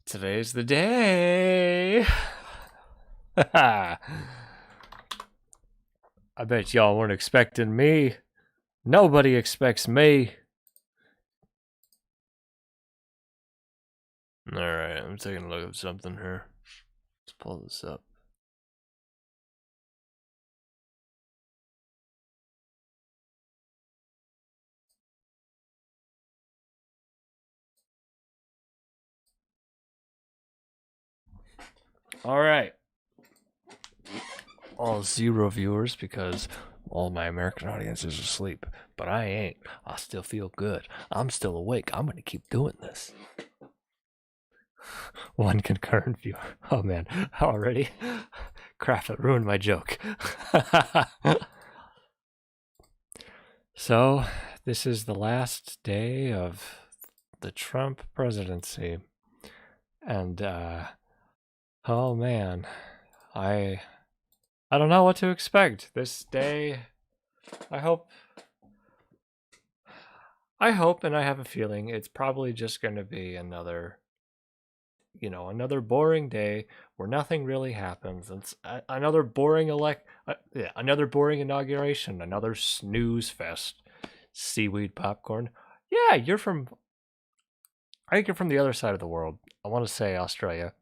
Today's the day. I bet y'all weren't expecting me. Nobody expects me. Alright, I'm taking a look at something here. Let's pull this up. Alright. All 0 viewers because all my American audience is asleep. But I ain't. I still feel good. I'm still awake. I'm gonna keep doing this. 1 concurrent viewer. Oh man, already? Crap, it ruined my joke. So, this is the last day of the Trump presidency. And, oh man, I don't know what to expect this day. I hope and I have a feeling it's probably just going to be another boring day where nothing really happens. It's another boring another boring inauguration, another snooze fest. Seaweed popcorn. Yeah, I think you're from the other side of the world. I want to say Australia.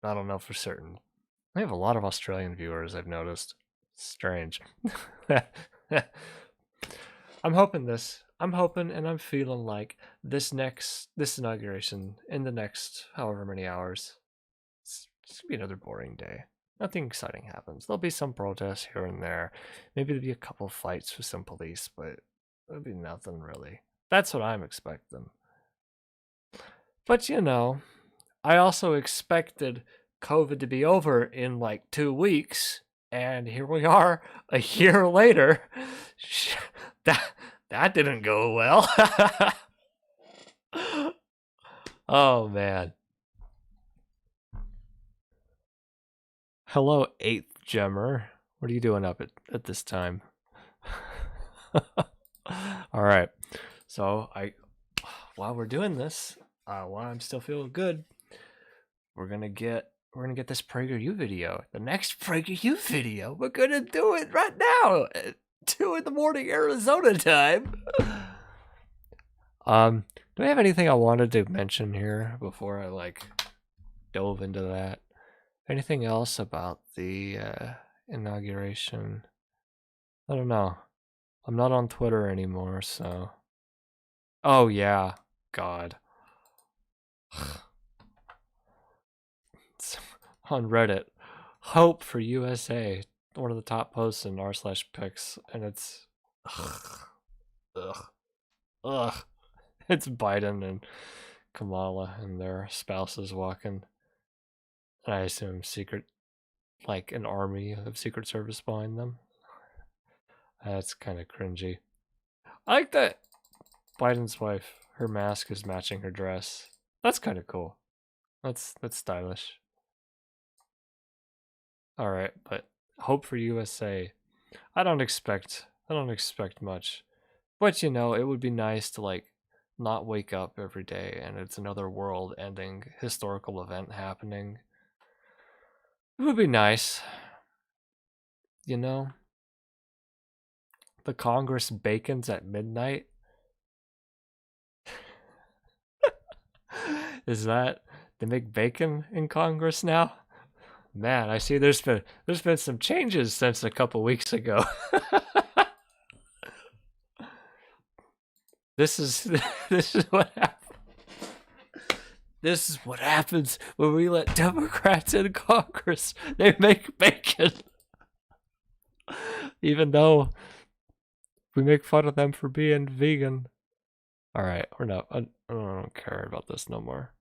I don't know for certain. I have a lot of Australian viewers, I've noticed. Strange. I'm hoping and I'm feeling like this inauguration in the next however many hours, it's gonna be another boring day. Nothing exciting happens. There'll be some protests here and there. Maybe there'll be a couple fights with some police, but there'll be nothing really. That's what I'm expecting. But I also expected COVID to be over in like 2 weeks, and here we are a year later. That didn't go well. Oh man. Hello, 8th Gemmer. What are you doing up at this time? All right. So while we're doing this, while I'm still feeling good, we're gonna get this PragerU video. The next PragerU video, we're gonna do it right now at 2 in the morning Arizona time. Do I have anything I wanted to mention here before I dove into that? Anything else about the inauguration? I don't know. I'm not on Twitter anymore, so. Oh yeah, God. On Reddit, hope for USA, one of the top posts in r/pics, and it's ugh. It's Biden and Kamala and their spouses walking. And I assume an army of Secret Service behind them. That's kind of cringy. I like that Biden's wife, her mask is matching her dress. That's kind of cool. That's stylish. All right, but hope for USA. I don't expect much, but it would be nice to not wake up every day and it's another world-ending historical event happening. It would be nice, The Congress bacons at midnight. Is that they make bacon in Congress now? Man, I see there's been some changes since a couple weeks ago. This is what happens. This is what happens when we let Democrats in Congress. They make bacon. Even though we make fun of them for being vegan. Alright, we're not. I don't care about this no more.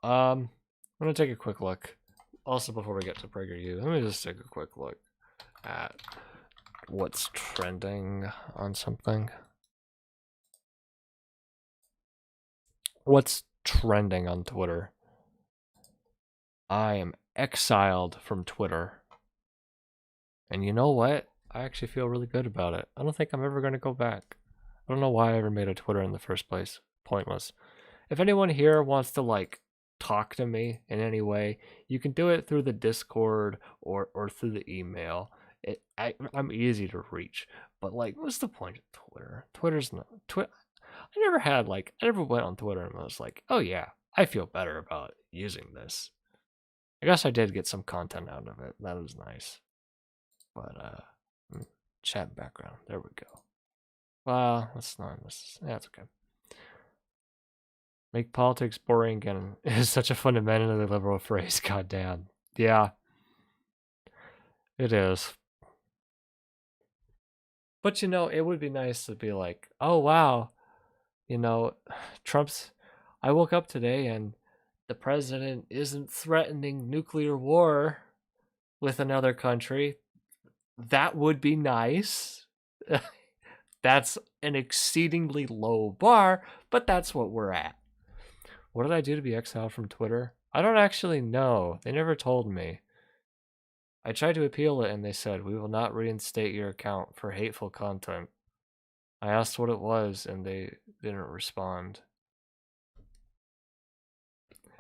I'm gonna take a quick look. Also, before we get to PragerU, let me just take a quick look at what's trending on something. What's trending on Twitter? I am exiled from Twitter. And you know what? I actually feel really good about it. I don't think I'm ever going to go back. I don't know why I ever made a Twitter in the first place. Pointless. if anyone here wants to like talk to me in any way, you can do it through the Discord or through the email. I'm easy to reach, but like, what's the point of Twitter? Twitter's not Twi I never went on Twitter and was like, oh yeah, I feel better about using this. I guess I did get some content out of it. That was nice. But chat background. There we go. Well, that's not this. That's okay. Make politics boring again is such a fundamentally liberal phrase. Goddamn. Yeah. It is. But you know, it would be nice to be like, oh wow, you know, Trump's. I woke up today and the president isn't threatening nuclear war with another country. That would be nice. That's an exceedingly low bar, but that's what we're at. What did I do to be exiled from Twitter? I don't actually know. They never told me. I tried to appeal it and they said, we will not reinstate your account for hateful content. I asked what it was and they didn't respond.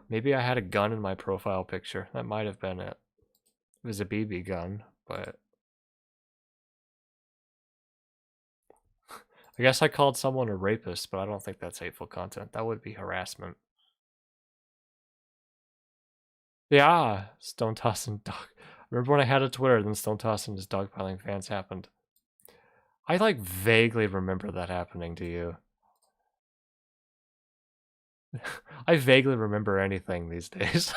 Maybe I had a gun in my profile picture. That might have been it. It was a BB gun, but I guess I called someone a rapist, but I don't think that's hateful content. That would be harassment. Yeah, Stone Toss and Dog. Remember when I had a Twitter, then Stone Toss and his dogpiling fans happened. I like vaguely remember that happening to you. I vaguely remember anything these days.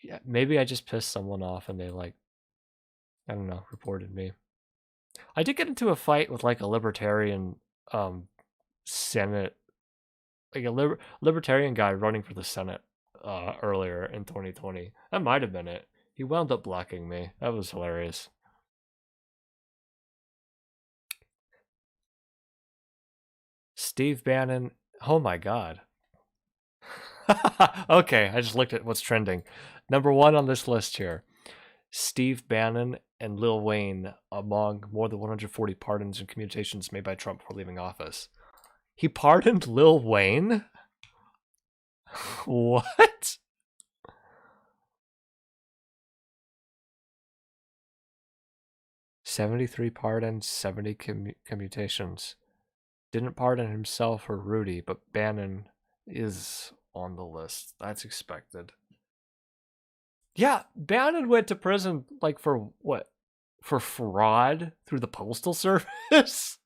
Yeah, maybe I just pissed someone off and they like, I don't know, reported me. I did get into a fight with like a libertarian Senate, like a libertarian guy running for the Senate earlier in 2020. That might have been it. He wound up blocking me. That was hilarious. Steve Bannon. Oh my god. Okay, I just looked at what's trending. Number 1 on this list here. Steve Bannon and Lil Wayne among more than 140 pardons and commutations made by Trump before leaving office. He pardoned Lil Wayne? What? $73 pardons, 70 commutations. Didn't pardon himself or Rudy, but Bannon is on the list. That's expected. Yeah, Bannon went to prison like for what? For fraud through the postal service?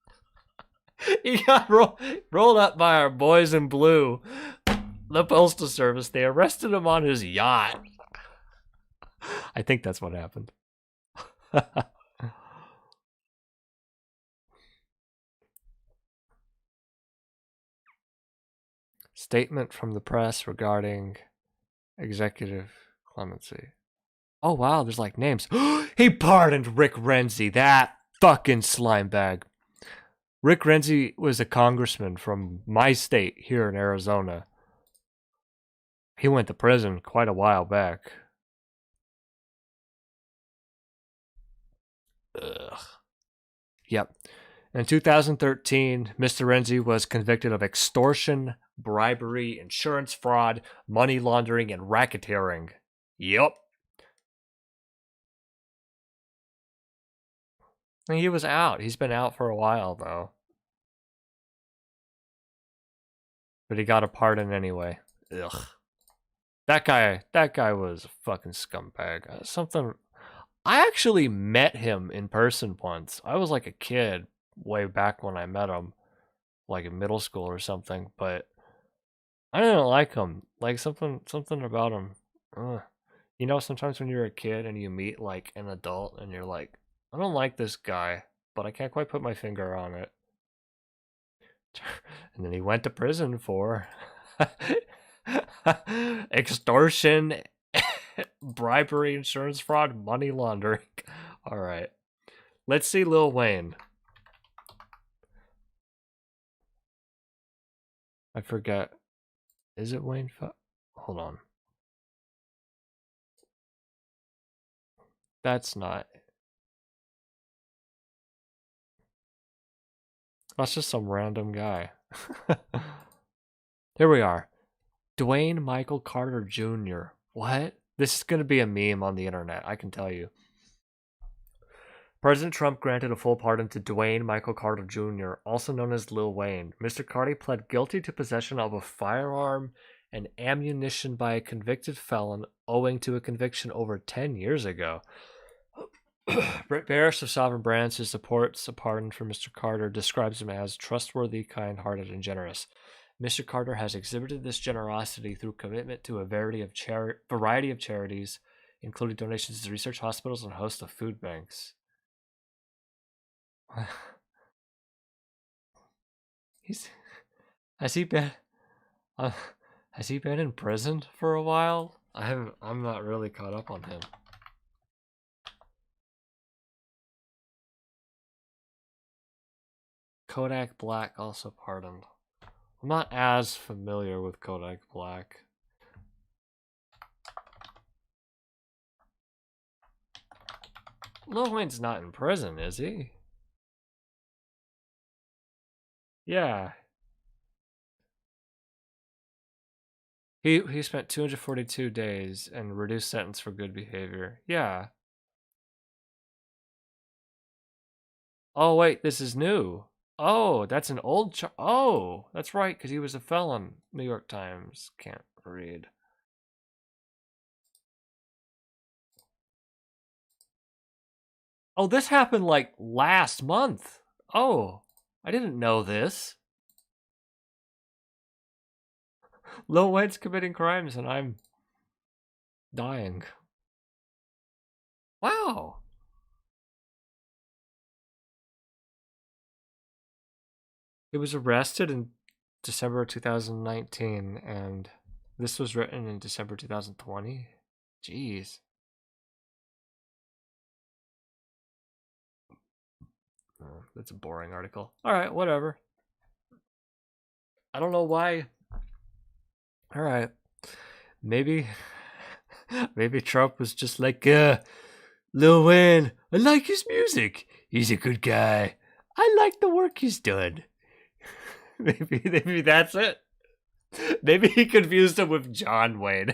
He got rolled up by our boys in blue, the postal service. They arrested him on his yacht. I think that's what happened. Statement from the press regarding executive clemency. Oh wow, there's like names. He pardoned Rick Renzi, that fucking slime bag. Rick Renzi was a congressman from my state here in Arizona. He went to prison quite a while back. Ugh. Yep. In 2013, Mr. Renzi was convicted of extortion, bribery, insurance fraud, money laundering, and racketeering. Yep. And he was out. He's been out for a while, though. But he got a pardon anyway. Ugh. That guy was a fucking scumbag. Something. I actually met him in person once. I was like a kid way back when I met him, like in middle school or something. But I didn't like him. Like something about him. Ugh. You know, sometimes when you're a kid and you meet like an adult and you're like, I don't like this guy, but I can't quite put my finger on it. And then he went to prison for extortion, bribery, insurance fraud, money laundering. All right. Let's see Lil Wayne. I forget. Is it Wayne? Hold on. That's not. That's just some random guy. Here we are. Dwayne Michael Carter Jr. What? This is going to be a meme on the internet, I can tell you. President Trump granted a full pardon to Dwayne Michael Carter Jr., also known as Lil Wayne. Mr. Carter pled guilty to possession of a firearm and ammunition by a convicted felon owing to a conviction over 10 years ago. Britt Barish of Sovereign Brands, who supports a pardon for Mr. Carter, describes him as trustworthy, kind-hearted, and generous. Mr. Carter has exhibited this generosity through commitment to a variety of charities, including donations to research hospitals and a host of food banks. Has he been in prison for a while? I'm not really caught up on him. Kodak Black also pardoned. I'm not as familiar with Kodak Black. Lil Wayne's not in prison, is he? Yeah. He spent 242 days and reduced sentence for good behavior. Yeah. Oh wait, this is new. Oh, that's an old oh, that's right, because he was a felon. New York Times. Can't read. Oh, this happened like last month. Oh, I didn't know this. Lil Wayne's committing crimes and I'm dying. Wow. He was arrested in December 2019 and this was written in December 2020. Jeez. Oh, that's a boring article. All right, whatever. I don't know why. All right. Maybe Trump was just like, Lil Wayne, I like his music. He's a good guy. I like the work he's done. maybe that's it. Maybe he confused him with John Wayne.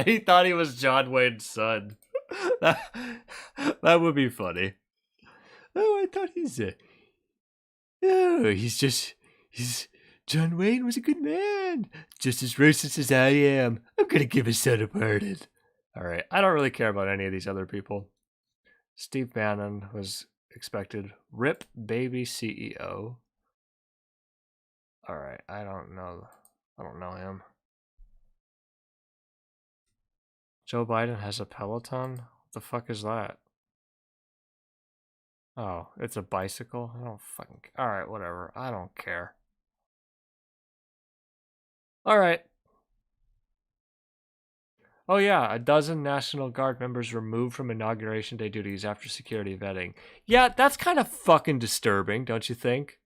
He thought he was John Wayne's son. That would be funny. Oh, I thought he's John Wayne was a good man. Just as racist as I am. I'm gonna give his son a pardon. Alright, I don't really care about any of these other people. Steve Bannon was expected. RIP baby CEO. Alright, I don't know him. Joe Biden has a Peloton? What the fuck is that? Oh, it's a bicycle? I don't fucking... Alright, whatever. I don't care. Alright. Oh yeah, a dozen National Guard members removed from Inauguration Day duties after security vetting. Yeah, that's kind of fucking disturbing, don't you think?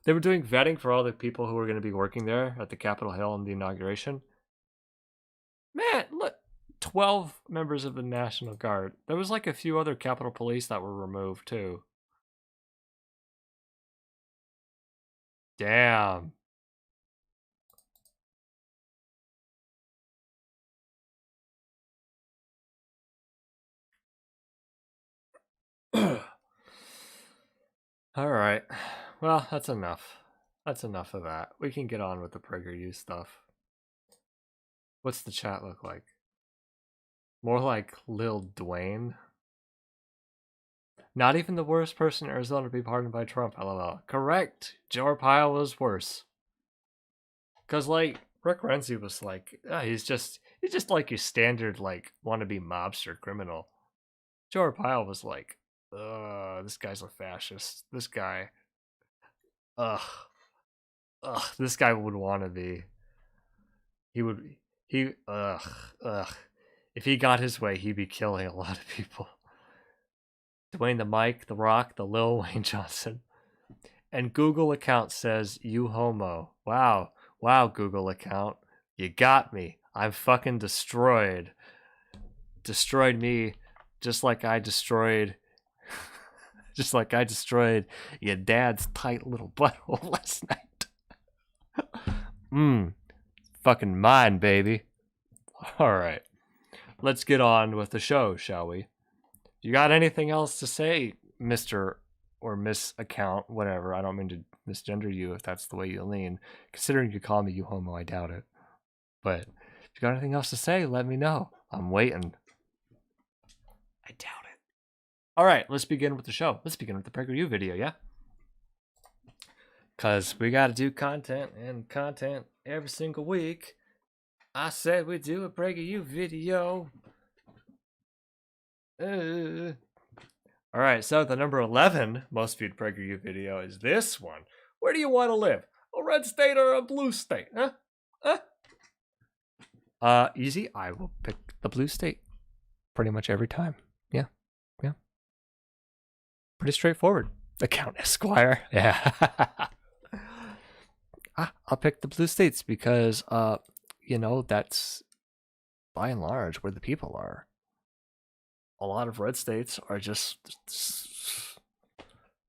They were doing vetting for all the people who were going to be working there at the Capitol Hill on the inauguration. Man, look, 12 members of the National Guard. There was like a few other Capitol Police that were removed too. Damn. Alright. Well, that's enough. That's enough of that. We can get on with the PragerU stuff. What's the chat look like? More like Lil Dwayne? Not even the worst person in Arizona to be pardoned by Trump, lol. Correct! Joe Arpaio was worse. Cause like, Rick Renzi was like, he's just like your standard like wannabe mobster criminal. Joe Arpaio was like, this guy's a fascist. This guy, this guy would want to be. If he got his way, he'd be killing a lot of people. Dwayne the Mike, the Rock, the Lil Wayne Johnson. And Google account says, you homo. Wow, Google account. You got me. I'm fucking destroyed. Destroyed me just like I destroyed Just like I destroyed your dad's tight little butthole last night. Fucking mine, baby. Alright. Let's get on with the show, shall we? You got anything else to say, Mr. or Miss Account, whatever? I don't mean to misgender you if that's the way you lean. Considering you call me you homo, I doubt it. But if you got anything else to say, let me know. I'm waiting. I doubt it. Alright, let's begin with the show. Let's begin with the PragerU video, yeah? Because we got to do content and content every single week. I said we'd do a PragerU video. Alright, so the number 11 most viewed PragerU video is this one. Where do you want to live? A red state or a blue state? Easy. I will pick the blue state pretty much every time. Yeah. Pretty straightforward. Account Esquire. Yeah. I'll pick the blue states because, that's by and large where the people are. A lot of red states are just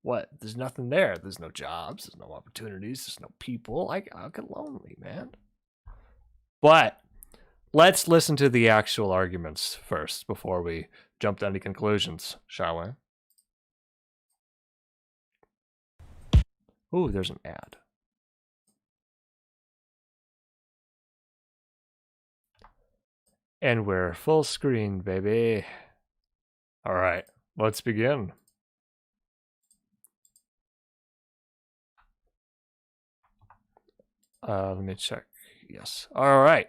what? There's nothing there. There's no jobs. There's no opportunities. There's no people. I'll get lonely, man. But let's listen to the actual arguments first before we jump to any conclusions, shall we? Ooh, there's an ad. And we're full screen, baby. All right, let's begin. Let me check. Yes. All right.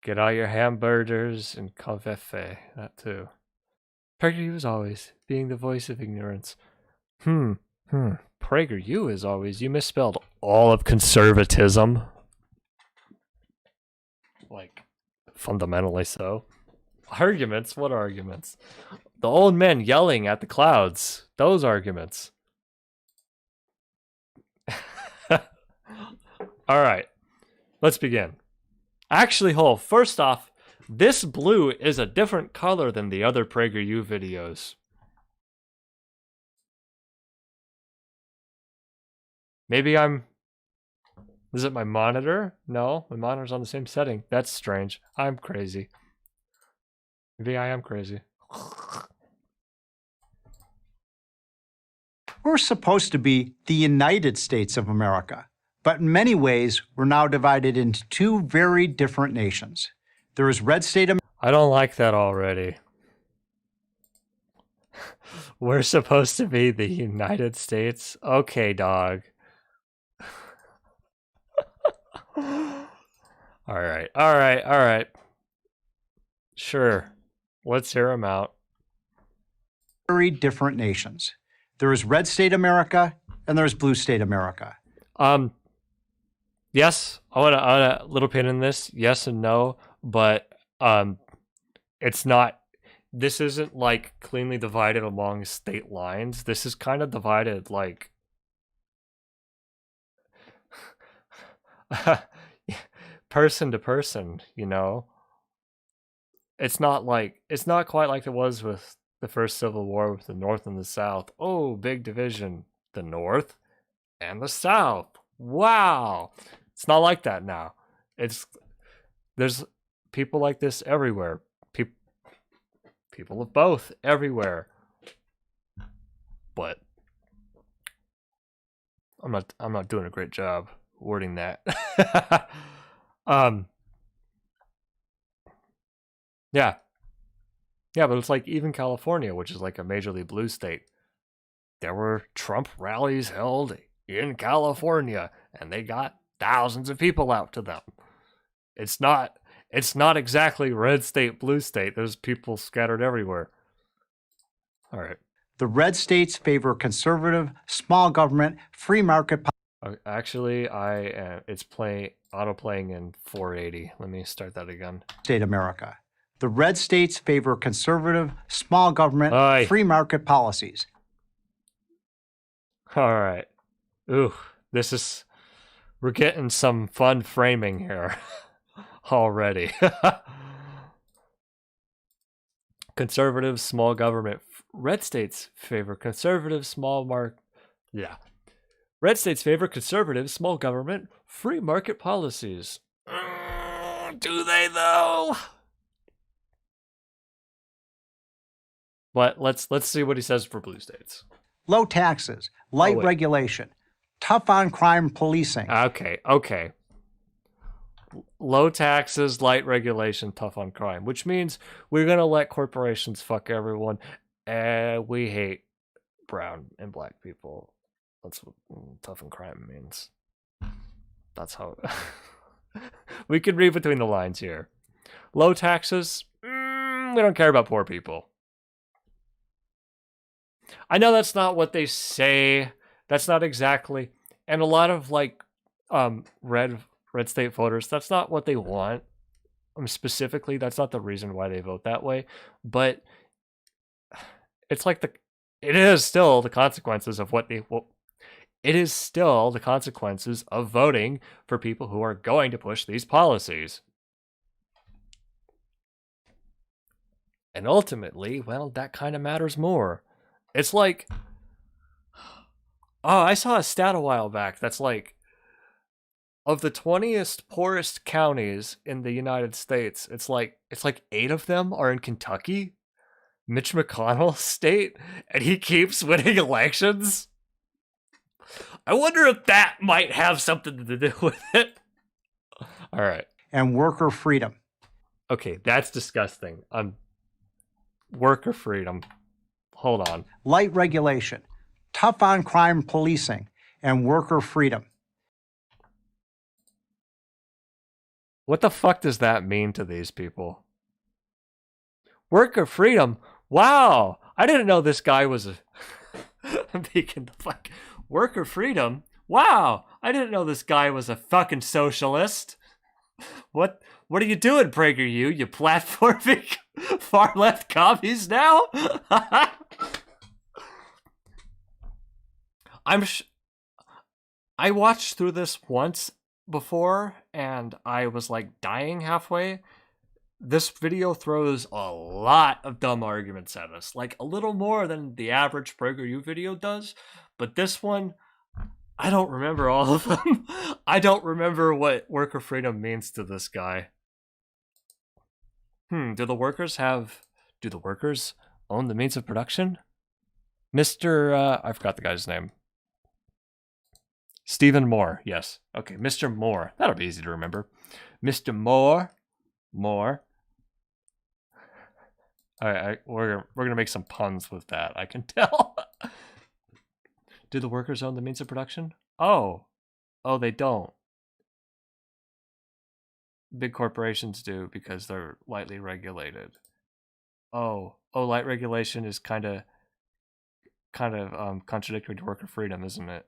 Get all your hamburgers and covfefe. That too. PragerU is always being the voice of ignorance. PragerU is always. You misspelled all of conservatism. Like, fundamentally so. Arguments? What arguments? The old men yelling at the clouds. Those arguments. Alright. Let's begin. Actually, first off, this blue is a different color than the other PragerU videos. Maybe is it my monitor? No, my monitor's on the same setting. That's strange. I'm crazy. Maybe I am crazy. We're supposed to be the United States of America, but in many ways, we're now divided into two very different nations. There is red state America. I don't like that already. We're supposed to be the United States? Okay, dog. Alright. Sure. Let's hear them out. Very different nations. There is red state America and there's blue state America. Yes, I want a little pin in this. Yes and no, but it's not. This isn't like cleanly divided along state lines. This is kind of divided like person to person, It's not quite like it was with the first Civil War with the North and the South. Oh, big division. The North and the South. Wow. It's not like that now. There's people like this everywhere. People of both everywhere. But I'm not doing a great job wording that. Yeah, but it's like even California, which is like a majorly blue state. There were Trump rallies held in California, and they got thousands of people out to them. It's not exactly red state, blue state. There's people scattered everywhere. All right. The red states favor conservative, small government, free market. Actually, it's auto-playing in 480. Let me start that again. State America. The red states favor conservative, small government, free market policies. All right. Ooh, we're getting some fun framing here already. Conservative, small government, Red states favor conservative yeah. Red states favor conservative small government free market policies. Do they though? But let's see what he says for blue states. Low taxes, light regulation, tough on crime policing. Okay. Low taxes, light regulation, tough on crime, which means we're gonna let corporations fuck everyone, and we hate brown and black people. That's what tough on crime means. That's how we can read between the lines here. Low taxes, we don't care about poor people. I know that's not what they say. That's not exactly, and a lot of like red state voters, that's not what they want. Specifically, that's not the reason why they vote that way. But it's like it is still the consequences of what they. It is still the consequences of voting for people who are going to push these policies. And ultimately, well, that kind of matters more. It's like, oh, I saw a stat a while back that's like, of the 20th poorest counties in the United States, it's like 8 of them are in Kentucky, Mitch McConnell's state, and he keeps winning elections. I wonder if that might have something to do with it. All right. And worker freedom. Okay, that's disgusting. Worker freedom. Hold on. Light regulation, tough on crime policing, and worker freedom. What the fuck does that mean to these people? Worker freedom? Wow! I didn't know this guy was a... I'm thinking the fuck... Worker freedom? Wow! I didn't know this guy was a fucking socialist. What are you doing, PragerU? You platforming far left commies now? I watched through this once before, and I was like dying halfway. This video throws a lot of dumb arguments at us, like a little more than the average PragerU video does. But this one, I don't remember all of them. I don't remember what worker freedom means to this guy. Do the workers own the means of production? Mr. I forgot the guy's name. Stephen Moore, yes. Okay, Mr. Moore. That'll be easy to remember. Mr. Moore. We're gonna make some puns with that, I can tell. Do the workers own the means of production? Oh, they don't. Big corporations do because they're lightly regulated. Oh, light regulation is kind of contradictory to worker freedom, isn't it?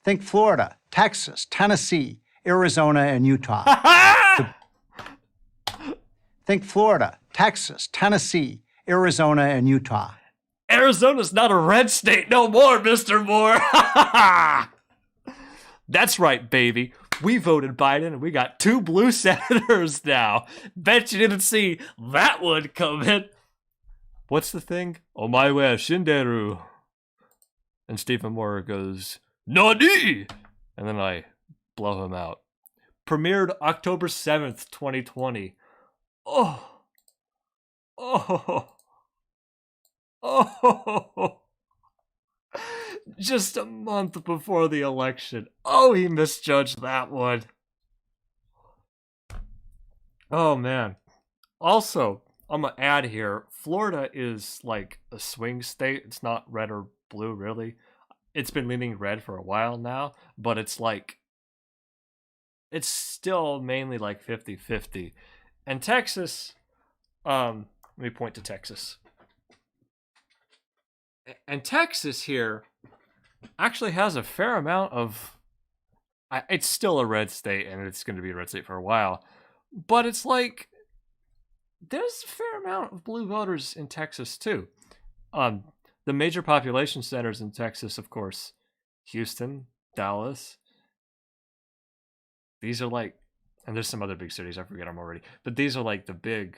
Think Florida, Texas, Tennessee, Arizona, and Utah. Think Florida, Texas, Tennessee, Arizona, and Utah. Arizona's not a red state no more, Mr. Moore. That's right, baby. We voted Biden and we got 2 blue senators now. Bet you didn't see that one coming. What's the thing? Omae wa shinderu. And Stephen Moore goes, Nani? And then I blow him out. Premiered October 7th, 2020. Oh. Just a month before the election. Oh, he misjudged that one. Oh, man. Also, I'm gonna add here, Florida is like a swing state. It's not red or blue, really. It's been leaning red for a while now, but it's still mainly like 50-50. And Texas, let me point to Texas. And Texas here actually has a fair amount of... it's still a red state, and it's going to be a red state for a while. But it's like... there's a fair amount of blue voters in Texas, too. The major population centers in Texas, of course, Houston, Dallas. These are like... and there's some other big cities, I forget them already. But these are like the big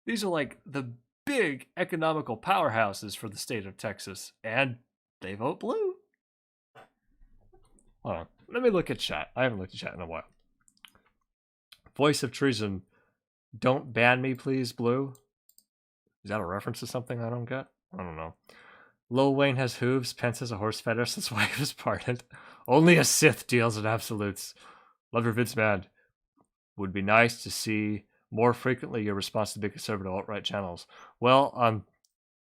These are like the big economical powerhouses for the state of Texas, and they vote blue. Hold on. Let me look at chat. I haven't looked at chat in a while. Voice of treason. Don't ban me, please, blue. Is that a reference to something I don't get? I don't know. Lil Wayne has hooves. Pence has a horse fetish. His wife is parted. Only a Sith deals in absolutes. Love your Vince man. Would be nice to see more frequently your response to big conservative alt-right channels. Well,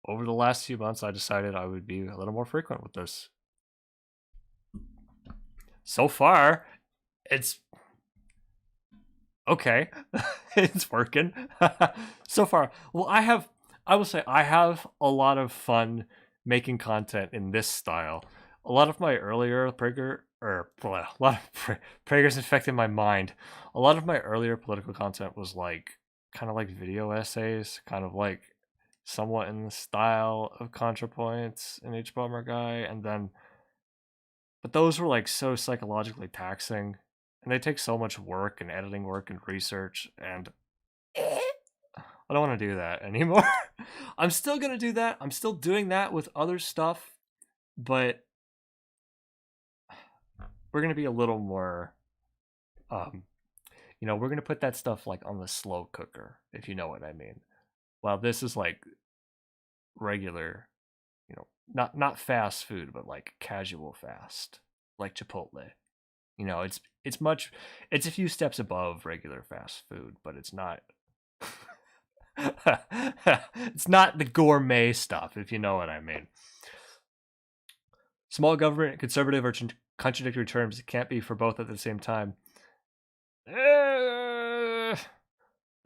over the last few months, I decided I would be a little more frequent with this. So far, it's okay. It's working. So far. Well, I will say I have a lot of fun making content in this style. A lot of my earlier Prager's infected my mind. A lot of my earlier political content was like kind of like video essays, kind of like somewhat in the style of ContraPoints and H Bomber Guy, and then but those were like so psychologically taxing, and they take so much work and editing work and research, and I don't want to do that anymore. I'm still gonna do that. I'm still doing that with other stuff, but we're gonna be a little more we're gonna put that stuff like on the slow cooker, if you know what I mean. Well, this is like regular, not fast food, but like casual fast, like Chipotle. It's a few steps above regular fast food, but it's not it's not the gourmet stuff, if you know what I mean. Small government and conservative are contradictory terms. It can't be for both at the same time. I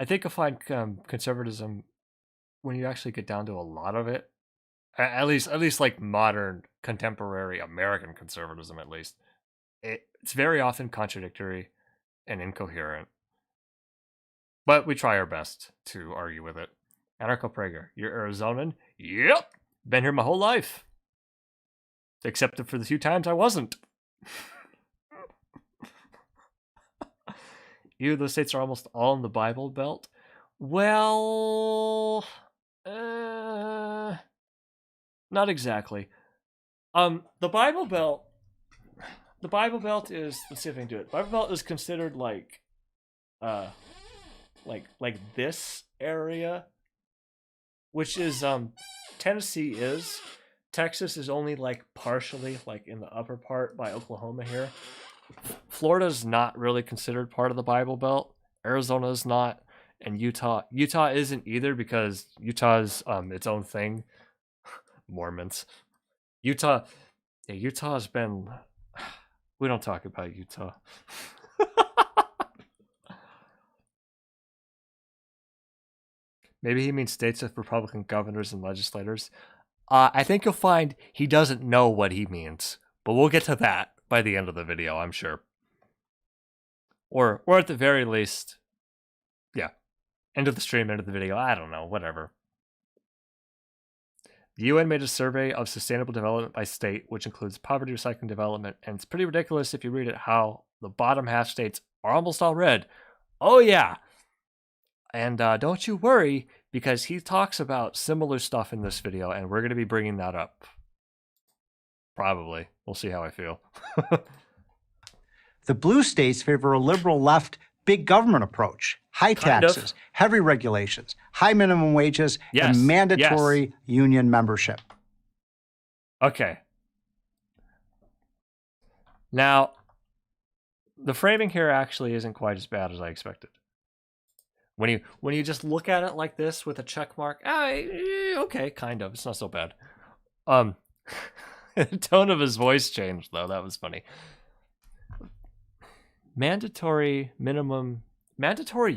think you'll find conservatism when you actually get down to a lot of it. At least like modern contemporary American conservatism, at least it's very often contradictory and incoherent. But we try our best to argue with it. Anarcho Prager, you're Arizonan? Yep. Been here my whole life. Except for the few times I wasn't. Those states are almost all in the Bible Belt. Well, not exactly. The Bible Belt is, let's see if I can do it. Bible Belt is considered like this area, which is Tennessee is. Texas is only like partially like in the upper part by Oklahoma here. Florida's not really considered part of the Bible Belt. Arizona's not, and Utah isn't either because Utah's its own thing. Mormons. Utah's been. We don't talk about Utah. Maybe he means states with Republican governors and legislators. I think you'll find he doesn't know what he means, but we'll get to that by the end of the video, I'm sure. Or at the very least, yeah, end of the stream, end of the video. I don't know, whatever. The UN made a survey of sustainable development by state, which includes poverty recycling development, and it's pretty ridiculous if you read it how the bottom half states are almost all red. Oh yeah. And don't you worry, because he talks about similar stuff in this video, and we're going to be bringing that up. Probably. We'll see how I feel. The blue states favor a liberal left big government approach, high taxes, heavy regulations, high minimum wages, and mandatory union membership. Okay. Now, the framing here actually isn't quite as bad as I expected. When you just look at it like this with a check mark, okay, kind of. It's not so bad. The tone of his voice changed though. That was funny. Mandatory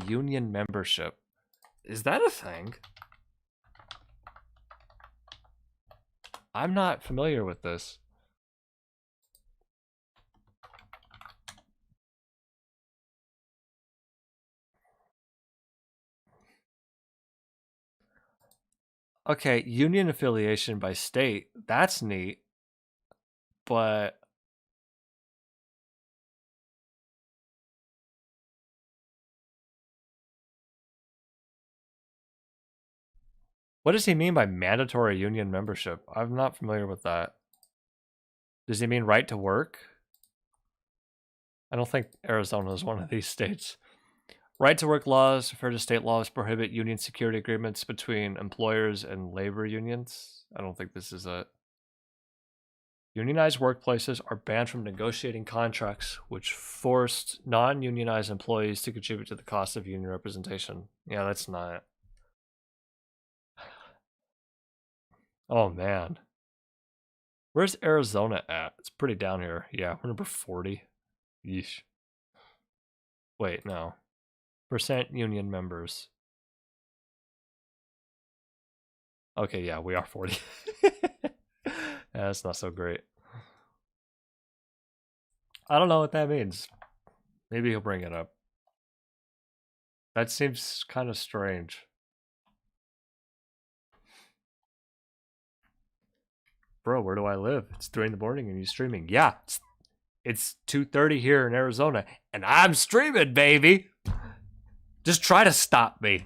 union membership. Is that a thing? I'm not familiar with this. Okay, union affiliation by state. That's neat. But What does he mean by mandatory union membership? I'm not familiar with that. Does he mean right to work? I don't think Arizona is one of these states. Right to work laws refer to state laws prohibit union security agreements between employers and labor unions. I don't think this is it. Unionized workplaces are banned from negotiating contracts which forced non-unionized employees to contribute to the cost of union representation. Yeah, that's not. Oh man. Where's Arizona at? It's pretty down here. Yeah, we're number 40. Yeesh. Wait, no. Percent union members. Okay, yeah, we are 40. Yeah, that's not so great. I don't know what that means. Maybe he'll bring it up. That seems kind of strange. Bro, where do I live? It's 3 in the morning and you're streaming. Yeah, it's 2:30 here in Arizona, and I'm streaming, baby. Just try to stop me.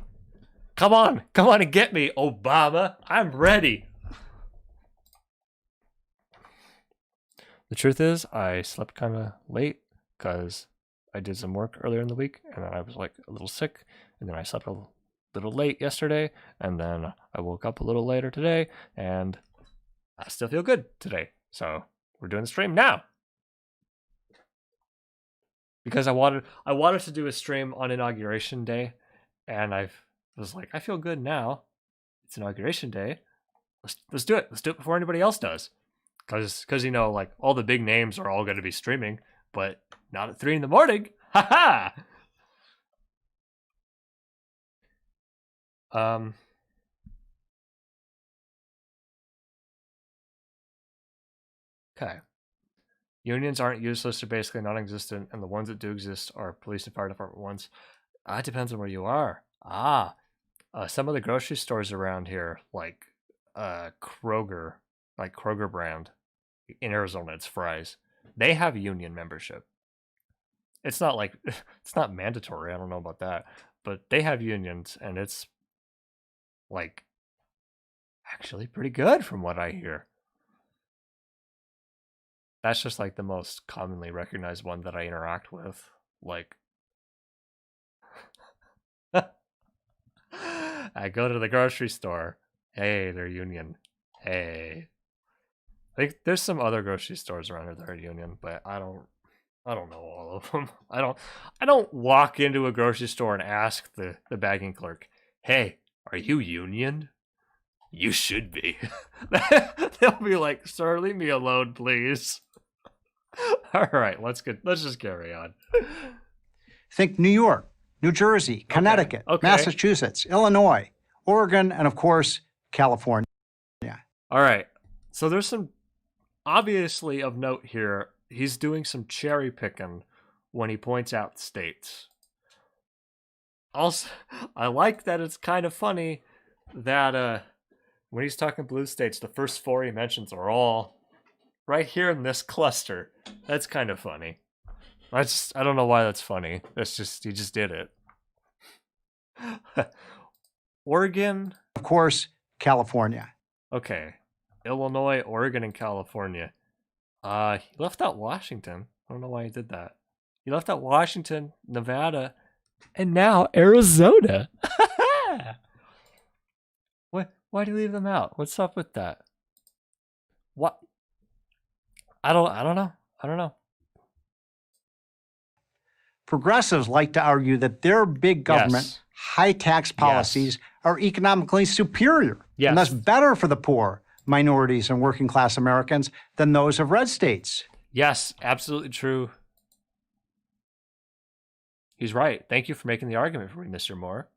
Come on and get me, Obama. I'm ready. The truth is, I slept kind of late because I did some work earlier in the week, and then I was like a little sick, and then I slept a little late yesterday, and then I woke up a little later today, and I still feel good today. So we're doing the stream now because I wanted to do a stream on Inauguration Day, and I was like, I feel good now. It's Inauguration Day. Let's do it. Let's do it before anybody else does. Because you know, like, all the big names are all going to be streaming, but not at 3 in the morning. Ha ha! Okay. Unions aren't useless, they're basically non-existent, and the ones that do exist are police and fire department ones. It depends on where you are. Some of the grocery stores around here, like Kroger, like Kroger brand, in Arizona, it's Fry's. They have union membership. It's not like it's not mandatory. I don't know about that, but they have unions, and it's like actually pretty good from what I hear. That's just like the most commonly recognized one that I interact with. Like, I go to the grocery store. Hey, they're union. Hey. Like, there's some other grocery stores around here that are union, but I don't know all of them. I don't walk into a grocery store and ask the bagging clerk, "Hey, are you union?" You should be. They'll be like, "Sir, leave me alone, please." All right, let's just carry on. Think New York, New Jersey, Connecticut, Massachusetts, Illinois, Oregon, and of course, California. All right. So there's some obviously of note here. He's doing some cherry picking when he points out states. Also, I like that it's kind of funny that when he's talking blue states, the first 4 he mentions are all right here in this cluster. That's kind of funny. I don't know why that's funny. That's just, he just did it. Oregon. Of course, California. Okay. Illinois, Oregon, and California. He left out Washington. I don't know why he did that. He left out Washington, Nevada, and now Arizona. Why do you leave them out? What's up with that? What? I don't know. Progressives like to argue that their big government, high tax policies are economically superior and thus better for the poor, minorities, and working class Americans than those of red states. Yes, absolutely true. He's right. Thank you for making the argument for me, Mr. Moore.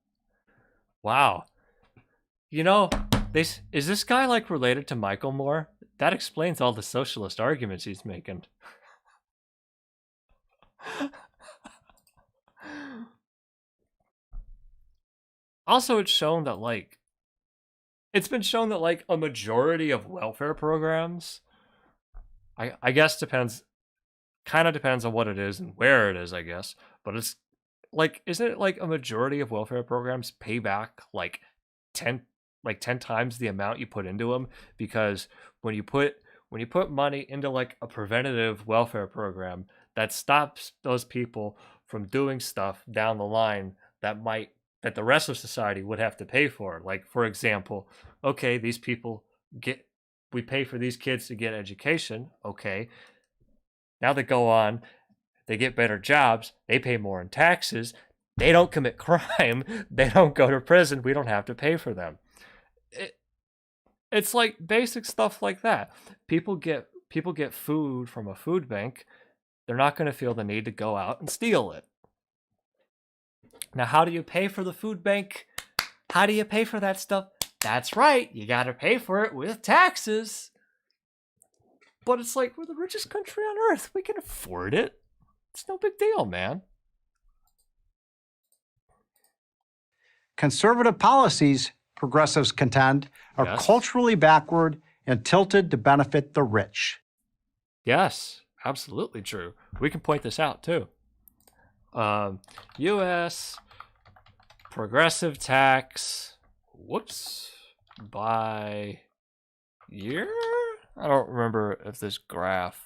Wow. You know, is this guy like related to Michael Moore? That explains all the socialist arguments he's making. Also, it's shown that it's been shown that like a majority of welfare programs, I guess kind of depends on what it is and where it is, I guess. But it's like, isn't it like a majority of welfare programs pay back like 10 like 10 times the amount you put into them, because when you put money into like a preventative welfare program, that stops those people from doing stuff down the line that the rest of society would have to pay for. Like, for example, okay, these people we pay for these kids to get education. Okay, now they go on, they get better jobs, they pay more in taxes, they don't commit crime, they don't go to prison, we don't have to pay for them. It's like basic stuff like that. People get food from a food bank. They're not going to feel the need to go out and steal it. Now, how do you pay for the food bank? How do you pay for that stuff? That's right, you got to pay for it with taxes. But it's like, we're the richest country on earth. We can afford it. It's no big deal, man. Conservative policies, progressives contend, are culturally backward and tilted to benefit the rich. Yes, absolutely true. We can point this out too. U.S. progressive tax, by year? I don't remember if this graph.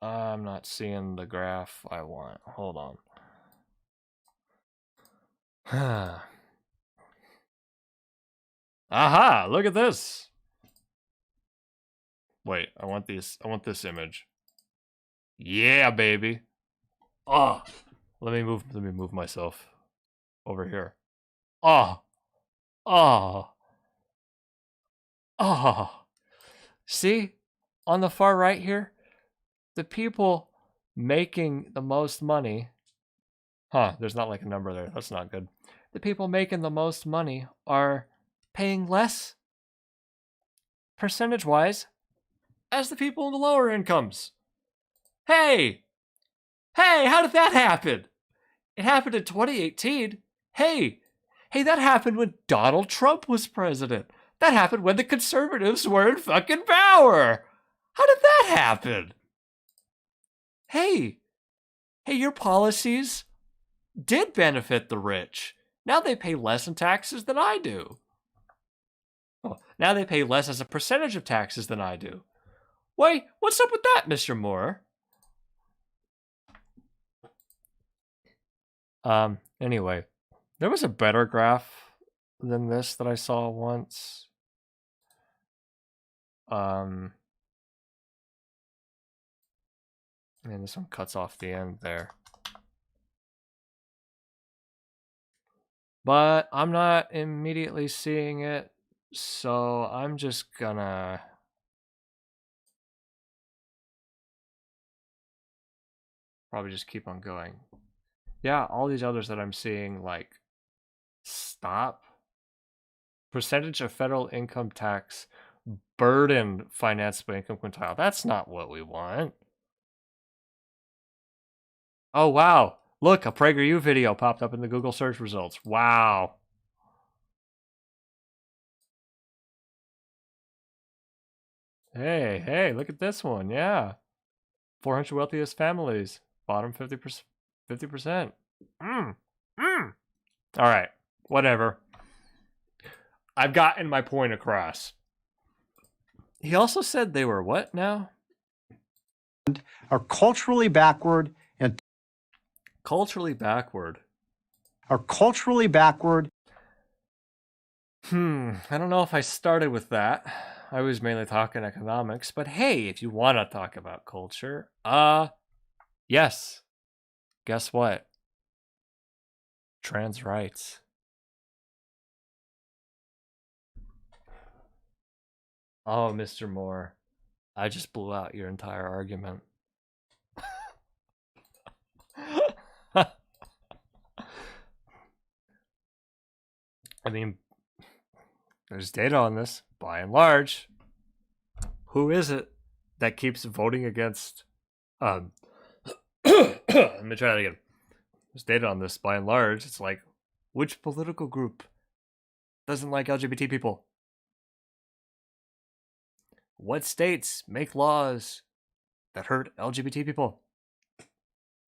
I'm not seeing the graph I want. Hold on. Aha, look at this. Wait, I want this image. Yeah, baby. Oh, let me move myself over here. Oh. See, on the far right here, the people making the most money. There's not like a number there. That's not good. The people making the most money are paying less, percentage-wise, as the people in the lower incomes. Hey, how did that happen? It happened in 2018. Hey, that happened when Donald Trump was president. That happened when the conservatives were in fucking power. How did that happen? Hey, your policies did benefit the rich. Now they pay less in taxes than I do. Oh, now they pay less as a percentage of taxes than I do. Wait, what's up with that, Mr. Moore? Anyway, there was a better graph than this that I saw once. And this one cuts off the end there. But I'm not immediately seeing it, so I'm just gonna probably just keep on going. Yeah, all these others that I'm seeing, like, stop. Percentage of federal income tax burden financeable income quintile. That's not what we want. Oh, wow. Look, a PragerU video popped up in the Google search results. Wow. Hey, look at this one. Yeah. 400 wealthiest families. Bottom 50%. 50%. All right. Whatever. I've gotten my point across. He also said they were what now? Are culturally backward and culturally backward. Are culturally backward. I don't know if I started with that. I was mainly talking economics, but hey, if you want to talk about culture, yes. Guess what? Trans rights. Oh, Mr. Moore, I just blew out your entire argument. I mean, there's data on this, by and large. Who is it that keeps voting against... let me try that again. There's data on this, by and large. It's like, which political group doesn't like LGBT people? What states make laws that hurt LGBT people?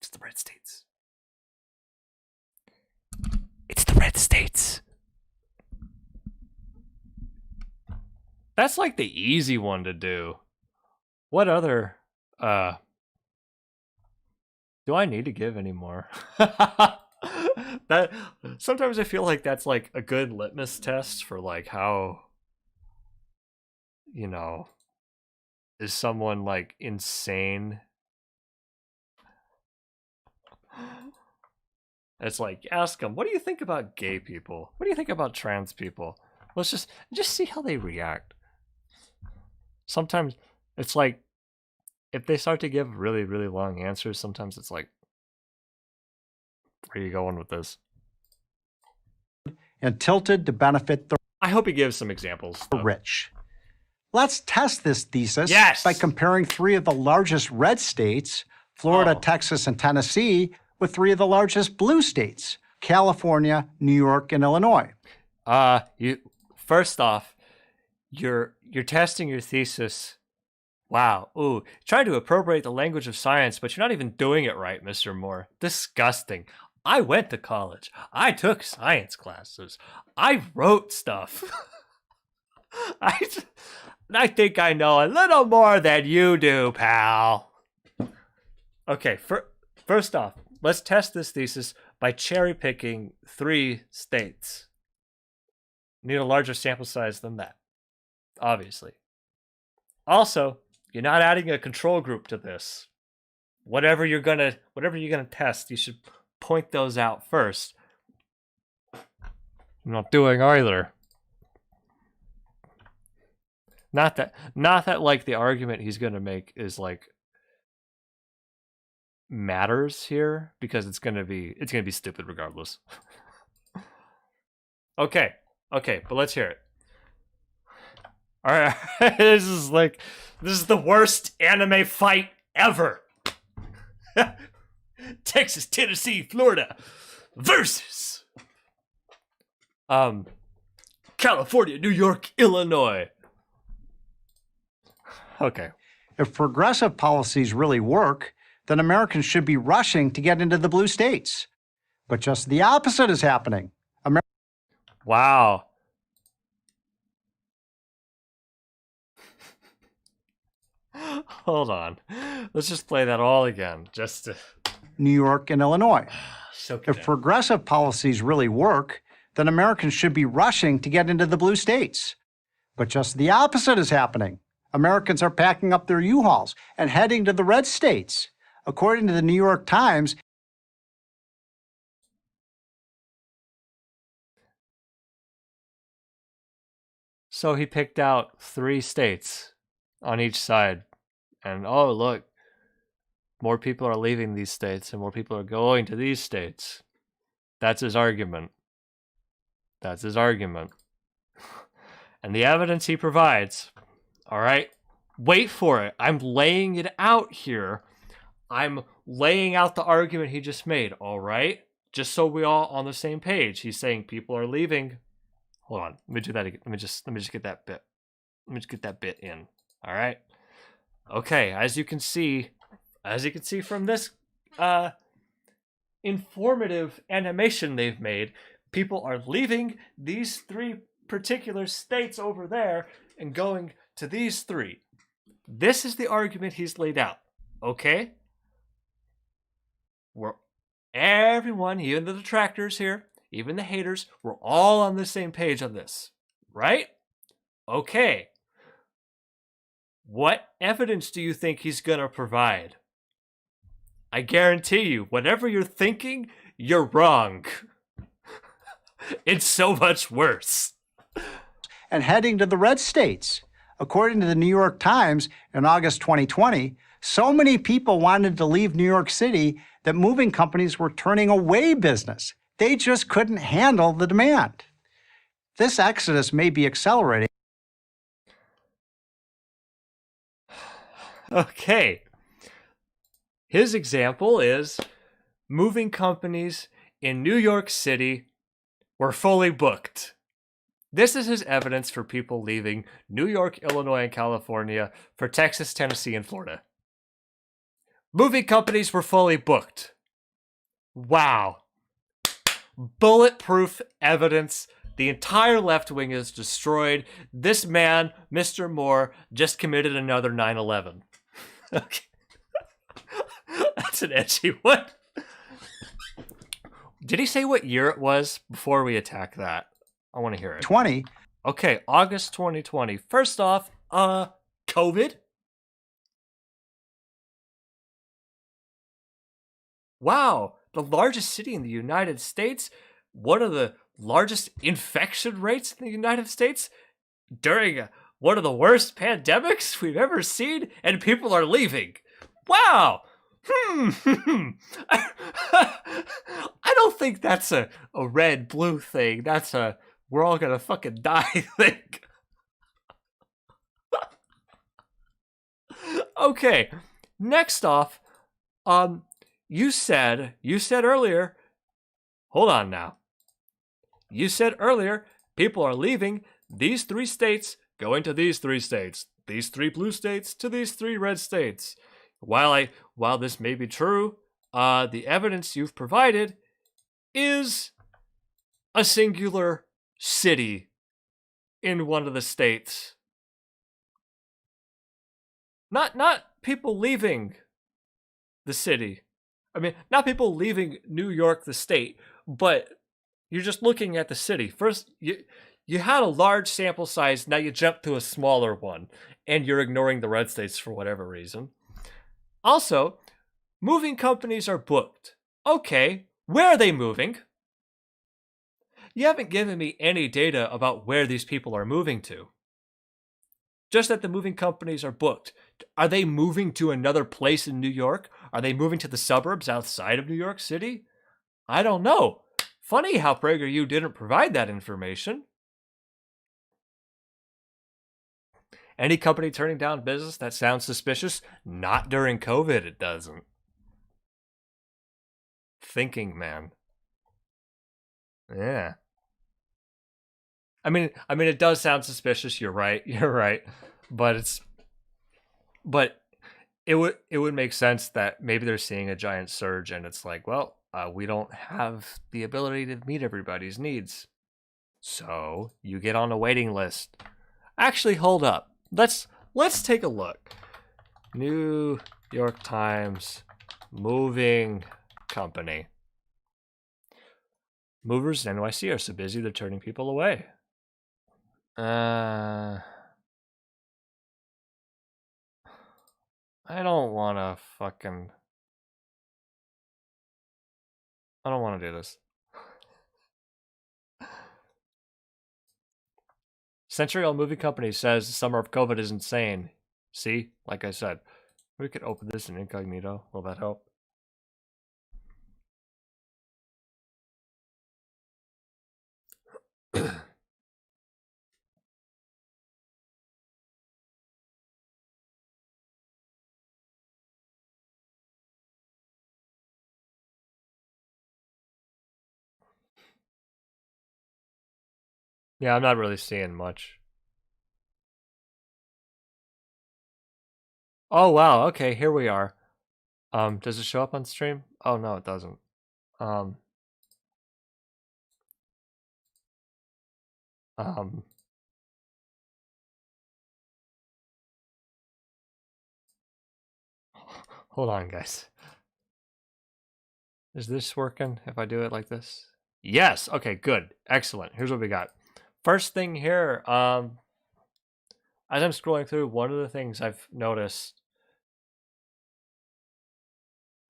It's the red states. It's That's like the easy one to do. What other do I need to give anymore? That sometimes I feel like that's like a good litmus test for like how, you know, is someone like insane? It's like, ask them, what do you think about gay people? What do you think about trans people? Let's just see how they react. Sometimes it's like, if they start to give really, really long answers, sometimes it's like, where are you going with this? And tilted to benefit the I hope he gives some examples. Rich. Let's test this thesis by Yes! comparing 3 of the largest red states, Florida, Texas, and Tennessee, with 3 of the largest blue states, California, New York, and Illinois. First off, you're testing your thesis. Wow. Ooh, trying to appropriate the language of science, but you're not even doing it right, Mr. Moore. Disgusting. I went to college. I took science classes. I wrote stuff. I think I know a little more than you do, pal. Okay, first off, let's test this thesis by cherry picking 3 states. Need a larger sample size than that, obviously. Also, you're not adding a control group to this. Whatever you're gonna test, you should point those out first. I'm not doing either. Not that like the argument he's gonna make is like matters here, because it's gonna be stupid regardless. Okay, but let's hear it. All right, this is the worst anime fight ever. Texas, Tennessee, Florida versus California, New York, Illinois. Okay. If progressive policies really work, then Americans should be rushing to get into the blue states. But just the opposite is happening. Wow. Hold on. Let's just play that all again. Just to... New York and Illinois. If progressive policies really work, then Americans should be rushing to get into the blue states. But just the opposite is happening. Americans are packing up their U-Hauls and heading to the red states. According to the New York Times, so he picked out 3 states on each side. And oh, look, more people are leaving these states and more people are going to these states. That's his argument. And the evidence he provides, all right, wait for it. I'm laying it out here. I'm laying out the argument he just made, all right? Just so we all on the same page. He's saying people are leaving. Hold on. Let me do that again. Let me just get that bit. Let me just get that bit in. All right. Okay, as you can see from this informative animation they've made, people are leaving these 3 particular states over there and going to these 3. This is the argument he's laid out. Okay? Everyone, even the detractors here, even the haters, we're all on the same page on this. Right? Okay. What evidence do you think he's going to provide? I guarantee you, whatever you're thinking, you're wrong. It's so much worse. And heading to the red states. According to the New York Times, in August 2020, so many people wanted to leave New York City that moving companies were turning away business. They just couldn't handle the demand. This exodus may be accelerating. Okay. His example is moving companies in New York City were fully booked. This is his evidence for people leaving New York, Illinois, and California for Texas, Tennessee, and Florida. Moving companies were fully booked. Wow. Bulletproof evidence The entire left wing is destroyed. This man, Mr. Moore, just committed another 9/11. Okay. That's an edgy one. Did he say what year it was before we attack that? I want to hear it. 20. Okay, August 2020. First off, COVID? Wow, the largest city in the United States, one of the largest infection rates in the United States during one of the worst pandemics we've ever seen, and people are leaving. Wow. I don't think that's a red-blue thing. That's a we're all gonna fucking die thing. Okay, next off, you said earlier, hold on now. You said earlier, people are leaving these 3 states, going to these 3 states, these 3 blue states to these 3 red states. While this may be true, the evidence you've provided is a singular city in one of the states. Not people leaving the city. I mean, not people leaving New York, the state, but you're just looking at the city. First, you had a large sample size, now you jump to a smaller one, and you're ignoring the red states for whatever reason. Also, moving companies are booked. Okay, where are they moving? You haven't given me any data about where these people are moving to. Just that the moving companies are booked. Are they moving to another place in New York? Are they moving to the suburbs outside of New York City? I don't know. Funny how PragerU didn't provide that information. Any company turning down business that sounds suspicious? Not during COVID, it doesn't. Thinking, man. Yeah. I mean, it does sound suspicious. You're right. But it would make sense that maybe they're seeing a giant surge, and it's like, well, we don't have the ability to meet everybody's needs, so you get on a waiting list. Actually, hold up. Let's take a look. New York Times moving company. Movers in NYC are so busy they're turning people away. I don't want to do this. Century-old movie company says the summer of COVID is insane. See, like I said, we could open this in incognito. Will that help? Yeah, I'm not really seeing much. Oh, wow. Okay, here we are. Does it show up on stream? Oh, no, it doesn't. Hold on, guys. Is this working if I do it like this? Yes. Okay, good. Excellent. Here's what we got. First thing here, as I'm scrolling through, one of the things I've noticed,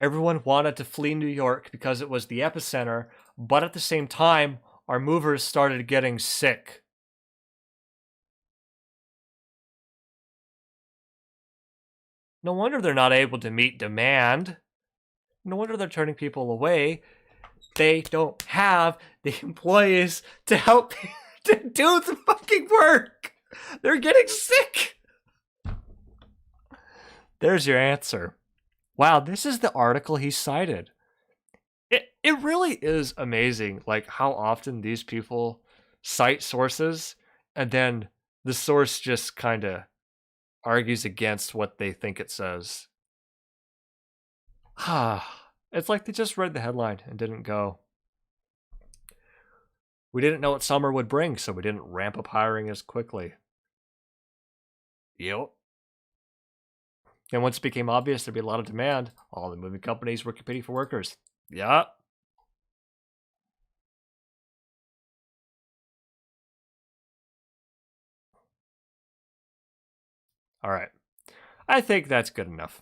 everyone wanted to flee New York because it was the epicenter, but at the same time, our movers started getting sick. No wonder they're not able to meet demand. No wonder they're turning people away. They don't have the employees to help to do the fucking work. They're getting sick. There's your answer. Wow, this is the article he cited. It really is amazing, like, how often these people cite sources and then the source just kind of argues against what they think it says. It's like they just read the headline and didn't go, We didn't know what summer would bring, so we didn't ramp up hiring as quickly. Yep. And once it became obvious there'd be a lot of demand, all the moving companies were competing for workers. Yeah. All right. I think that's good enough.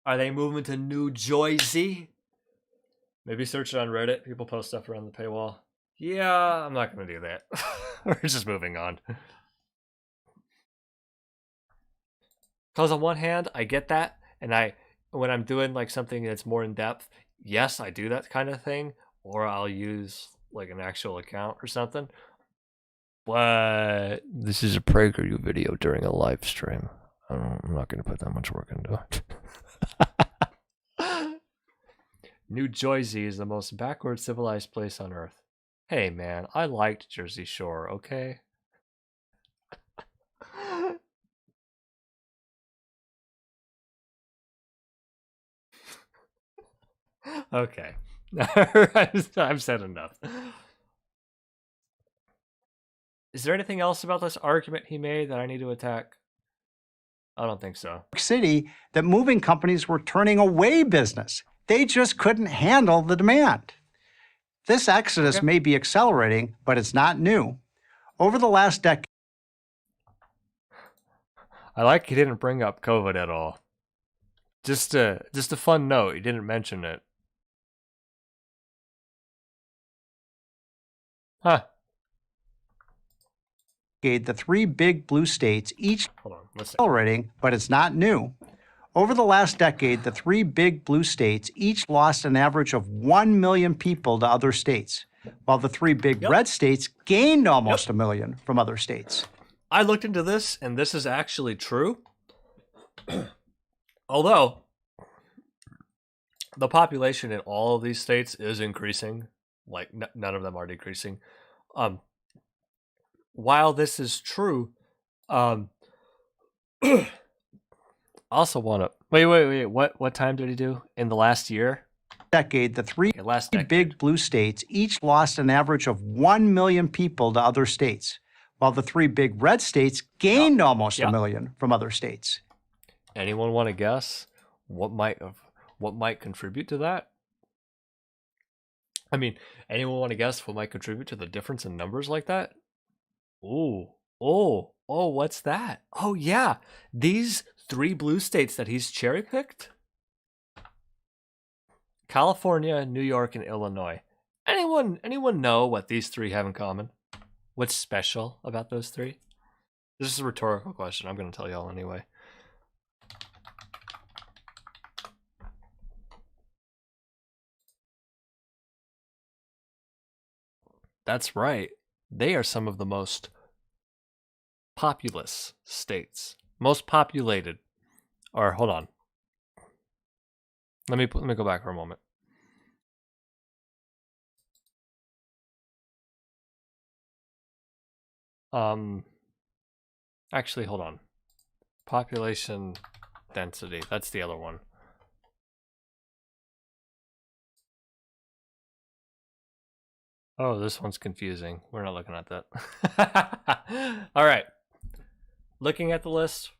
Are they moving to New Jersey? Maybe search it on Reddit. People post stuff around the paywall. Yeah, I'm not going to do that. We're just moving on. Because on one hand, I get that, and when I'm doing like something that's more in depth, yes, I do that kind of thing, or I'll use like an actual account or something. But this is a PragerU video during a live stream. I'm not going to put that much work into it. New Jersey is the most backward civilized place on Earth. Hey man, I liked Jersey Shore, okay? Okay. I've said enough. Is there anything else about this argument he made that I need to attack? I don't think so. City, that moving companies were turning away business. They just couldn't handle the demand. This exodus may be accelerating, but it's not new. Over the last decade, I like he didn't bring up COVID at all. Just a fun note. He didn't mention it. Huh. The three big blue states each accelerating, but it's not new. Over the last decade, the three big blue states each lost an average of 1 million people to other states, while the three big red states gained almost a million from other states. I looked into this, and this is actually true. Although, the population in all of these states is increasing. Like, none of them are decreasing. While this is true, also want to wait. What time did he do in the last year? Decade, the three big blue states each lost an average of 1 million people to other states, while the three big red states gained almost a million from other states. Anyone want to guess what might contribute to that? I mean, anyone want to guess what might contribute to the difference in numbers like that? Oh, what's that? Oh, yeah. These three blue states that he's cherry-picked? California, New York, and Illinois. Anyone know what these three have in common? What's special about those three? This is a rhetorical question. I'm going to tell y'all anyway. That's right. They are some of the most populous states, most populated. Or hold on. Let me go back for a moment. Actually, hold on. Population density. That's the other one. Oh, this one's confusing. We're not looking at that. All right. Looking at the list.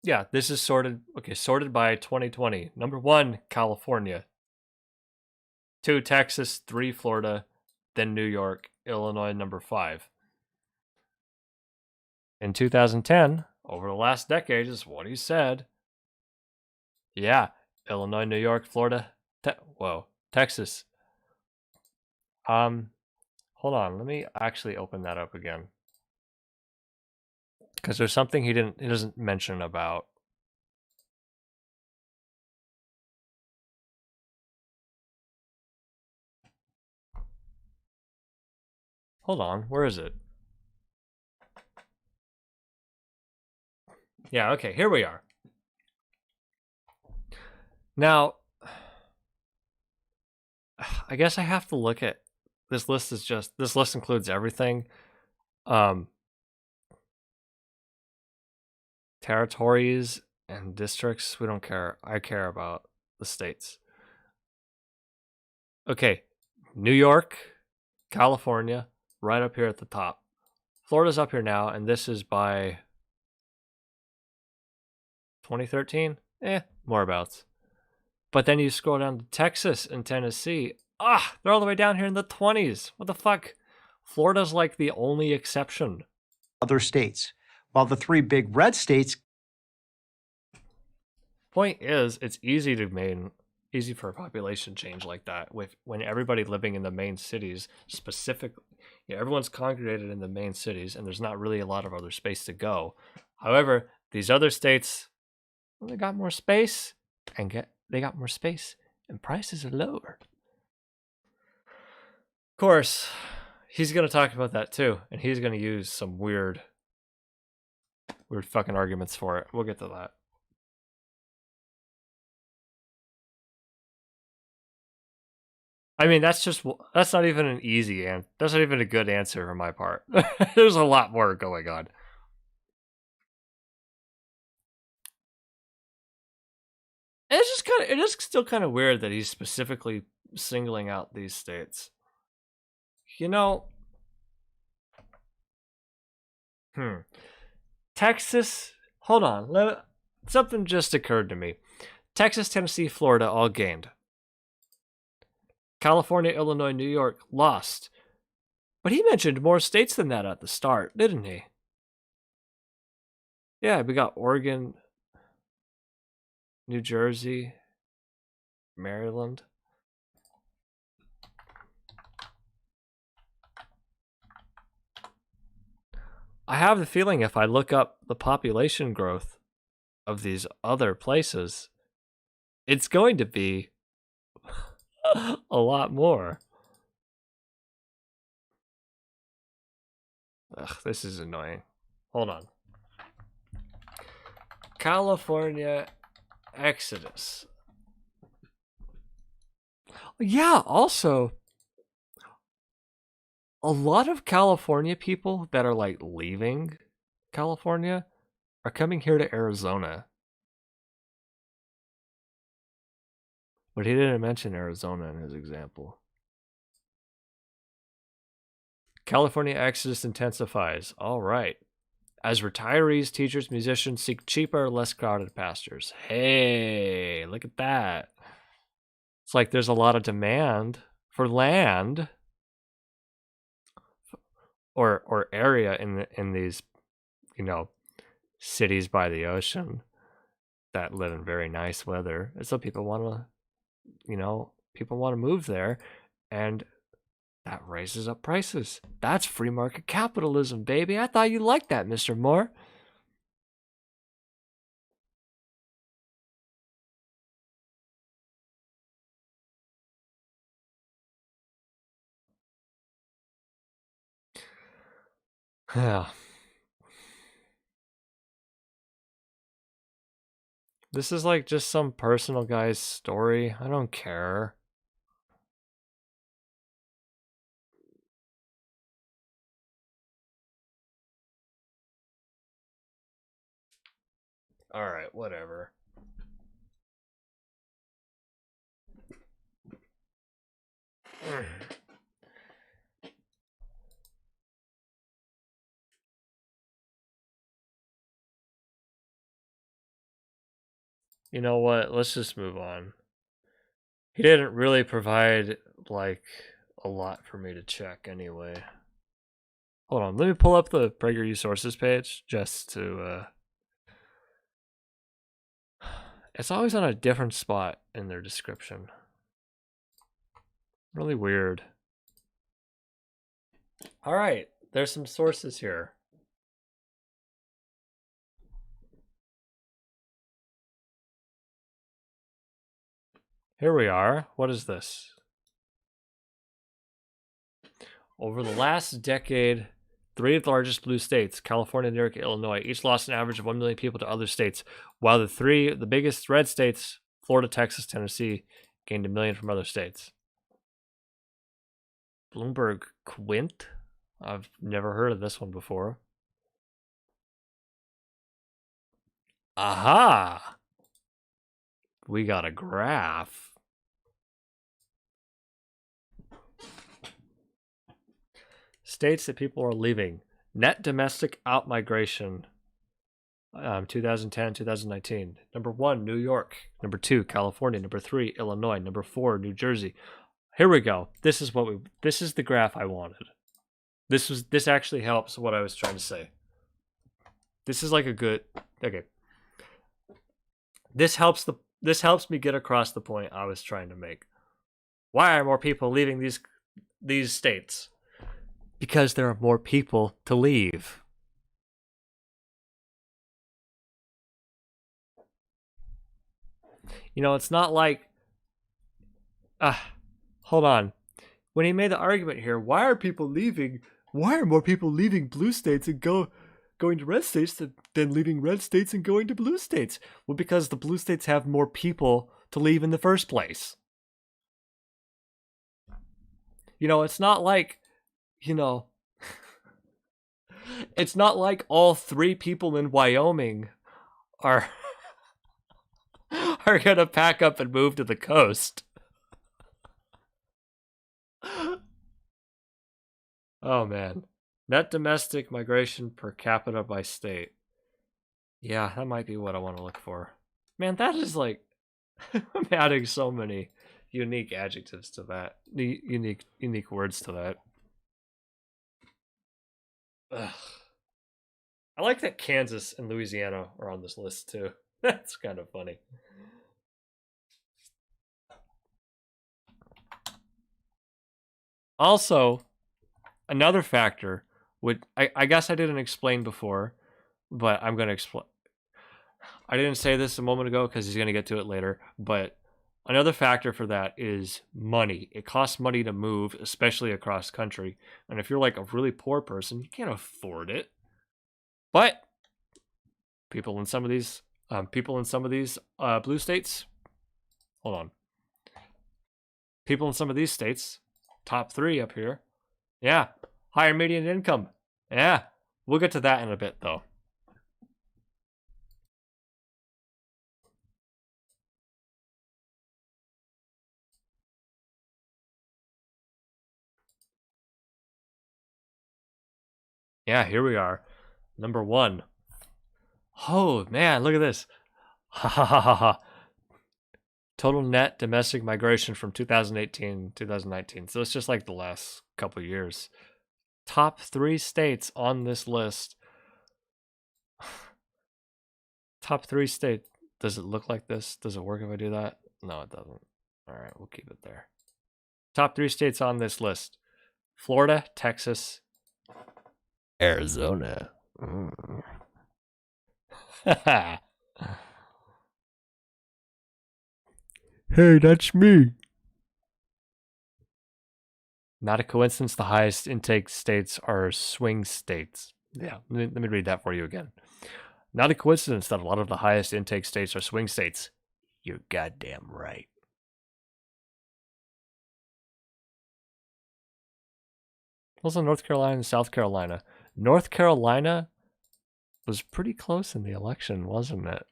Yeah, this is sorted. Okay, sorted by 2020. Number 1, California. 2, Texas. 3, Florida. Then New York. Illinois, number 5. In 2010, over the last decade, is what he said. Yeah, Illinois, New York, Florida. Texas. Hold on. Let me actually open that up again. Because there's something he doesn't mention about. Hold on, where is it? Yeah, okay, here we are. Now, I guess I have to look at this list. This list includes everything. Territories And districts, we don't care. I care about the states. Okay, New York, California, right up here at the top. Florida's up here now, and this is by 2013? More abouts. But then you scroll down to Texas and Tennessee. They're all the way down here in the 20s. What the fuck? Florida's like the only exception. Other states, while the three big red states. Point is, it's easy for a population change like that when everybody living in the main cities specifically. Everyone's congregated in the main cities, and there's not really a lot of other space to go. However, these other states, well, they got more space, and prices are lower. Of course, he's going to talk about that too, and he's going to use some weird fucking arguments for it. We'll get to that. I mean, that's not even an easy answer. That's not even a good answer on my part. There's a lot more going on. It is still kind of weird that he's specifically singling out these states. Texas, hold on. Something just occurred to me. Texas, Tennessee, Florida all gained. California, Illinois, New York lost. But he mentioned more states than that at the start, didn't he? Yeah, we got Oregon, New Jersey, Maryland. I have the feeling if I look up the population growth of these other places, it's going to be a lot more. Ugh, this is annoying. Hold on. California exodus. Yeah, also, a lot of California people that are like leaving California are coming here to Arizona. But he didn't mention Arizona in his example. California exodus intensifies. All right. As retirees, teachers, musicians seek cheaper, less crowded pastures. Hey, look at that. It's like there's a lot of demand for land or area in these, cities by the ocean that live in very nice weather. And so people want to move there, and that raises up prices. That's free market capitalism, baby. I thought you liked that, Mr. Moore. Yeah. This is like just some personal guy's story. I don't care. Alright, whatever. You know what? Let's just move on. He didn't really provide, like, a lot for me to check anyway. Hold on, let me pull up the PragerU sources page just to, It's always on a different spot in their description. Really weird. Alright, there's some sources here. Here we are. What is this? Over the last decade, 3 of the largest blue states, California, New York, Illinois, each lost an average of 1 million people to other states, while the biggest red states, Florida, Texas, Tennessee, gained 1 million from other states. Bloomberg Quint? I've never heard of this one before. Aha! We got a graph. States that people are leaving. Net domestic outmigration. 2010, 2019. Number 1, New York. Number 2, California. Number 3, Illinois. Number 4, New Jersey. Here we go. This is the graph I wanted. This actually helps what I was trying to say. This is like a good, okay. This helps me get across the point I was trying to make. Why are more people leaving these states? Because there are more people to leave. You know, it's not like hold on. When he made the argument here, why are more people leaving blue states and going to red states than leaving red states and going to blue states? Well, because the blue states have more people to leave in the first place. You know, it's not like, you know, it's not like all 3 people in Wyoming are gonna pack up and move to the coast. Oh man. Net domestic migration per capita by state. Yeah, that might be what I want to look for. Man, that is like I'm adding so many unique adjectives to that. Unique words to that. Ugh. I like that Kansas and Louisiana are on this list too. That's kind of funny. Also, another factor would I guess I didn't explain before, but I'm going to explain. I didn't say this a moment ago because he's going to get to it later, but another factor for that is money. It costs money to move, especially across country. And if you're like a really poor person, you can't afford it. But people in some of these blue states, hold on. People in some of these states, top 3 up here, yeah, higher median income. Yeah, we'll get to that in a bit though. Yeah, here we are. Number 1. Oh man, look at this. Ha ha ha ha ha. Total net domestic migration from 2018 2019. So it's just like the last couple years. Top 3 states on this list. Top 3 states. Does it look like this? Does it work if I do that? No, it doesn't. All right, we'll keep it there. Top 3 states on this list. Florida, Texas, Arizona. Hey, that's me. Not a coincidence the highest intake states are swing states. Yeah, let me read that for you again. Not a coincidence that a lot of the highest intake states are swing states. You're goddamn right. Also, North Carolina and South Carolina. North Carolina was pretty close in the election, wasn't it?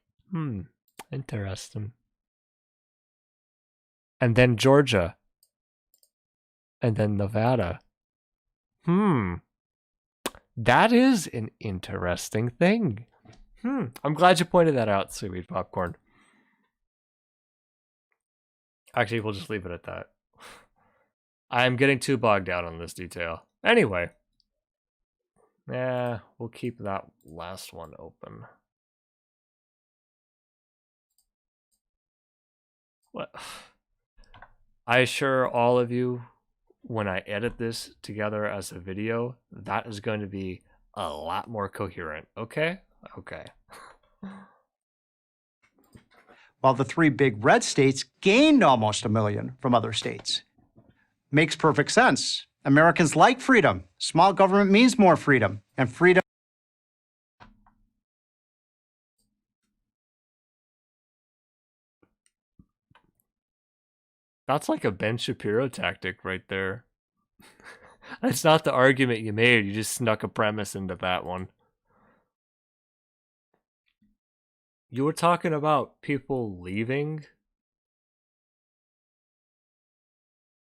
Interesting. And then Georgia. And then Nevada. That is an interesting thing. I'm glad you pointed that out, Seaweed Popcorn. Actually, we'll just leave it at that. I'm getting too bogged down on this detail. Anyway. We'll keep that last one open. What? I assure all of you, when I edit this together as a video, that is going to be a lot more coherent. Okay? Okay. While the 3 big red states gained almost 1 million from other states. Makes perfect sense. Americans like freedom. Small government means more freedom. And freedom. That's like a Ben Shapiro tactic right there. That's not the argument you made. You just snuck a premise into that one. You were talking about people leaving,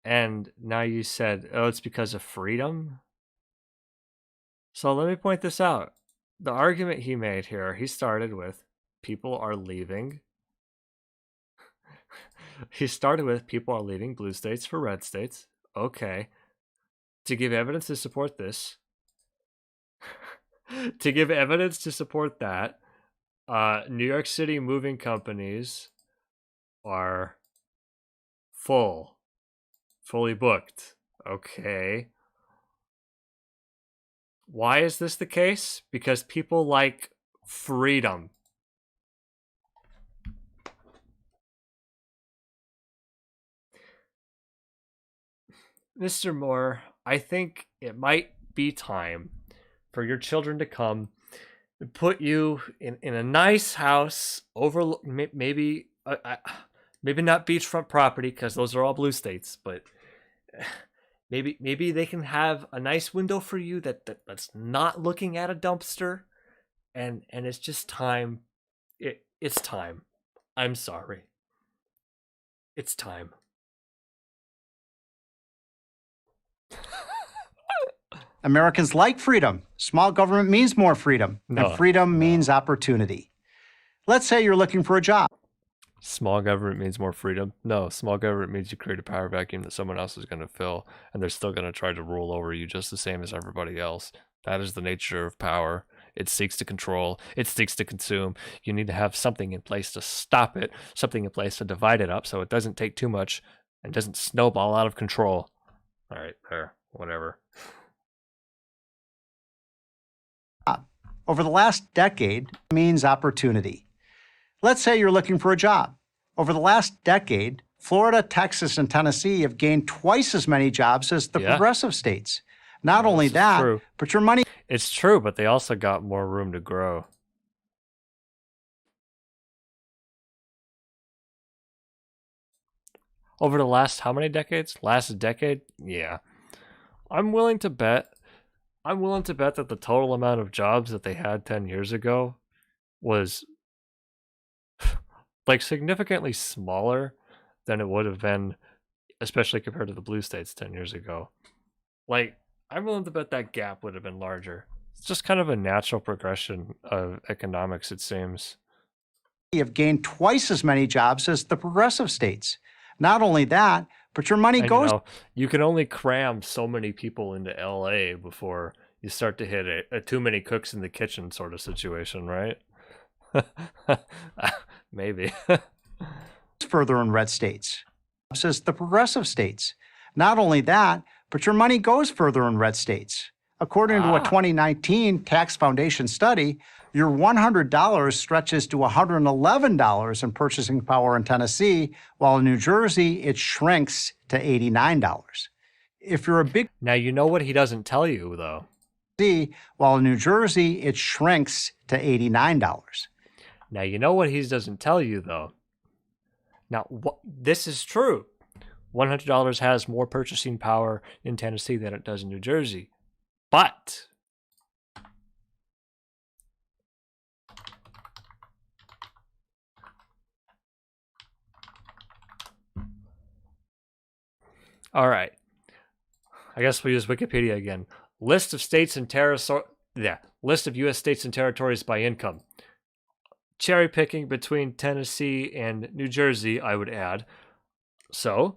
and now you said, oh, it's because of freedom? So let me point this out. The argument he made here, he started with people are leaving. He started with people are leaving blue states for red states. Okay. To give evidence to support this, to give evidence to support that, New York City moving companies are fully booked. Okay. Why is this the case? Because people like freedom. Mr. Moore, I think it might be time for your children to come and put you in a nice house over maybe maybe not beachfront property because those are all blue states, but maybe they can have a nice window for you that's not looking at a dumpster, and it's just time. It's time. I'm sorry. It's time. Americans like freedom. Small government means more freedom, and freedom means opportunity. Let's say you're looking for a job. Small government means more freedom. No, small government means you create a power vacuum that someone else is going to fill, and they're still going to try to rule over you just the same as everybody else. That is the nature of power. It seeks to control. It seeks to consume. You need to have something in place to stop it, something in place to divide it up so it doesn't take too much and doesn't snowball out of control. All right, there, whatever. Over the last decade means opportunity. Let's say you're looking for a job. Over the last decade, Florida, Texas, and Tennessee have gained twice as many jobs as the progressive states. Not only that, but your money... It's true, but they also got more room to grow. Over the last how many decades? Last decade? Yeah. I'm willing to bet that the total amount of jobs that they had 10 years ago was like significantly smaller than it would have been, especially compared to the blue states 10 years ago. Like, I'm willing to bet that gap would have been larger. It's just kind of a natural progression of economics, it seems. Have gained twice as many jobs as the progressive states. Not only that, but your money goes... You can only cram so many people into LA before you start to hit a too many cooks in the kitchen sort of situation, right? Maybe. Further in red states, says the progressive states. Not only that, but your money goes further in red states. According to a 2019 Tax Foundation study, your $100 stretches to $111 in purchasing power in Tennessee, while in New Jersey, it shrinks to $89. If you're a big... Now, you know what he doesn't tell you, though. While in New Jersey, it shrinks to $89. Now, you know what he doesn't tell you, though. Now, this is true. $100 has more purchasing power in Tennessee than it does in New Jersey. But all right. I guess we'll use Wikipedia again. List of states and list of U.S. states and territories by income. Cherry picking between Tennessee and New Jersey, I would add. So,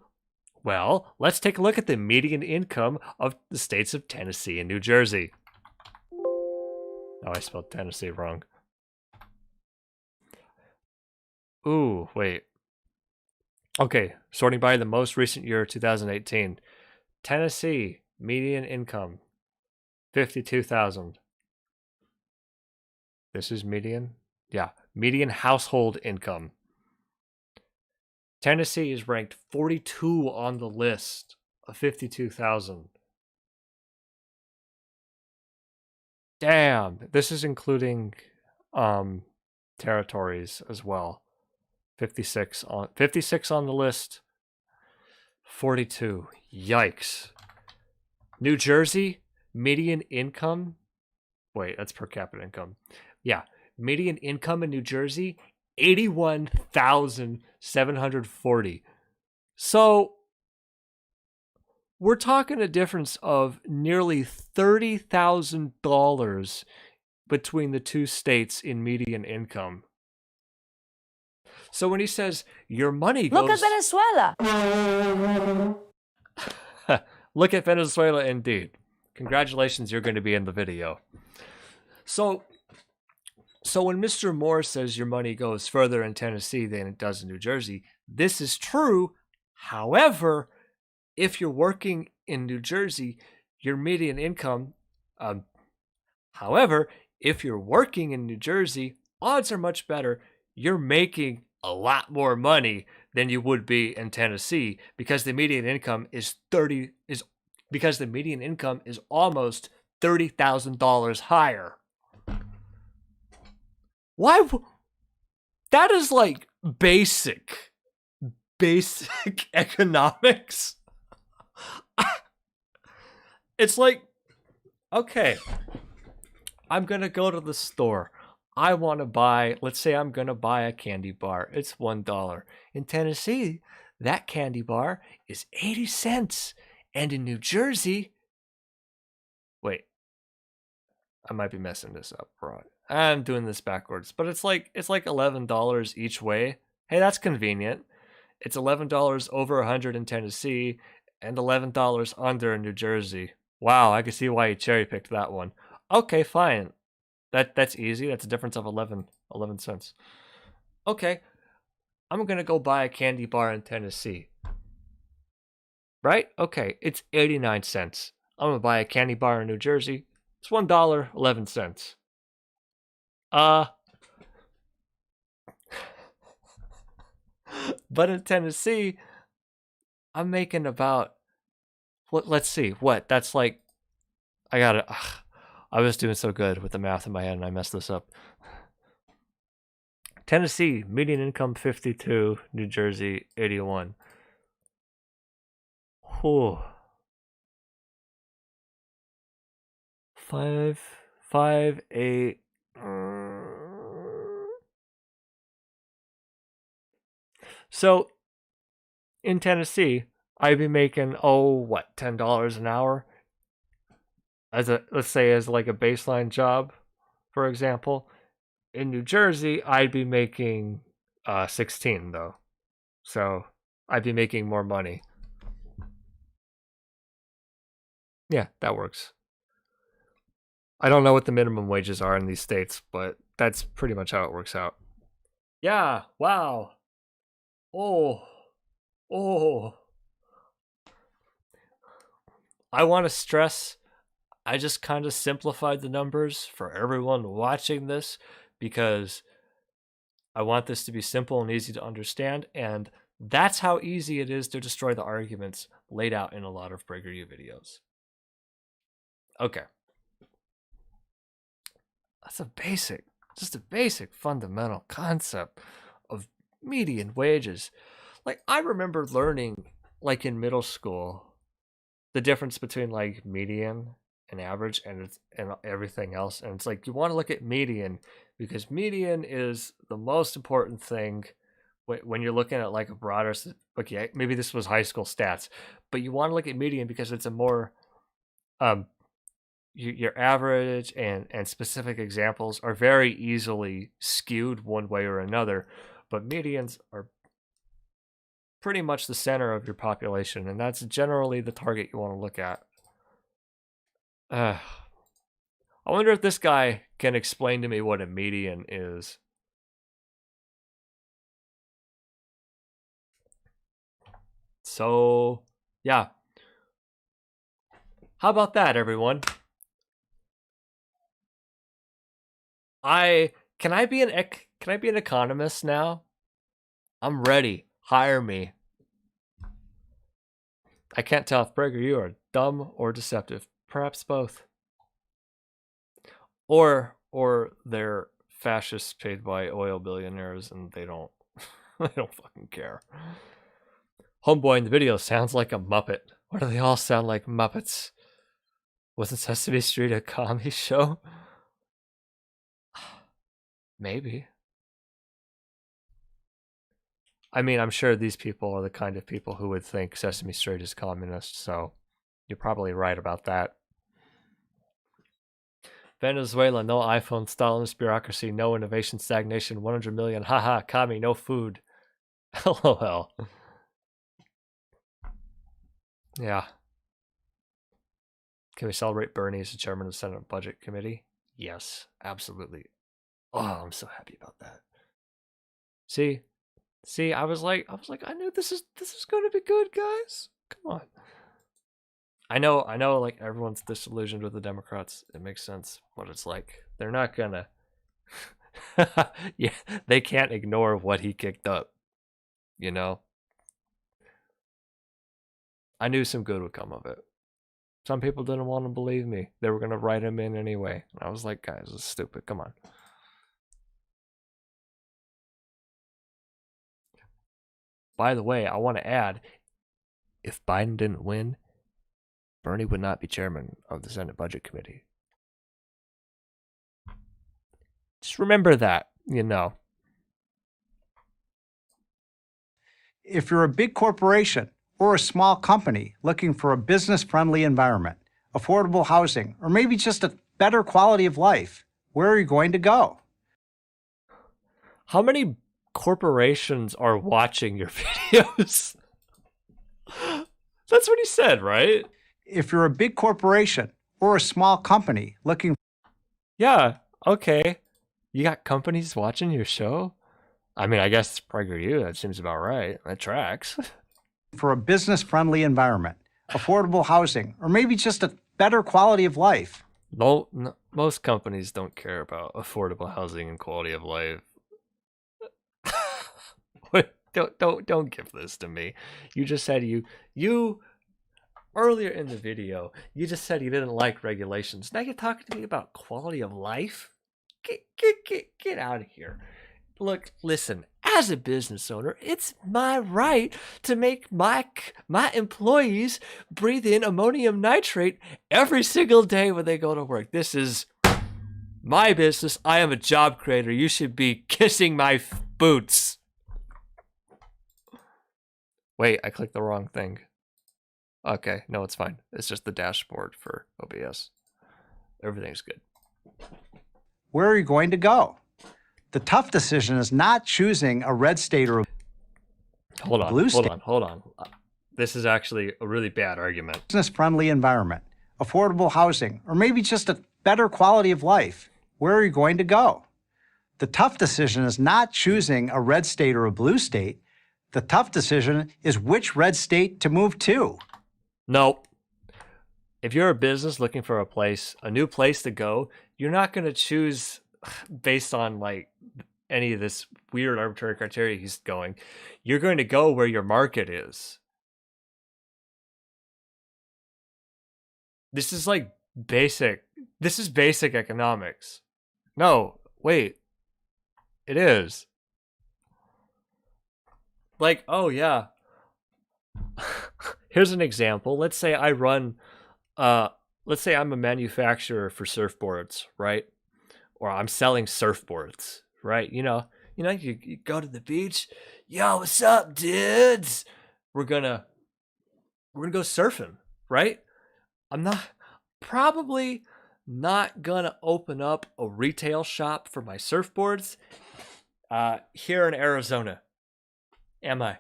well, let's take a look at the median income of the states of Tennessee and New Jersey. Oh, I spelled Tennessee wrong. Ooh, wait. Okay, sorting by the most recent year, 2018. Tennessee, median income, $52,000. This is median? Yeah, median household income. Tennessee is ranked 42 on the list of 52,000. Damn, this is including territories as well. 56 on the list. 42. Yikes. New Jersey, median income. Wait, that's per capita income. Yeah, median income in New Jersey, 81,740. So we're talking a difference of nearly $30,000 between the two states in median income. So when he says your money goes... Look at Venezuela. Look at Venezuela, indeed. Congratulations, you're going to be in the video. So when Mr. Moore says your money goes further in Tennessee than it does in New Jersey, this is true. However, if you're working in New Jersey, your median income... however, if you're working in New Jersey, odds are much better. You're making a lot more money than you would be in Tennessee because the median income is almost $30,000 higher. Why? That is like basic economics. It's like, okay, I'm gonna go to the store. I want to buy, let's say I'm going to buy a candy bar. It's $1. In Tennessee, that candy bar is 80 cents. And in New Jersey, wait, I might be messing this up, bro. I'm doing this backwards, but it's like $11 each way. Hey, that's convenient. It's $11 over 100 in Tennessee and $11 under in New Jersey. Wow, I can see why you cherry picked that one. Okay, fine. That's easy. That's a difference of 11 cents. Okay, I'm going to go buy a candy bar in Tennessee. Right? Okay, it's 89 cents. I'm going to buy a candy bar in New Jersey. It's $1.11. But in Tennessee, I'm making about, let's see, what? That's like, I was doing so good with the math in my head and I messed this up. Tennessee, median income 52, New Jersey 81. Whew. 5, 8. So in Tennessee, I'd be making, $10 an hour? Let's say as like a baseline job, for example. In New Jersey, I'd be making 16 though. So I'd be making more money. Yeah, that works. I don't know what the minimum wages are in these states, but that's pretty much how it works out. Yeah, wow. Oh. I want to stress, I just kind of simplified the numbers for everyone watching this because I want this to be simple and easy to understand, and that's how easy it is to destroy the arguments laid out in a lot of PragerU videos. Okay. That's just a basic fundamental concept of median wages. Like, I remember learning, like in middle school, the difference between like median and average and everything else. And it's like, you want to look at median because median is the most important thing when you're looking at like a broader, okay, maybe this was high school stats, but you want to look at median because it's a more, your average and specific examples are very easily skewed one way or another, but medians are pretty much the center of your population, and that's generally the target you want to look at. I wonder if this guy can explain to me what a median is. So, yeah. How about that, everyone? Can I be an economist now? I'm ready. Hire me. I can't tell if PragerU are dumb or deceptive. Perhaps both. Or they're fascists paid by oil billionaires and they don't they don't fucking care. Homeboy in the video sounds like a Muppet. Why do they all sound like Muppets? Wasn't Sesame Street a comedy show? Maybe. I mean, I'm sure these people are the kind of people who would think Sesame Street is communist, so you're probably right about that. Venezuela, no iPhone, Stalinist bureaucracy, no innovation, stagnation, 100 million, haha, commie, no food. LOL. Yeah. Can we celebrate Bernie as the chairman of the Senate Budget Committee? Yes, absolutely. Oh, I'm so happy about that. See, I was like, I knew this is going to be good, guys. Come on. I know, like everyone's disillusioned with the Democrats. It makes sense, but it's like they're not gonna. Yeah, they can't ignore what he kicked up. You know, I knew some good would come of it. Some people didn't want to believe me. They were gonna write him in anyway. And I was like, guys, this is stupid. Come on. By the way, I want to add, if Biden didn't win, Bernie would not be chairman of the Senate Budget Committee. Just remember that, you know. If you're a big corporation or a small company looking for a business-friendly environment, affordable housing, or maybe just a better quality of life, where are you going to go? How many corporations are watching your videos? That's what he said, right? If you're a big corporation or a small company looking... Yeah, okay. You got companies watching your show? I mean, I guess it's PragerU. That seems about right. That tracks. For a business-friendly environment, affordable housing, or maybe just a better quality of life. No, most companies don't care about affordable housing and quality of life. Wait, don't give this to me. You just said you earlier in the video, you just said you didn't like regulations. Now you're talking to me about quality of life? Get out of here. Look, listen, as a business owner, it's my right to make my employees breathe in ammonium nitrate every single day when they go to work. This is my business. I am a job creator. You should be kissing my boots. Wait, I clicked the wrong thing. Okay, no, it's fine. It's just the dashboard for OBS. Everything's good. Where are you going to go? The tough decision is not choosing a red state or a blue state. Hold on. This is actually a really bad argument. Business-friendly environment, affordable housing, or maybe just a better quality of life. Where are you going to go? The tough decision is not choosing a red state or a blue state. The tough decision is which red state to move to. Nope. If you're a business looking for a new place to go, you're not going to choose based on like any of this weird arbitrary criteria he's going. You're going to go where your market is. This is like basic. This is basic economics. No, wait. It is. Like, oh yeah. Here's an example. Let's say I run let's say I'm a manufacturer for surfboards, right? Or I'm selling surfboards, right? You go to the beach. Yo, what's up, dudes? We're gonna go surfing, right? I'm probably not gonna open up a retail shop for my surfboards here in Arizona. Am I?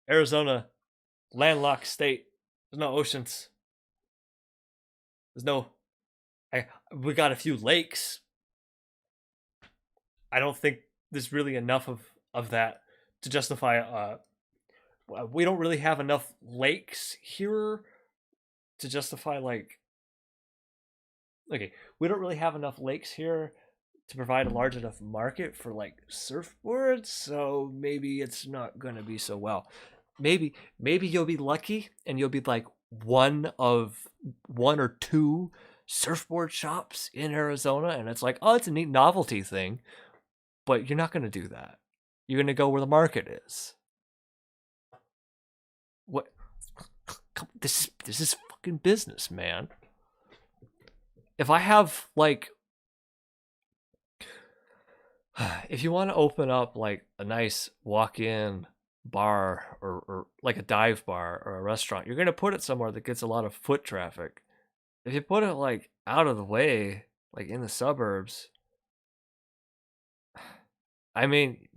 Arizona, landlocked state. There's no oceans. We got a few lakes. I don't think there's really enough of that to justify. We don't really have enough lakes here to justify like. Okay, we don't really have enough lakes here to provide a large enough market for like surfboards, so maybe it's not gonna be so well. Maybe you'll be lucky and you'll be like one or two surfboard shops in Arizona, and it's like, oh, it's a neat novelty thing, but you're not gonna do that. You're gonna go where the market is. What? This is fucking business, man. If I have like If you want to open up like a nice walk-in bar or like a dive bar or a restaurant, you're going to put it somewhere that gets a lot of foot traffic. If you put it like out of the way, like in the suburbs, I mean,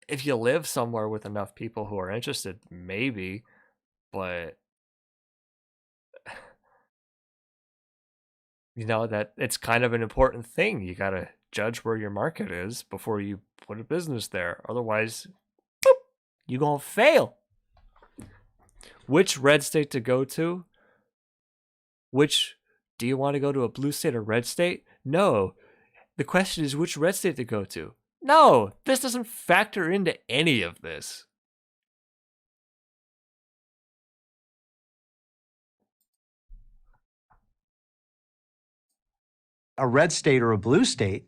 if you live somewhere with enough people who are interested, maybe, but you know that it's kind of an important thing. You got to judge where your market is before you put a business there. Otherwise, boop, you gonna fail. Which red state to go to? Which do you want to go to, a blue state or red state? No. The question is which red state to go to. No, this doesn't factor into any of this. A red state or a blue state,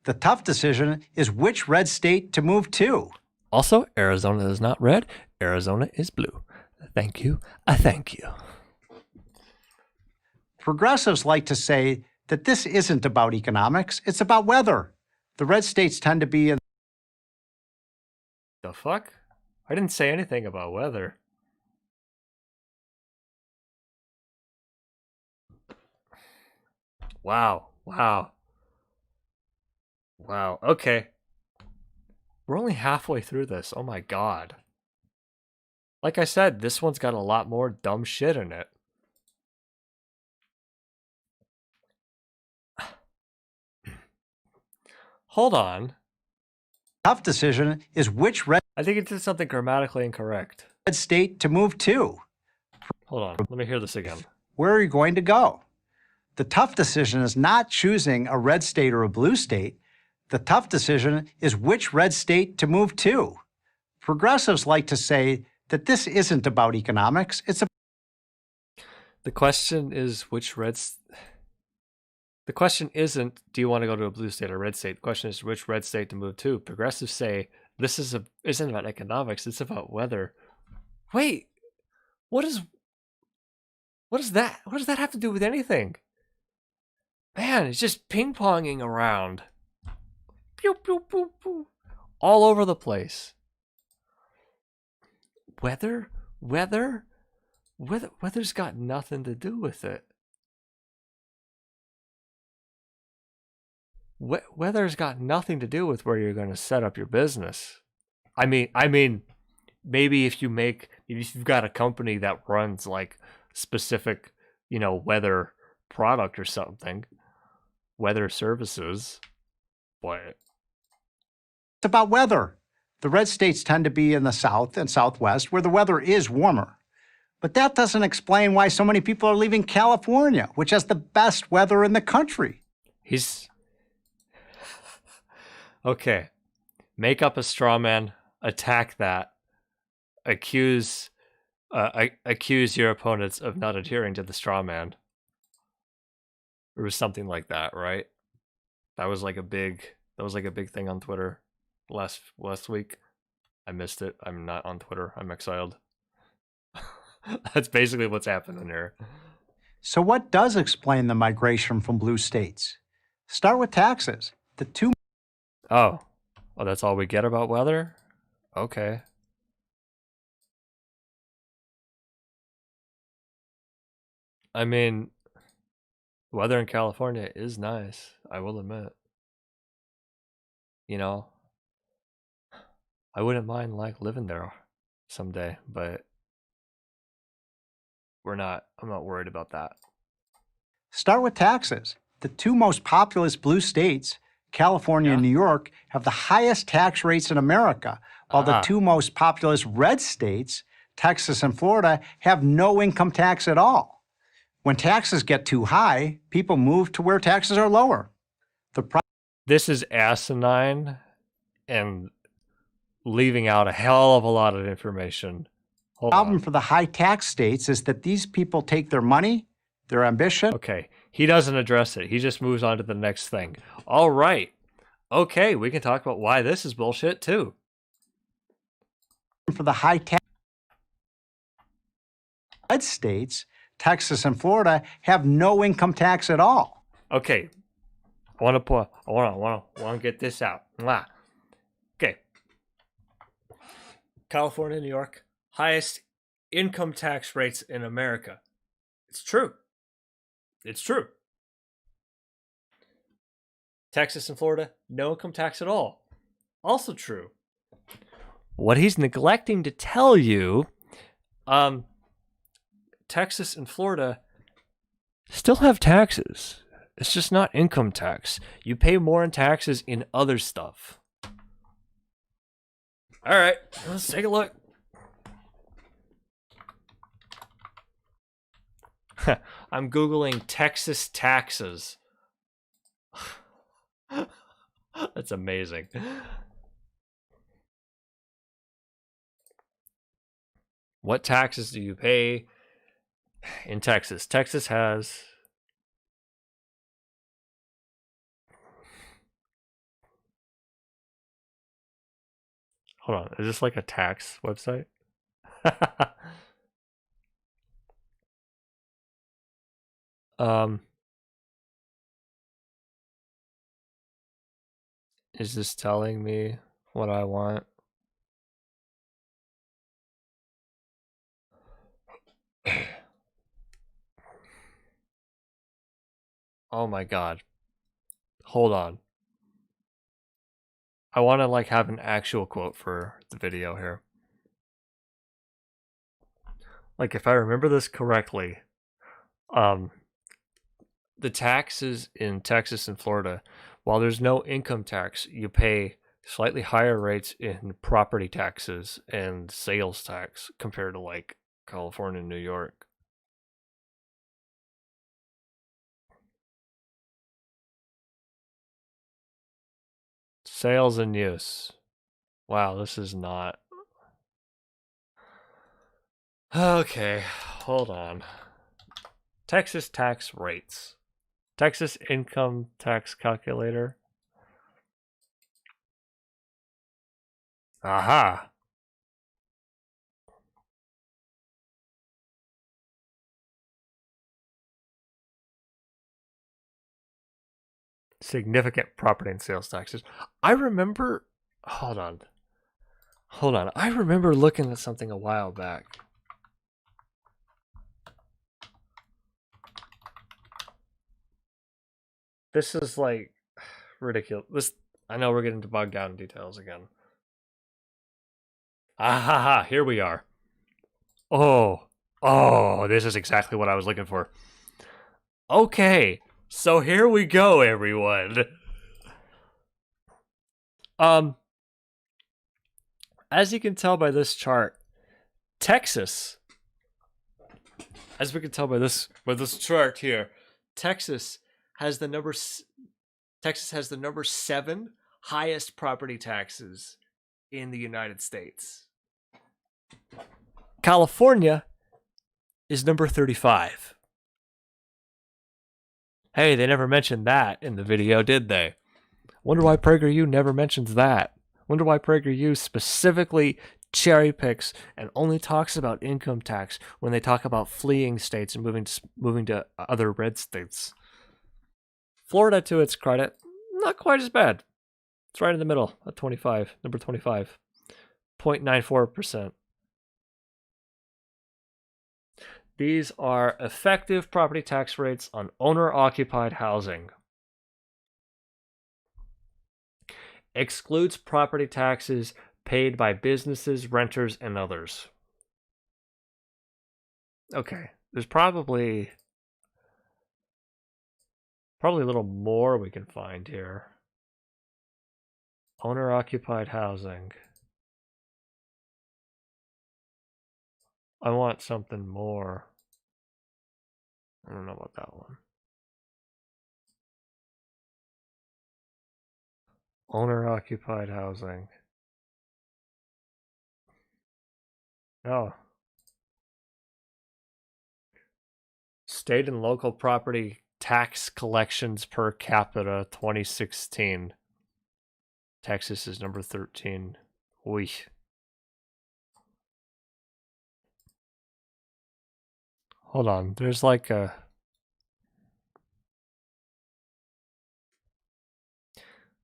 the tough decision is which red state to move to. Also, Arizona is not red. Arizona is blue. Thank you. I thank you. Progressives like to say that this isn't about economics, it's about weather. The red states tend to be in the fuck? I didn't say anything about weather. Wow. Wow. Wow. Okay. We're only halfway through this. Oh my god. Like I said, this one's got a lot more dumb shit in it. Hold on. Tough decision is which red I think it did something grammatically incorrect. Red state to move to. Hold on. Let me hear this again. Where are you going to go? The tough decision is not choosing a red state or a blue state. The tough decision is which red state to move to. Progressives like to say that this isn't about economics. It's the question is which the question isn't, do you want to go to a blue state or red state? The question is which red state to move to. Progressives say this isn't about economics, it's about weather. Wait, what is that? What does that have to do with anything? Man, it's just ping-ponging around. Pew, pew, pew, pew. All over the place. Weather's got nothing to do with it. Weather's got nothing to do with where you're going to set up your business. I mean, maybe if you've got a company that runs like specific, weather product or something, weather services, but it's about weather. The red states tend to be in the south and southwest where the weather is warmer. But that doesn't explain why so many people are leaving California, which has the best weather in the country. Okay. Make up a straw man, attack that, accuse your opponents of not adhering to the straw man. It was something like that, right? That was like a big thing on Twitter last week. I missed it. I'm not on Twitter. I'm exiled. That's basically what's happening here. So what does explain the migration from blue states? Start with taxes. Oh, that's all we get about weather? Okay. I mean, weather in California is nice, I will admit. I wouldn't mind living there someday, but I'm not worried about that. Start with taxes. The two most populous blue states, California and New York, have the highest tax rates in America, while the two most populous red states, Texas and Florida, have no income tax at all. When taxes get too high, people move to where taxes are lower. This is asinine and leaving out a hell of a lot of information. The problem for the high tax states is that these people take their money, their ambition. Okay, he doesn't address it. He just moves on to the next thing. All right. Okay, we can talk about why this is bullshit too. For the high tax red states, Texas and Florida, have no income tax at all. Okay. I want to get this out. Mwah. Okay. California, New York, highest income tax rates in America. It's true. It's true. Texas and Florida, no income tax at all. Also true. What he's neglecting to tell you, Texas and Florida still have taxes. It's just not income tax. You pay more in taxes in other stuff. All right, let's take a look. I'm Googling Texas taxes. That's amazing. What taxes do you pay in Texas? Texas has... Hold on, is this like a tax website? Is this telling me what I want? Oh my god. Hold on. I want to like have an actual quote for the video here. Like if I remember this correctly, the taxes in Texas and Florida, while there's no income tax, you pay slightly higher rates in property taxes and sales tax compared to like California and New York. Sales and use. Wow, this is not... Okay, hold on. Texas tax rates. Texas income tax calculator. Aha. Significant property and sales taxes. I remember... Hold on. I remember looking at something a while back. This is like ridiculous. I know we're getting bogged down in details again. Ah, here we are. Oh, this is exactly what I was looking for. Okay, so here we go, everyone. As you can tell by this chart, Texas, as we can tell by this chart here, Texas has the number 7 highest property taxes in the United States. California is number 35. Hey, they never mentioned that in the video, did they? Wonder why PragerU never mentions that. Wonder why PragerU specifically cherry picks and only talks about income tax when they talk about fleeing states and moving to other red states. Florida, to its credit, not quite as bad. It's right in the middle at 25, number 25, 0.94%. These are effective property tax rates on owner-occupied housing. Excludes property taxes paid by businesses, renters, and others. Okay, there's probably a little more we can find here. Owner-occupied housing. I want something more. I don't know about that one. Owner-occupied housing. Oh. State and local property tax collections per capita 2016. Texas is number 13. Oy. Hold on, there's like a...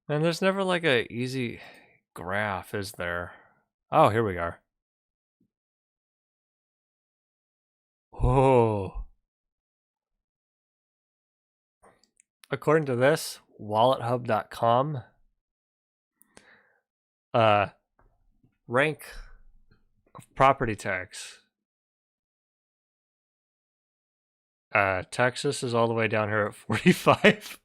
And there's never like a easy graph, is there? Oh, here we are. Oh. According to this, wallethub.com, rank of property tax. Texas is all the way down here at 45.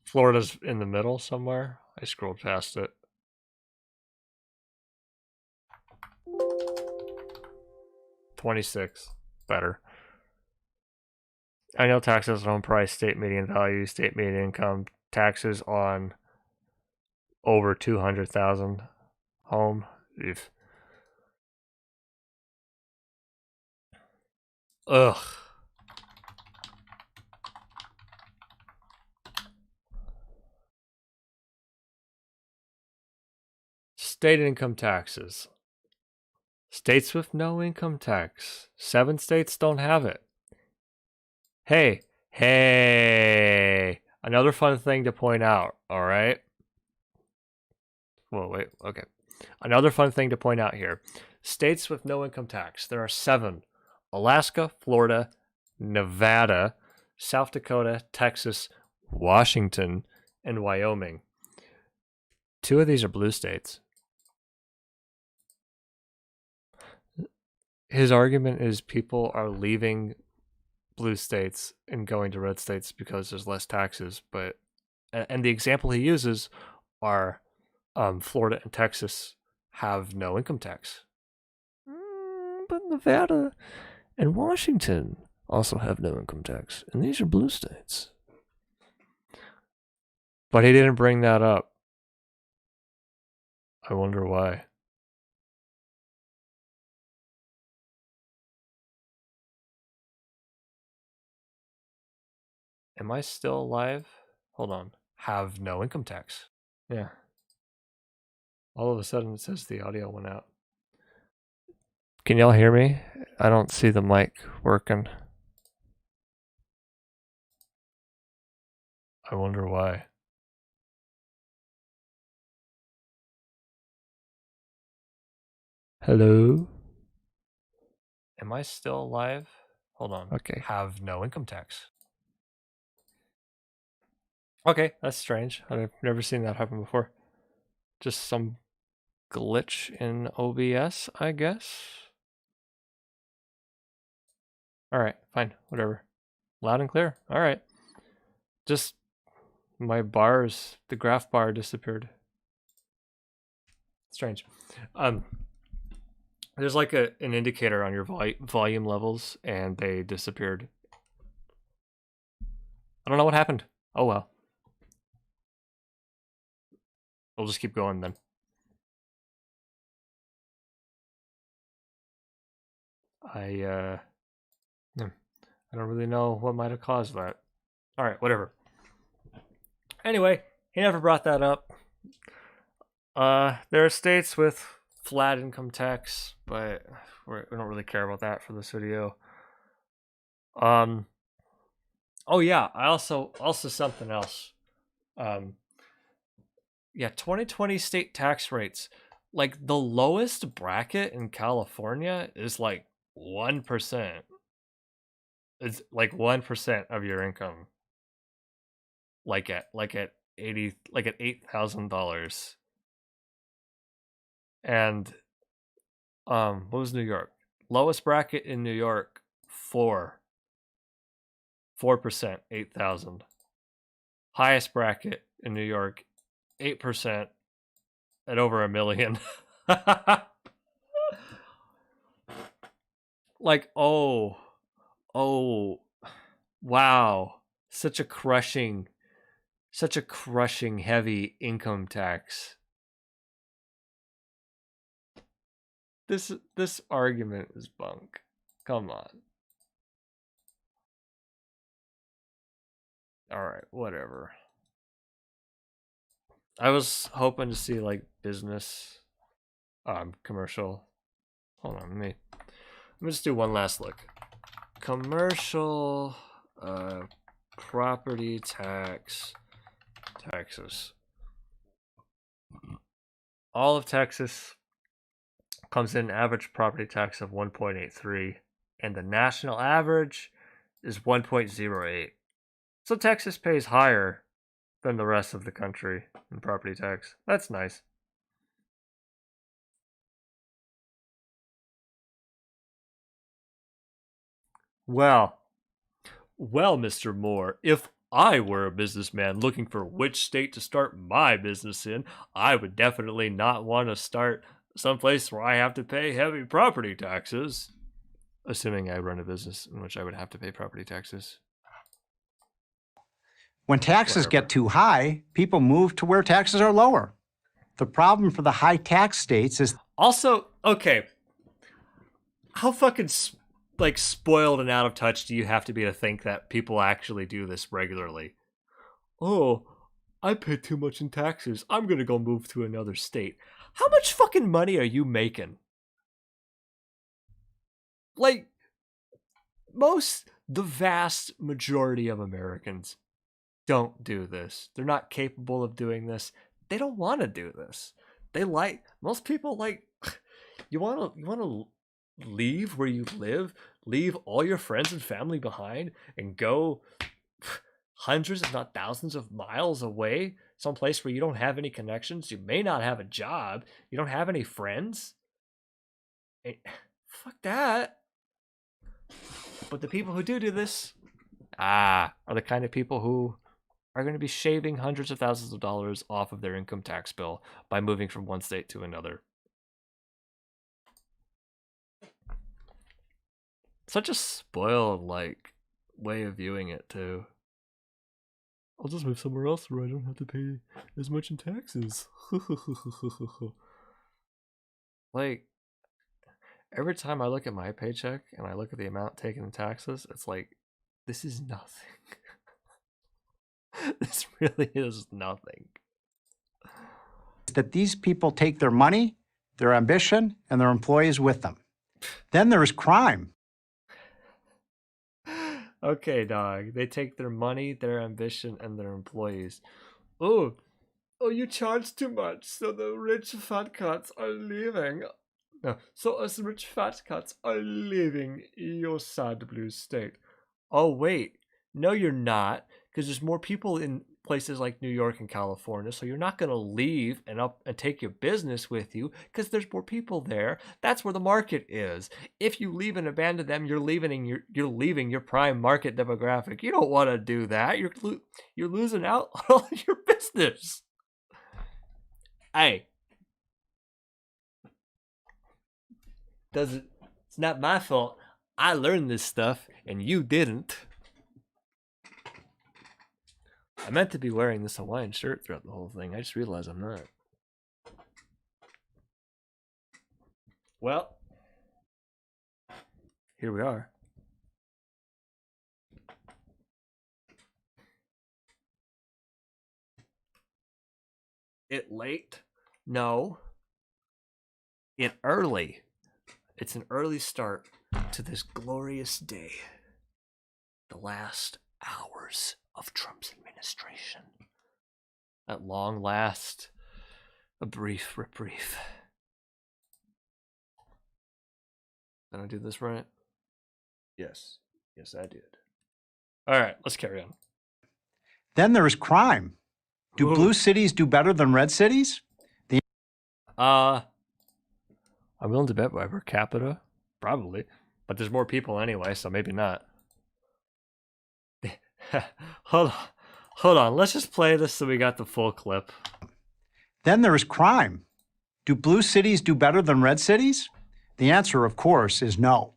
Florida's in the middle somewhere. I scrolled past it. $26. Better. Annual taxes on home price, state median value, state median income, taxes on over 200,000 home. Oof. Ugh. State income taxes. States with no income tax. 7 states don't have it. Hey. Another fun thing to point out, all right? Well, wait, okay. Another fun thing to point out here. States with no income tax. There are 7. Alaska, Florida, Nevada, South Dakota, Texas, Washington, and Wyoming. 2 of these are blue states. His argument is people are leaving blue states and going to red states because there's less taxes, and the example he uses are Florida and Texas have no income tax. But Nevada and Washington also have no income tax, and these are blue states. But he didn't bring that up. I wonder why. Am I still alive? Hold on. Have no income tax. Yeah. All of a sudden it says the audio went out. Can y'all hear me? I don't see the mic working. I wonder why. Hello? Am I still alive? Hold on. Okay. Have no income tax. Okay, that's strange. I've never seen that happen before. Just some glitch in OBS, I guess. Alright, fine, whatever. Loud and clear. Alright. Just my bars, the graph bar disappeared. Strange. There's like an indicator on your volume levels, and they disappeared. I don't know what happened. Oh well. We'll just keep going then. I don't really know what might have caused that. All right, whatever. Anyway, he never brought that up. There are states with flat income tax, but we don't really care about that for this video. Oh yeah, I also something else. Yeah, 2020 state tax rates. Like the lowest bracket in California is like 1%. It's like 1% of your income. Like at $8,000. And what was New York? Lowest bracket in New York, 4%, 8,000. Highest bracket in New York, 8% at over $1 million. Like, oh, wow. Such a crushing heavy income tax. This argument is bunk. Come on. Alright, whatever. I was hoping to see like business commercial. Hold on, let me just do one last look. Commercial property tax Texas. All of Texas comes in average property tax of 1.83, and the national average is 1.08. So Texas pays higher than the rest of the country in property tax. That's nice. Well, Mr. Moore, if I were a businessman looking for which state to start my business in, I would definitely not want to start someplace where I have to pay heavy property taxes. Assuming I run a business in which I would have to pay property taxes. When taxes get too high, people move to where taxes are lower. The problem for the high tax states is also, okay, how fucking spoiled and out of touch do you have to be to think that people actually do this regularly? Oh, I pay too much in taxes. I'm gonna go move to another state. How much fucking money are you making? Like, the vast majority of Americans don't do this. They're not capable of doing this. They don't want to do this. Most people you want to leave where you live, leave all your friends and family behind and go hundreds if not thousands of miles away, someplace where you don't have any connections, you may not have a job, you don't have any friends. Fuck that. But the people who do this are the kind of people who are going to be shaving hundreds of thousands of dollars off of their income tax bill by moving from one state to another. Such a spoiled, way of viewing it, too. I'll just move somewhere else where I don't have to pay as much in taxes. Like, every time I look at my paycheck and I look at the amount taken in taxes, it's like, this is nothing. This really is nothing. That these people take their money, their ambition, and their employees with them. Then there's crime. Okay, dog. They take their money, their ambition, and their employees. Oh, you charge too much, so the rich fat cats are leaving. No, so us rich fat cats are leaving your sad blue state. Oh, wait. No, you're not, because there's more people in places like New York and California, so you're not going to leave and take your business with you because there's more people there. That's where the market is. If you leave and abandon them, you're leaving your prime market demographic. You don't want to do that. You're losing out on your business. Hey, it's not my fault. I learned this stuff and you didn't. I meant to be wearing this Hawaiian shirt throughout the whole thing. I just realized I'm not. Well, here we are. It late? No. It early. It's an early start to this glorious day. The last hours of Trump's administration. At long last, a brief reprieve. Did I do this right? Yes. Yes, I did. All right, let's carry on. Then there's crime. Do blue cities do better than red cities? I'm willing to bet by per capita, probably, but there's more people anyway, so maybe not. Hold on. Let's just play this so we got the full clip. Then there's crime. Do blue cities do better than red cities? The answer, of course, is no.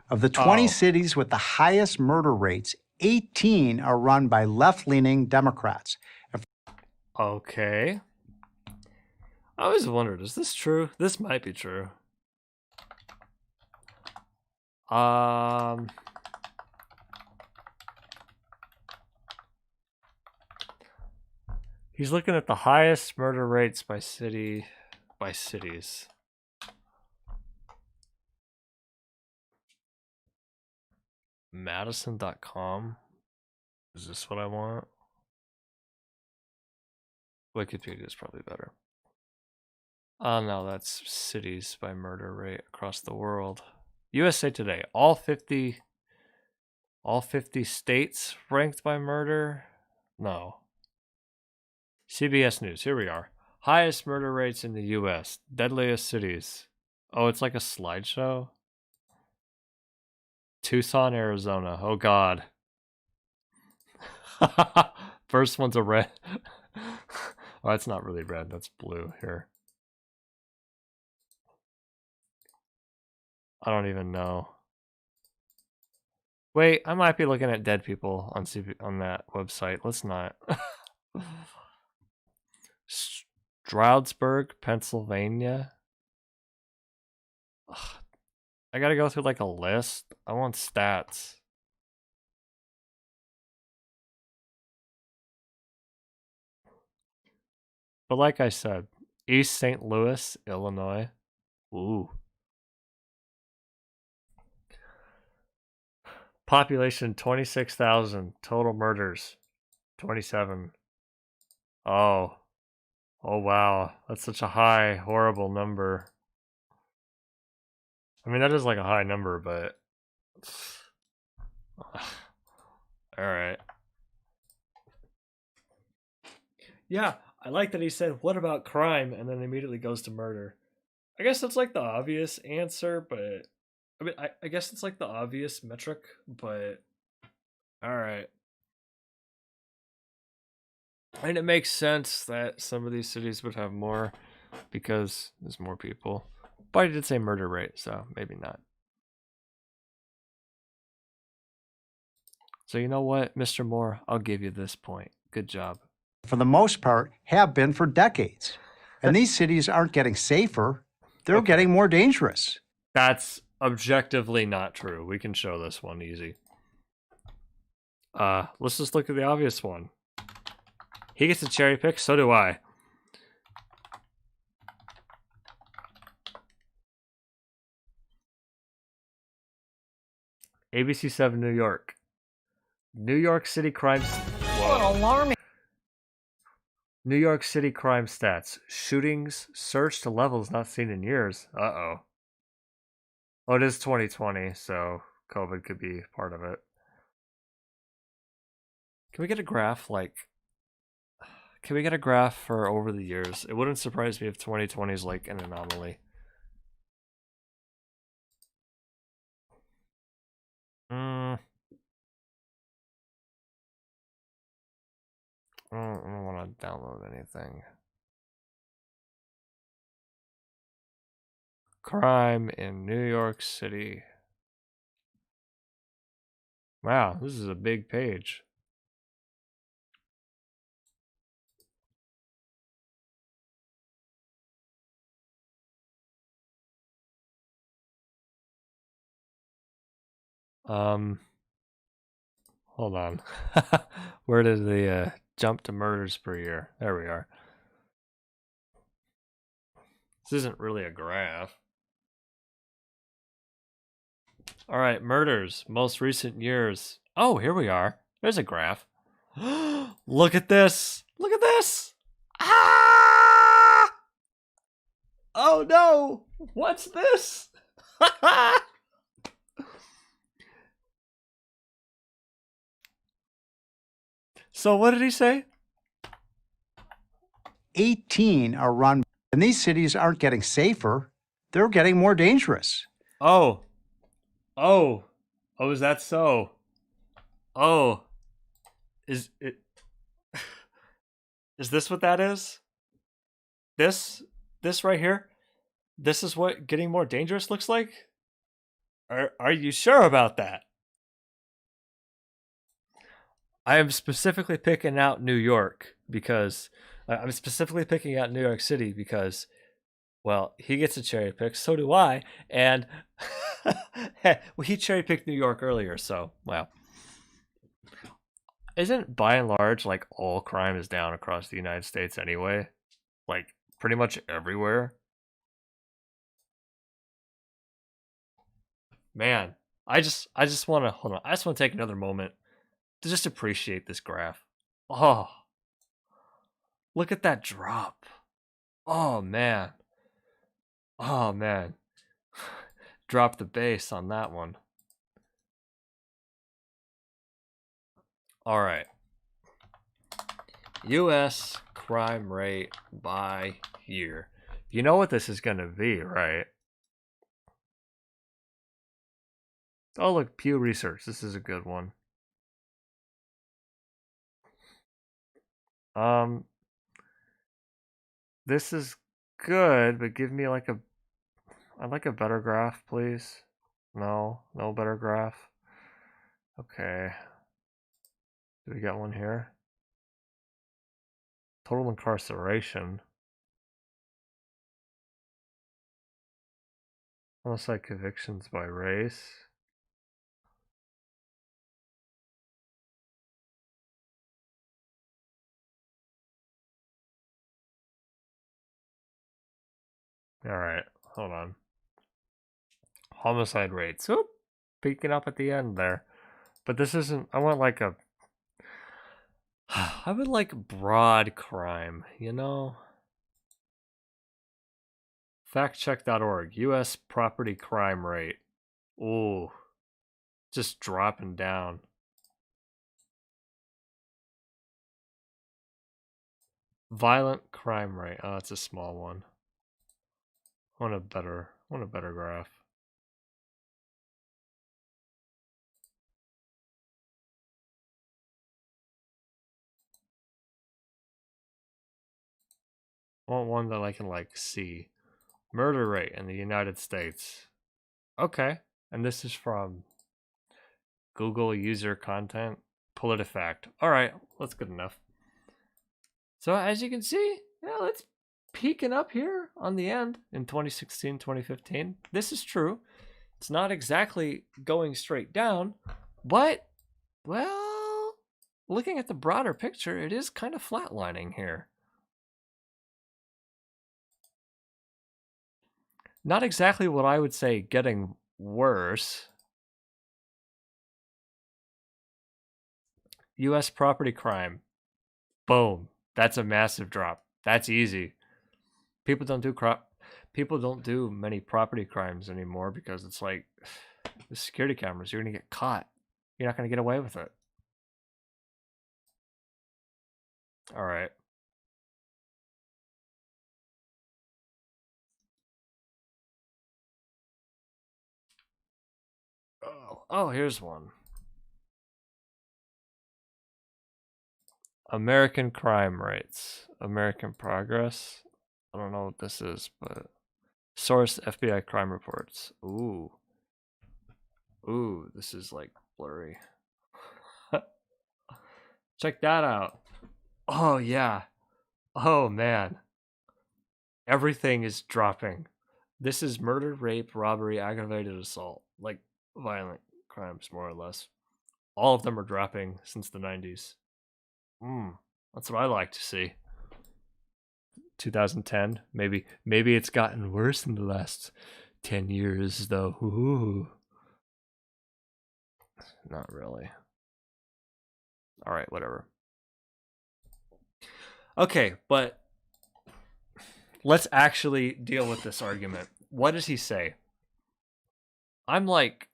Of the 20 cities with the highest murder rates, 18 are run by left-leaning Democrats. Okay. I always wondered, is this true? This might be true. He's looking at the highest murder rates by cities. Madison.com. Is this what I want? Wikipedia is probably better. Oh no, that's cities by murder rate across the world. USA Today, all 50 states ranked by murder? No. CBS News, here we are. Highest murder rates in the US, deadliest cities. Oh, it's like a slideshow? Tucson, Arizona. Oh god. First one's a red. Oh, that's not really red, that's blue here. I don't even know. Wait, I might be looking at dead people on on that website. Let's not. Stroudsburg, Pennsylvania. Ugh, I gotta go through like a list. I want stats. But like I said, East St. Louis, Illinois. Ooh. Population 26,000. Total murders 27. Oh. Oh wow. That's such a high, horrible number. I mean, that is like a high number, but. Alright. Yeah, I like that he said, "What about crime?" and then immediately goes to murder. I guess that's like the obvious answer, but I mean, I guess it's like the obvious metric, but all right. And it makes sense that some of these cities would have more because there's more people. But I did say murder rate, so maybe not. So you know what, Mr. Moore, I'll give you this point. Good job. For the most part, have been for decades. And these cities aren't getting safer, they're getting more dangerous. That's objectively not true. We can show this one easy. Let's just look at the obvious one. He gets a cherry pick, so do I. ABC 7 New York. New York City crime. Whoa. Alarming. New York City crime stats. Shootings surged to levels not seen in years. Uh-oh. Oh, it is 2020, so COVID could be part of it. Can we get a graph, like... Can we get a graph for over the years? It wouldn't surprise me if 2020 is like an anomaly. I don't want to download anything. Crime in New York City. Wow, this is a big page. Hold on. Where did the jump to murders per year? There we are. This isn't really a graph. All right, murders, most recent years. Oh, here we are. There's a graph. Look at this. Look at this. Ah! Oh no. What's this? So what did he say? 18 are run, and these cities aren't getting safer, they're getting more dangerous. Oh. Oh. Oh, is that so? Oh. Is it... Is this what that is? This right here? This is what getting more dangerous looks like? Are you sure about that? I am specifically picking out New York because I'm specifically picking out New York City because, well, he gets a cherry pick, so do I, and well, he cherry picked New York earlier, so wow. Isn't by and large like all crime is down across the United States anyway? Like pretty much everywhere. Man, I just want to hold on. I just want to take another moment to just appreciate this graph. Oh, look at that drop. Oh man. Oh, man. Drop the bass on that one. All right. U.S. crime rate by year. You know what this is going to be, right? Oh, look, Pew Research. This is a good one. This is good, but give me like I'd like a better graph, please. No better graph. Okay. Do we got one here? Total incarceration. Almost like convictions by race. Alright, hold on. Homicide rates. Oop! Peeking up at the end there. But this isn't. I want like a. I would like broad crime, you know? Factcheck.org. U.S. property crime rate. Ooh. Just dropping down. Violent crime rate. Oh, it's a small one. I want a better graph. I want one that I can like see. Murder rate in the United States. Okay. And this is from Google user content. PolitiFact. Alright, that's good enough. So as you can see, yeah, it's peaking up here on the end in 2016, 2015. This is true. It's not exactly going straight down, but, well, looking at the broader picture, it is kind of flatlining here. Not exactly what I would say getting worse. U.S. property crime. Boom. That's a massive drop. That's easy. People don't do many property crimes anymore because it's like the security cameras. You're gonna get caught. You're not gonna get away with it. All right. Oh, here's one. American crime rates. American progress. I don't know what this is, but source FBI crime reports. Ooh. Ooh, this is like blurry. Check that out. Oh, yeah. Oh, man. Everything is dropping. This is murder, rape, robbery, aggravated assault. Like violent crimes, more or less. All of them are dropping since the 90s. That's what I like to see. 2010, maybe it's gotten worse in the last 10 years, though. Ooh. Not really. All right, whatever. Okay, but let's actually deal with this argument. What does he say? I'm like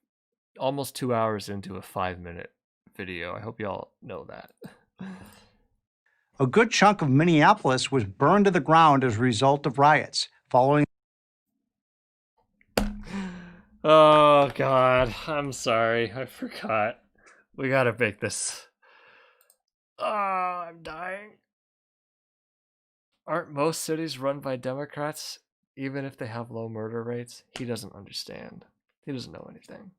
almost 2 hours into a 5-minute video. I hope y'all know that. A good chunk of Minneapolis was burned to the ground as a result of riots following. Oh, God. I'm sorry. I forgot. We gotta make this. Oh, I'm dying. Aren't most cities run by Democrats, even if they have low murder rates? He doesn't understand. He doesn't know anything.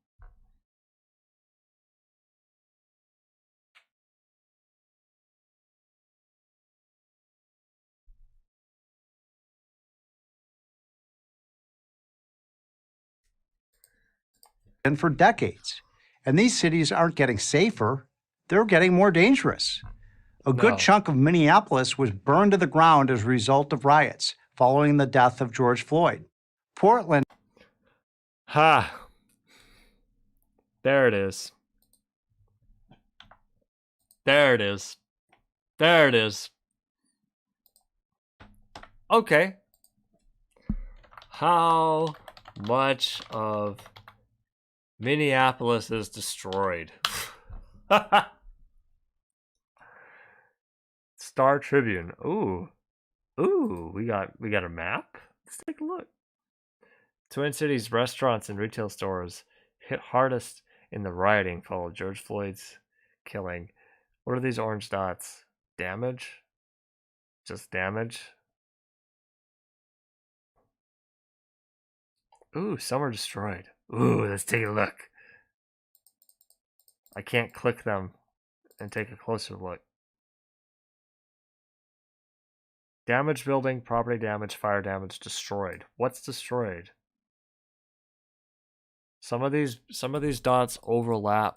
And for decades. And these cities aren't getting safer, they're getting more dangerous. A good chunk of Minneapolis was burned to the ground as a result of riots following the death of George Floyd. Portland. Ha! There it is. There it is. There it is. Okay. How much of Minneapolis is destroyed? Star Tribune. Ooh. We got a map? Let's take a look. Twin Cities restaurants and retail stores hit hardest in the rioting followed George Floyd's killing. What are these orange dots? Damage? Just damage? Ooh, some are destroyed. Ooh, let's take a look. I can't click them and take a closer look. Damaged building, property damage, fire damage, destroyed. What's destroyed? Some of these dots overlap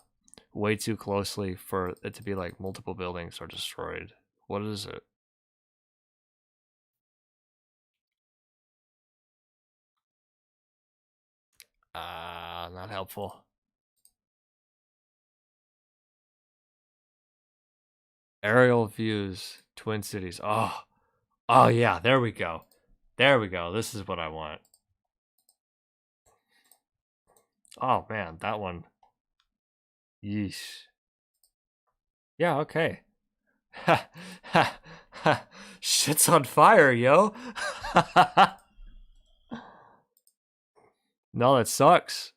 way too closely for it to be like multiple buildings are destroyed. What is it? Not helpful. Aerial views, Twin Cities. Oh yeah, there we go. There we go. This is what I want. Oh man, that one. Yeesh. Yeah, okay. Ha ha ha. Shit's on fire, yo. No, that sucks.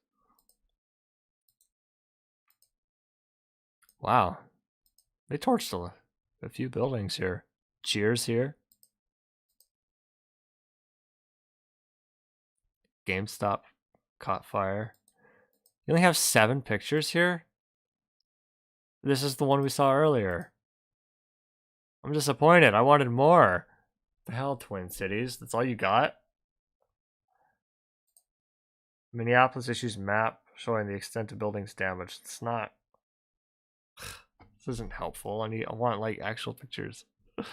Wow. They torched a few buildings here. Cheers here. GameStop caught fire. You only have 7 pictures here? This is the one we saw earlier. I'm disappointed. I wanted more. The hell, Twin Cities? That's all you got? Minneapolis issues map showing the extent of buildings damaged. It's not. This isn't helpful. I want like actual pictures. All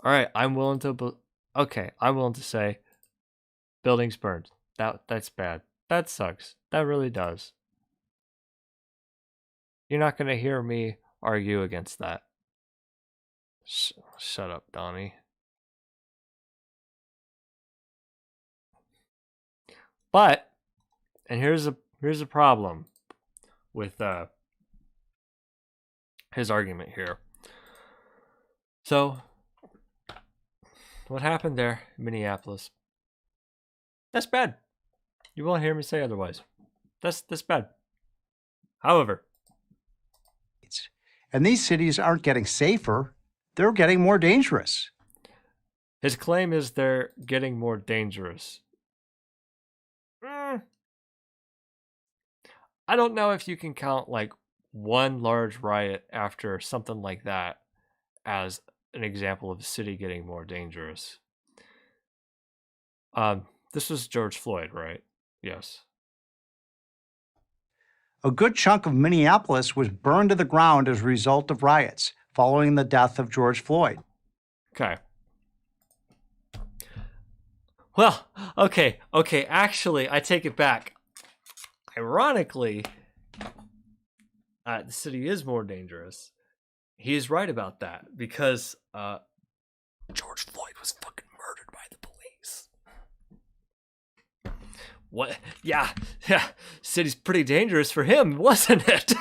right, I'm willing to. Okay, I'm willing to say, buildings burned. That's bad. That sucks. That really does. You're not gonna hear me argue against that. Shut up, Donnie. But, and here's a problem with his argument here. So, what happened there in Minneapolis? That's bad. You won't hear me say otherwise. That's bad. However, and these cities aren't getting safer, they're getting more dangerous. His claim is they're getting more dangerous. I don't know if you can count like one large riot after something like that as an example of a city getting more dangerous. This was George Floyd, right? Yes. A good chunk of Minneapolis was burned to the ground as a result of riots following the death of George Floyd. Okay. Well, okay. Actually, I take it back. Ironically, the city is more dangerous. He is right about that because George Floyd was fucking murdered by the police. What? Yeah. City's pretty dangerous for him, wasn't it?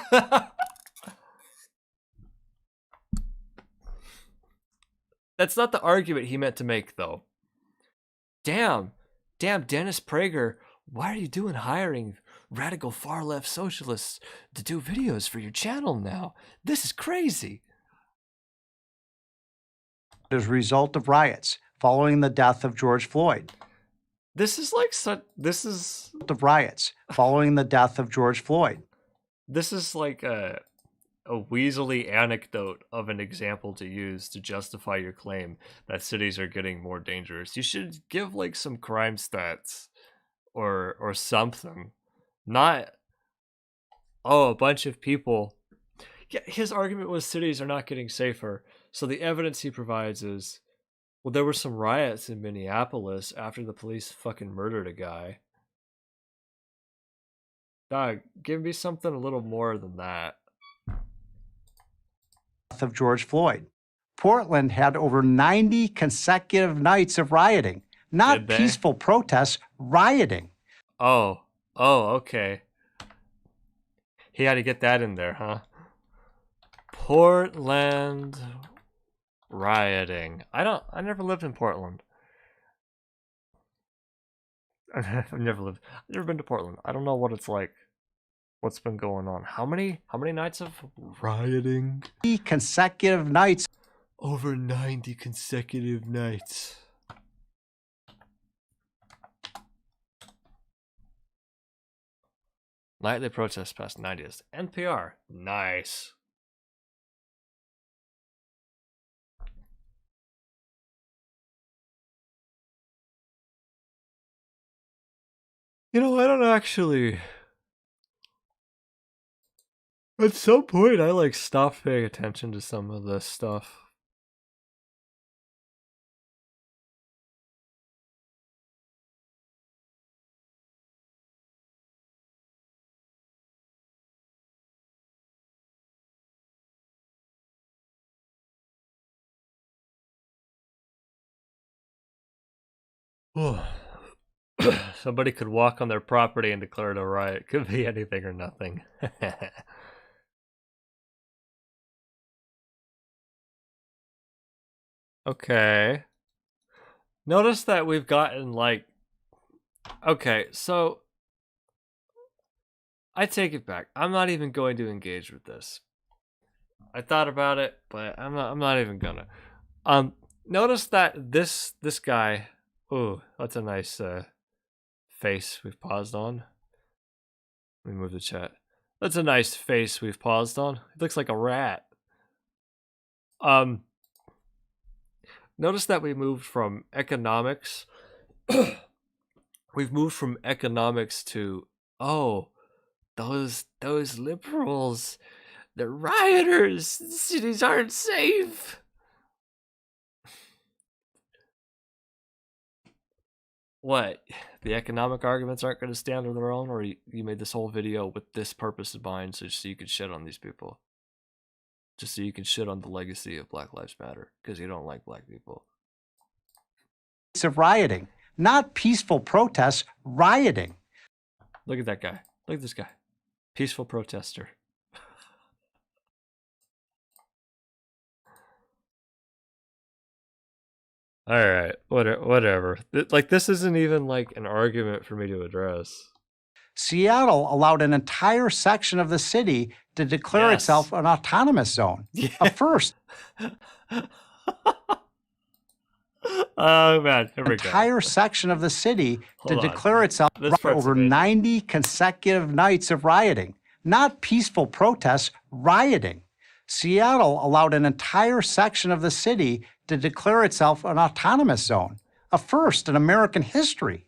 That's not the argument he meant to make, though. Damn, Dennis Prager, why are you doing hiring radical far left socialists to do videos for your channel now? This is crazy. As a result of riots following the death of George Floyd. This is like the riots following the death of George Floyd. This is like a weaselly anecdote of an example to use to justify your claim that cities are getting more dangerous. You should give like some crime stats or something. Not a bunch of people. Yeah, his argument was cities are not getting safer. So the evidence he provides is, well, there were some riots in Minneapolis after the police fucking murdered a guy. Dog, give me something a little more than that. Of George Floyd. Portland had over 90 consecutive nights of rioting. not peaceful protests, rioting. Oh, okay. He had to get that in there, huh? Portland rioting. I never lived in Portland. I've never been to Portland. I don't know what it's like. What's been going on? How many nights of rioting? Consecutive nights. Over 90 consecutive nights. Nightly protests past 90th. NPR. Nice. You know, I don't actually... At some point, I like stopped paying attention to some of this stuff. Somebody could walk on their property and declare it a riot. Could be anything or nothing. Okay. Notice that we've gotten like... Okay, so... I take it back. I'm not even going to engage with this. I thought about it, but I'm not even gonna. Notice that this guy... Ooh, that's a nice face we've paused on. Let me move the chat. That's a nice face we've paused on. It looks like a rat. Notice that we moved from economics. We've moved from economics to, oh, those liberals, they're rioters. The cities aren't safe. What? The economic arguments aren't going to stand on their own, or you made this whole video with this purpose in mind, so you could shit on these people? Just so you can shit on the legacy of Black Lives Matter, because you don't like black people. Of rioting, not peaceful protests, rioting. Look at that guy. Look at this guy. Peaceful protester. All right, whatever. Like, this isn't even like an argument for me to address. Seattle allowed an entire section of the city to declare itself an autonomous zone. Yeah. A first. Oh man, here we go. Entire section of the city to declare itself over 90 consecutive nights of rioting, not peaceful protests, rioting. Seattle allowed an entire section of the city to declare itself an autonomous zone, a first in American history.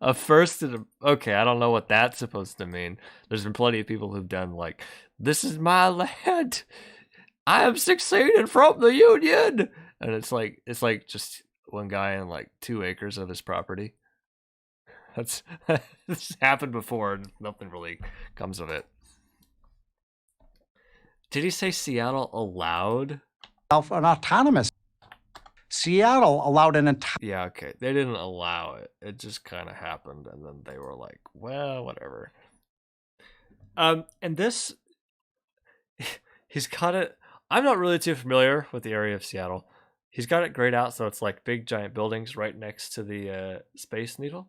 A first in okay, I don't know what that's supposed to mean. There's been plenty of people who've done like, this is my land. I am succeeding from the Union. And it's like just one guy in like 2 acres of his property. That's this happened before and nothing really comes of it. Did he say Seattle allowed an autonomous? Seattle allowed an entire... Yeah, okay. They didn't allow it. It just kind of happened, and then they were like, well, whatever. And this... He's got it... I'm not really too familiar with the area of Seattle. He's got it grayed out, so it's like big, giant buildings right next to the Space Needle.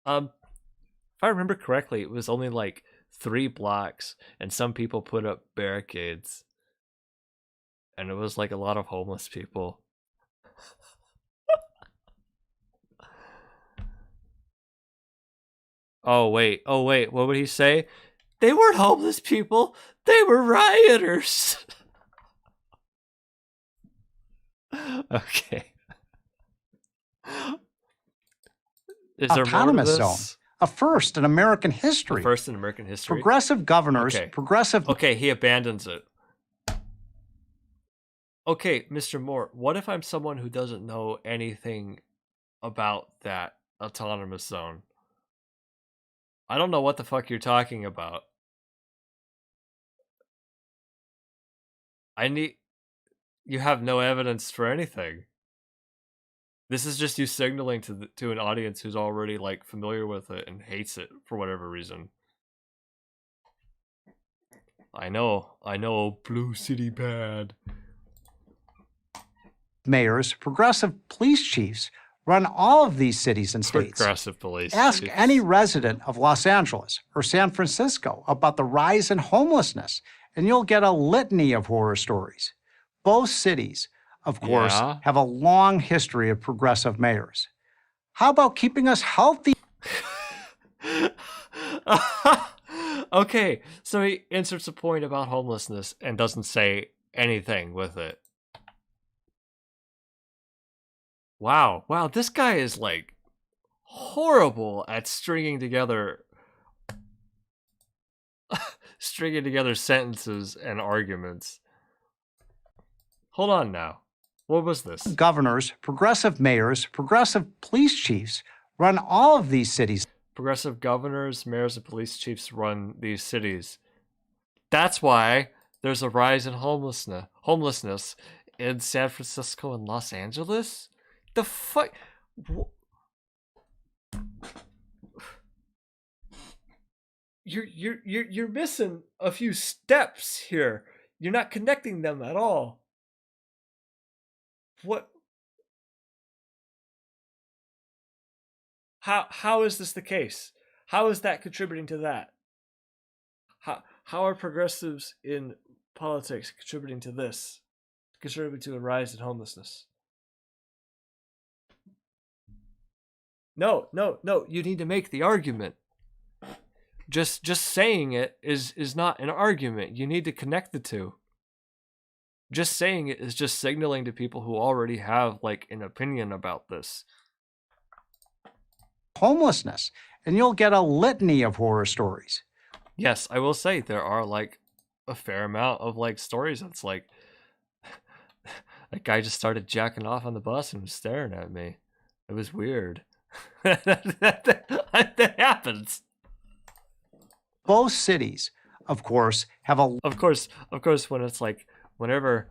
If I remember correctly, it was only like 3 blocks, and some people put up barricades. And it was like a lot of homeless people. Oh wait, what would he say? They weren't homeless people, they were rioters. Okay. Is there autonomous more to zone, this? a first in American history. A first in American history. Progressive governors, Okay, he abandons it. Okay, Mr. Moore, what if I'm someone who doesn't know anything about that autonomous zone? I don't know what the fuck you're talking about. You have no evidence for anything. This is just you signaling to an audience who's already like familiar with it and hates it for whatever reason. I know, Blue City bad. Mayors, progressive police chiefs run all of these cities and states. Progressive police Ask chiefs. any resident of Los Angeles or San Francisco about the rise in homelessness, and you'll get a litany of horror stories. Both cities, of course, have a long history of progressive mayors. How about keeping us healthy? Okay, so he inserts a point about homelessness and doesn't say anything with it. Wow, this guy is like horrible at stringing together sentences and arguments. Hold on now. What was this? Governors, progressive mayors, progressive police chiefs run all of these cities. Progressive governors, mayors, and police chiefs run these cities. That's why there's a rise in homelessness in San Francisco and Los Angeles. The fuck? You're missing a few steps here. You're not connecting them at all. What? How is this the case? How is that contributing to that? How are progressives in politics contributing to this? Contributing to a rise in homelessness? No. You need to make the argument. Just saying it is not an argument. You need to connect the two. Just saying it is just signaling to people who already have like an opinion about this. Homelessness, and you'll get a litany of horror stories. Yes, I will say there are like a fair amount of like stories that's like that guy just started jacking off on the bus and was staring at me. It was weird. That happens. Both cities, of course, have a... Of course, when it's like, when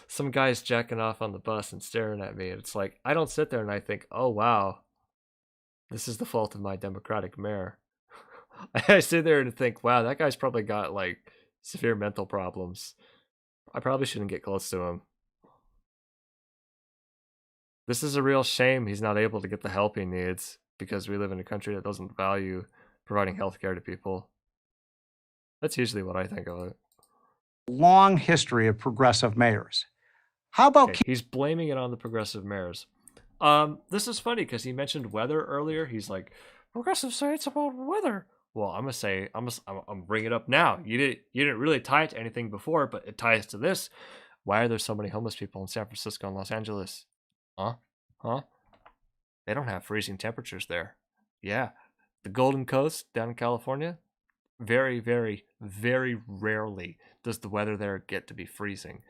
some guy's jacking off on the bus and staring at me, it's like, I don't sit there and I think, oh, wow, this is the fault of my Democratic mayor. I sit there and think, wow, that guy's probably got, like, severe mental problems. I probably shouldn't get close to him. This is a real shame he's not able to get the help he needs because we live in a country that doesn't value providing health care to people. That's usually what I think of it. Long history of progressive mayors. How about... Okay, he's blaming it on the progressive mayors. This is funny because he mentioned weather earlier. He's like, progressives say it's about weather. Well, I'm gonna bring it up now. You didn't really tie it to anything before, but it ties to this. Why are there so many homeless people in San Francisco and Los Angeles? Huh? They don't have freezing temperatures there. Yeah, the Golden Coast down in California, very, very, very rarely does the weather there get to be freezing.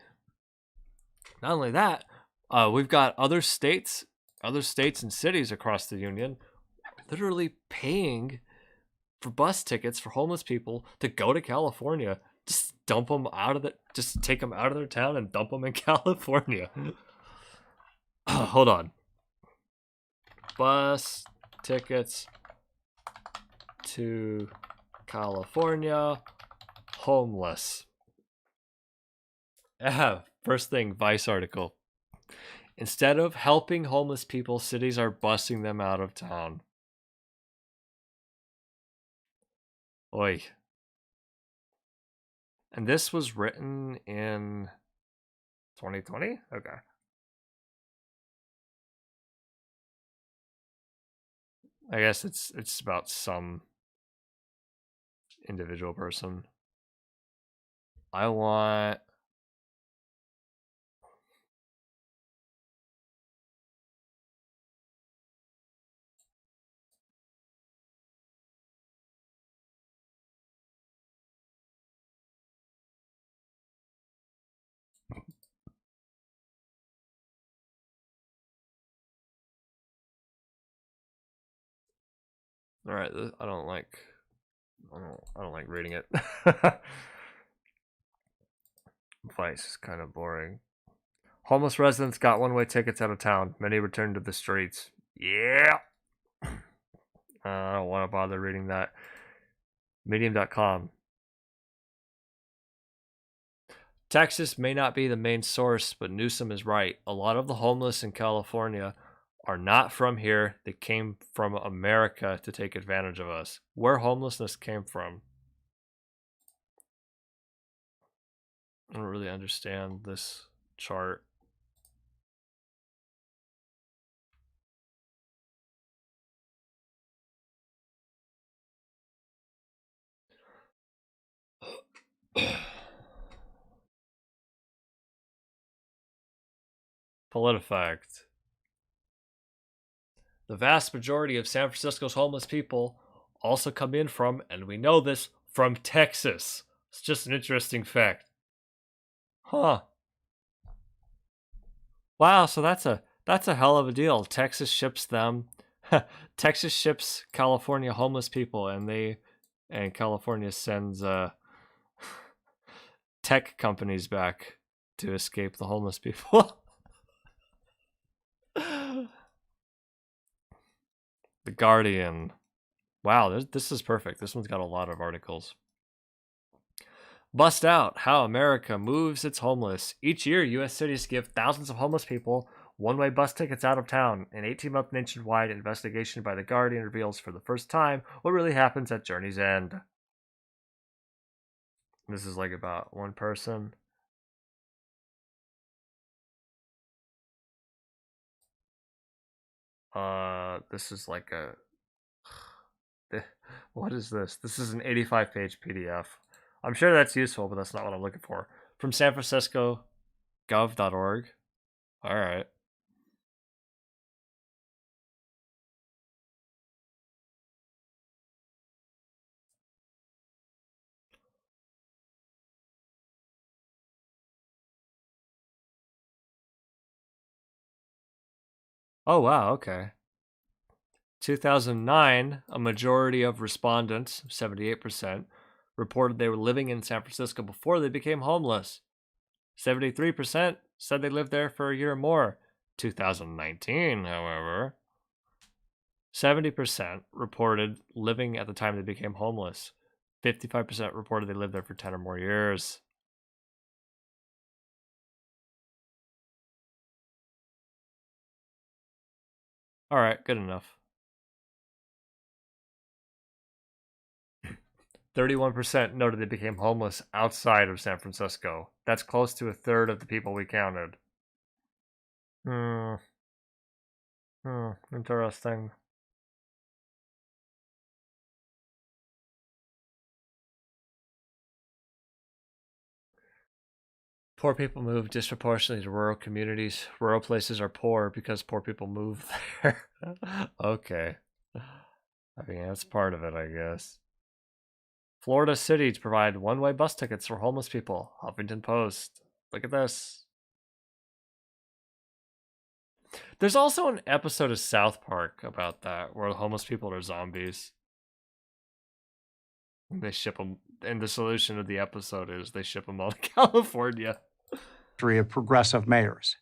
Not only that, we've got other states and cities across the union literally paying for bus tickets for homeless people to go to California. Just take them out of their town and dump them in California. Hold on. Bus tickets to California, homeless. First thing, Vice article. Instead of helping homeless people, cities are busing them out of town. Oi. And this was written in 2020? Okay. I guess it's about some individual person. I want... All right, I don't like reading it. Vice is kind of boring. Homeless residents got one-way tickets out of town. Many returned to the streets. Yeah. I don't want to bother reading that. Medium.com. Texas may not be the main source, but Newsom is right. A lot of the homeless in California are not from here. They came from America to take advantage of us. Where homelessness came from. I don't really understand this chart. PolitiFact. The vast majority of San Francisco's homeless people also come in from, and we know this, from Texas. It's just an interesting fact. Huh. Wow, so that's a hell of a deal. Texas ships them. Texas ships California homeless people, and California sends tech companies back to escape the homeless people. The Guardian. Wow, this is perfect. This one's got a lot of articles. Bust out how America moves its homeless. Each year, U.S. cities give thousands of homeless people one-way bus tickets out of town. An 18-month nationwide investigation by The Guardian reveals for the first time what really happens at Journey's End. This is like about one person. This is like a... What is this? This is an 85-page PDF. I'm sure that's useful, but that's not what I'm looking for. From San Francisco, gov.org. All right. Oh, wow, okay. 2009, a majority of respondents, 78%, reported they were living in San Francisco before they became homeless. 73% said they lived there for a year or more. 2019, however, 70% reported living at the time they became homeless. 55% reported they lived there for 10 or more years. All right, good enough. 31% noted they became homeless outside of San Francisco. That's close to a third of the people we counted. Interesting. Poor people move disproportionately to rural communities. Rural places are poor because poor people move there. Okay. I mean, that's part of it, I guess. Florida City to provide one-way bus tickets for homeless people. Huffington Post. Look at this. There's also an episode of South Park about that, where the homeless people are zombies. They ship them, and the solution of the episode is they ship them all to California. Of progressive mayors.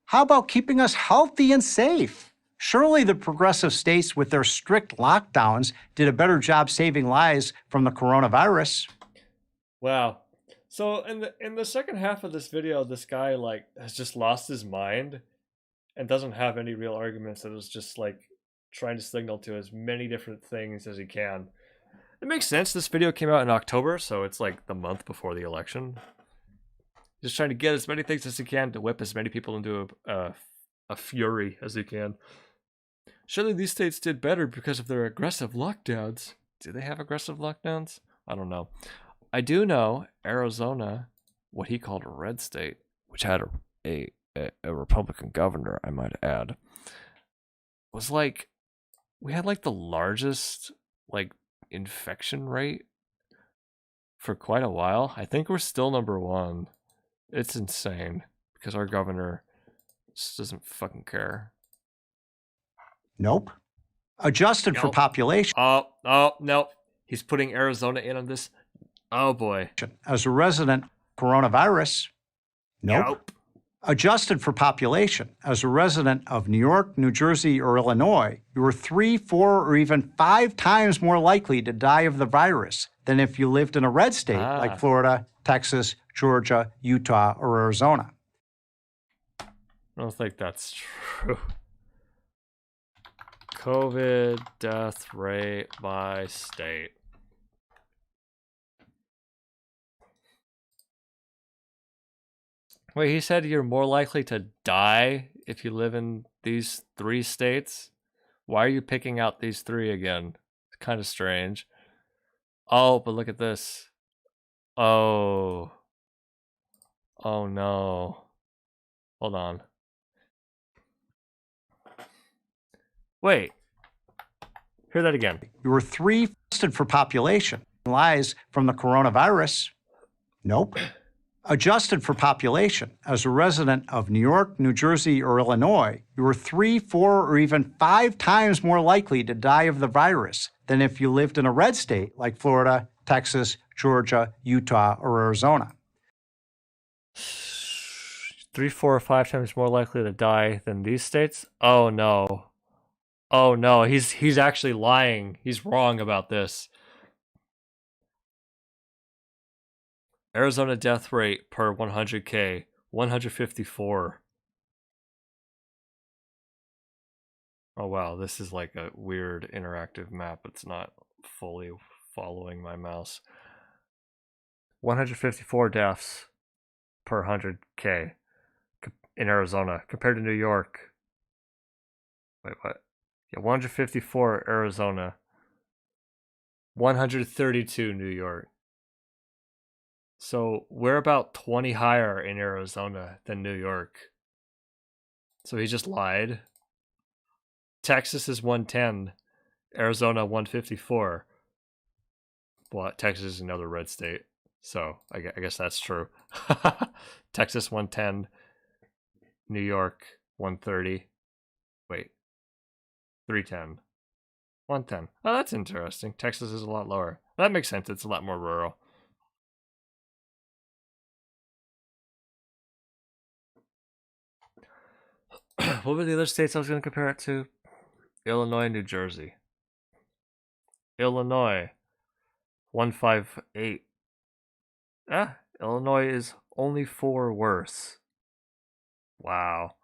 How about keeping us healthy and safe? Surely the progressive states with their strict lockdowns did a better job saving lives from the coronavirus. Wow. So in the second half of this video, this guy like has just lost his mind and doesn't have any real arguments, and is just like trying to signal to as many different things as he can. It makes sense. This video came out in October, so it's like the month before the election. Just trying to get as many things as he can to whip as many people into a fury as he can. Surely these states did better because of their aggressive lockdowns. Do they have aggressive lockdowns? I don't know. I do know Arizona, what he called a red state, which had a Republican governor, I might add, was like, we had like the largest like infection rate for quite a while. I think we're still number one. It's insane because our governor just doesn't fucking care. Nope. Adjusted for population. Oh, no. He's putting Arizona in on this. Oh, boy. As a resident, coronavirus. Nope. Adjusted for population, as a resident of New York, New Jersey, or Illinois, you are 3, 4, or even 5 times more likely to die of the virus than if you lived in a red state like Florida, Texas, Georgia, Utah, or Arizona. I don't think that's true. COVID death rate by state. Wait, he said you're more likely to die if you live in these 3 states? Why are you picking out these 3 again? It's kind of strange. Oh, but look at this. Oh. Oh no. Hold on. Wait. Hear that again. You were 3 tested for population. Lies from the coronavirus? Nope. Adjusted for population, as a resident of New York, New Jersey, or Illinois, you were 3, 4, or even 5 times more likely to die of the virus than if you lived in a red state like Florida, Texas, Georgia, Utah, or Arizona. 3, 4, or 5 times more likely to die than these states? Oh no. Oh no, he's actually lying. He's wrong about this. Arizona death rate per 100K, 154. Oh wow, this is like a weird interactive map. It's not fully following my mouse. 154 deaths per 100K in Arizona compared to New York. Wait, what? Yeah, 154 Arizona. 132 New York. So we're about 20 higher in Arizona than New York. So he just lied. Texas is 110, Arizona 154. Well, Texas is another red state, so I guess that's true. Texas 110, New York 130. Wait, 310. 110. Oh, that's interesting. Texas is a lot lower. That makes sense. It's a lot more rural. What were the other states I was going to compare it to? Illinois and New Jersey. Illinois, 158. Illinois is only 4 worse. Wow.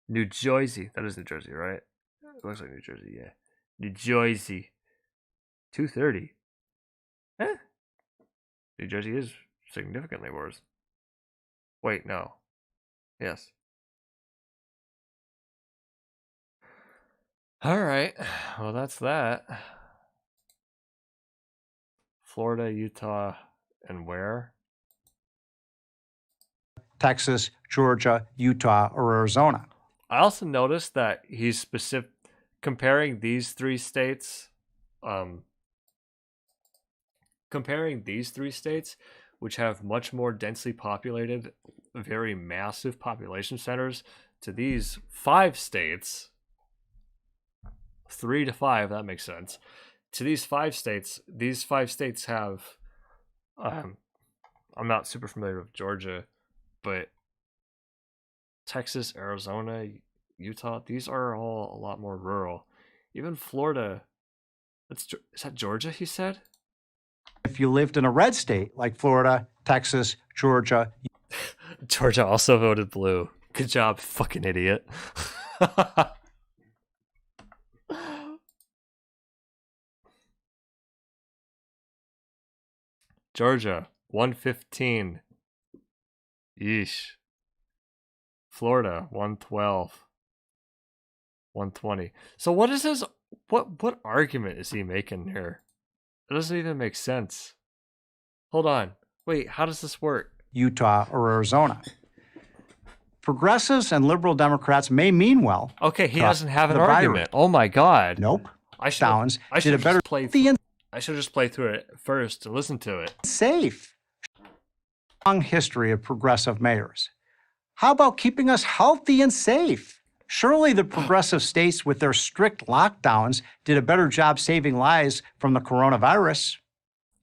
New Jersey. That is New Jersey, right? It looks like New Jersey, yeah. New Jersey. 230. New Jersey is significantly worse. Wait, no. Yes. Alright. Well, that's that. Florida, Utah, and where? Texas, Georgia, Utah, or Arizona. I also noticed that he's specific comparing these 3 states, which have much more densely populated, very massive population centers, to these 5 states. 3 to 5, that makes sense. To these 5 states have, I'm not super familiar with Georgia, but Texas, Arizona, Utah, these are all a lot more rural. Even Florida, is that Georgia, he said? If you lived in a red state like Florida, Texas, Georgia. Georgia also voted blue. Good job, fucking idiot. Georgia, 115. Yeesh. Florida, 112. 120. So what is his what argument is he making here? It doesn't even make sense. Hold on. Wait, how does this work? Utah or Arizona. Progressives and liberal Democrats may mean well. Okay, he doesn't have an argument. Oh my god. Nope. I should just play through it first to listen to it. Safe. Long history of progressive mayors. How about keeping us healthy and safe? Surely the progressive states with their strict lockdowns did a better job saving lives from the coronavirus.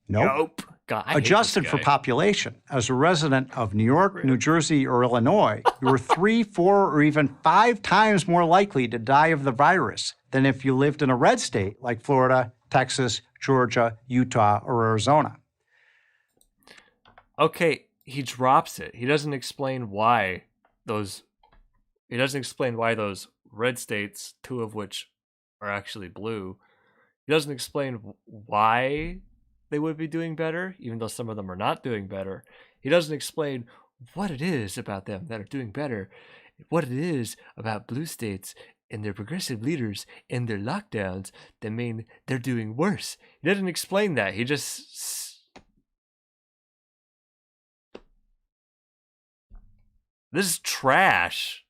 Nope. God, adjusted for population. As a resident of New York, New Jersey, or Illinois, you are 3, 4, or even 5 times more likely to die of the virus than if you lived in a red state like Florida, Texas, Georgia, Utah, or Arizona. Okay, he drops it. He doesn't explain why those red states, 2 of which are actually blue, he doesn't explain why they would be doing better, even though some of them are not doing better. He doesn't explain what it is about them that are doing better, what it is about blue states and their progressive leaders and their lockdowns that mean they're doing worse. He doesn't explain that. He just... This is trash.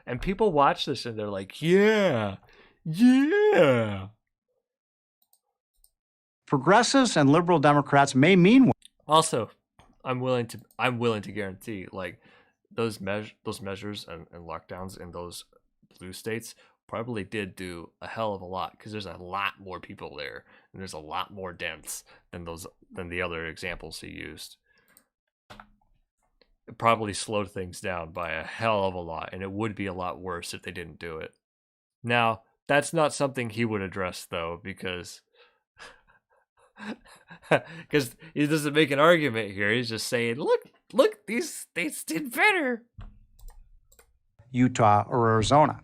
And people watch this and they're like, yeah. Progressives and liberal Democrats may mean well. Also, I'm willing to guarantee, like, those measures and lockdowns in those blue states probably did do a hell of a lot, because there's a lot more people there and there's a lot more deaths than the other examples he used. It probably slowed things down by a hell of a lot, and it would be a lot worse if they didn't do it. Now, that's not something he would address, though, because he doesn't make an argument here. He's just saying, look, these states did better. Utah or Arizona.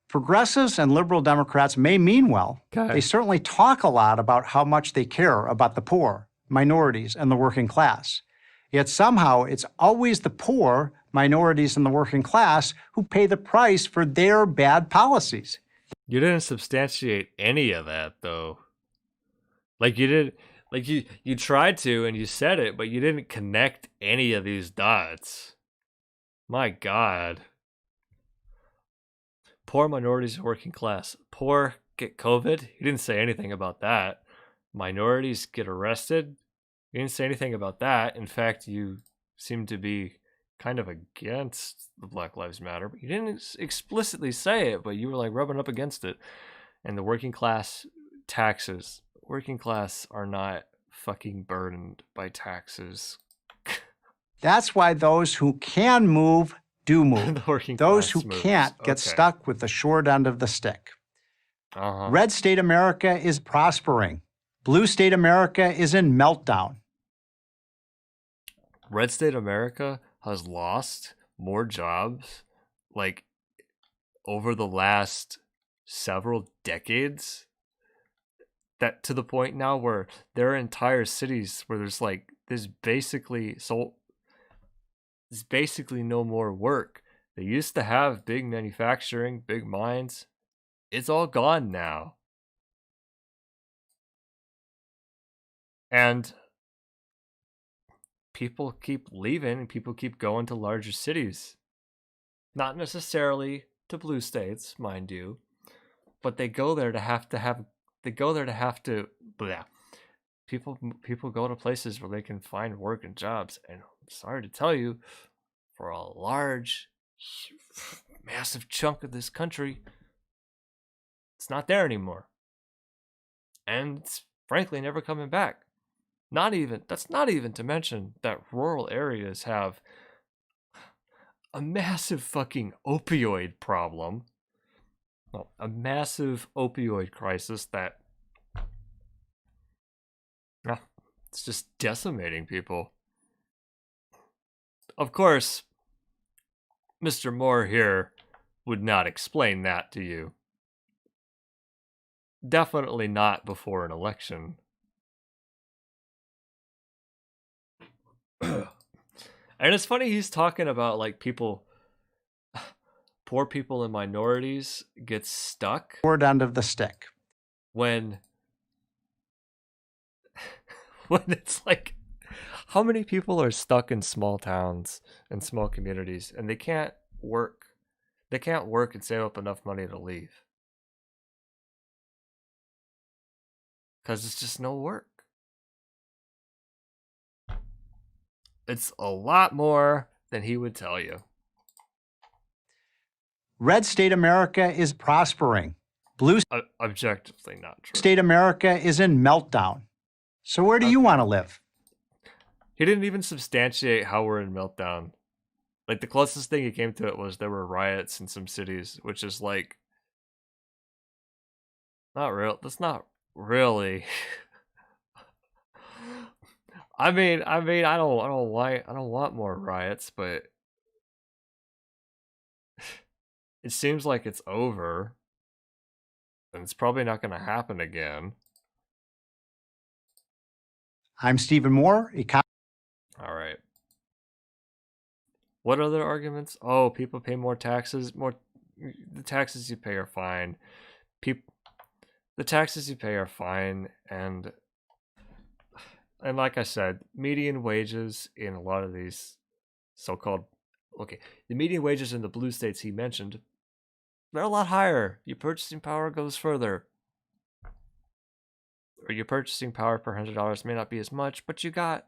Progressives and liberal Democrats may mean well. Okay. They certainly talk a lot about how much they care about the poor, minorities, and the working class. Yet somehow it's always the poor, minorities, and the working class who pay the price for their bad policies. You didn't substantiate any of that, though. Like, you did, like, you tried to and you said it, but you didn't connect any of these dots. My God. Poor, minorities, and working class. Poor get COVID. He didn't say anything about that. Minorities get arrested. You didn't say anything about that. In fact, you seem to be kind of against the Black Lives Matter, but you didn't explicitly say it, but you were like rubbing up against it. And the working class taxes. Working class are not fucking burdened by taxes. That's why those who can move do move. Those who moves. Can't get stuck with the short end of the stick. Red state America is prospering. Blue state America is in meltdown. Red state America has lost more jobs, like, over the last several decades, that to the point now where there are entire cities where there's basically no more work. They used to have big manufacturing, big mines. It's all gone now. And people keep leaving and people keep going to larger cities. Not necessarily to blue states, mind you, but they go there to have to people go to places where they can find work and jobs. And I'm sorry to tell you, for a large, massive chunk of this country, it's not there anymore. And it's frankly never coming back. That's not even to mention that rural areas have a massive fucking opioid problem. Well, a massive opioid crisis that it's just decimating people. Of course, Mr. Moore here would not explain that to you. Definitely not before an election. And it's funny he's talking about, like, poor people and minorities get stuck. Short end of the stick. When it's like, how many people are stuck in small towns and small communities and they can't work? They can't work and save up enough money to leave. Because it's just no work. It's a lot more than he would tell you. Red state America is prospering. Blue objectively not true. State America is in meltdown. So where do you want to live? He didn't even substantiate how we're in meltdown. Like, the closest thing he came to it was there were riots in some cities, which is like not real. That's not really. I mean, I don't want more riots, but it seems like it's over, and it's probably not going to happen again. I'm Stephen Moore. All right. What other arguments? Oh, people pay more taxes. The taxes you pay are fine. The taxes you pay are fine, and like I said, median wages in a lot of these so-called the median wages in the blue states he mentioned, they're a lot higher. Your purchasing power goes further. Or your purchasing power per $100 may not be as much, but you got,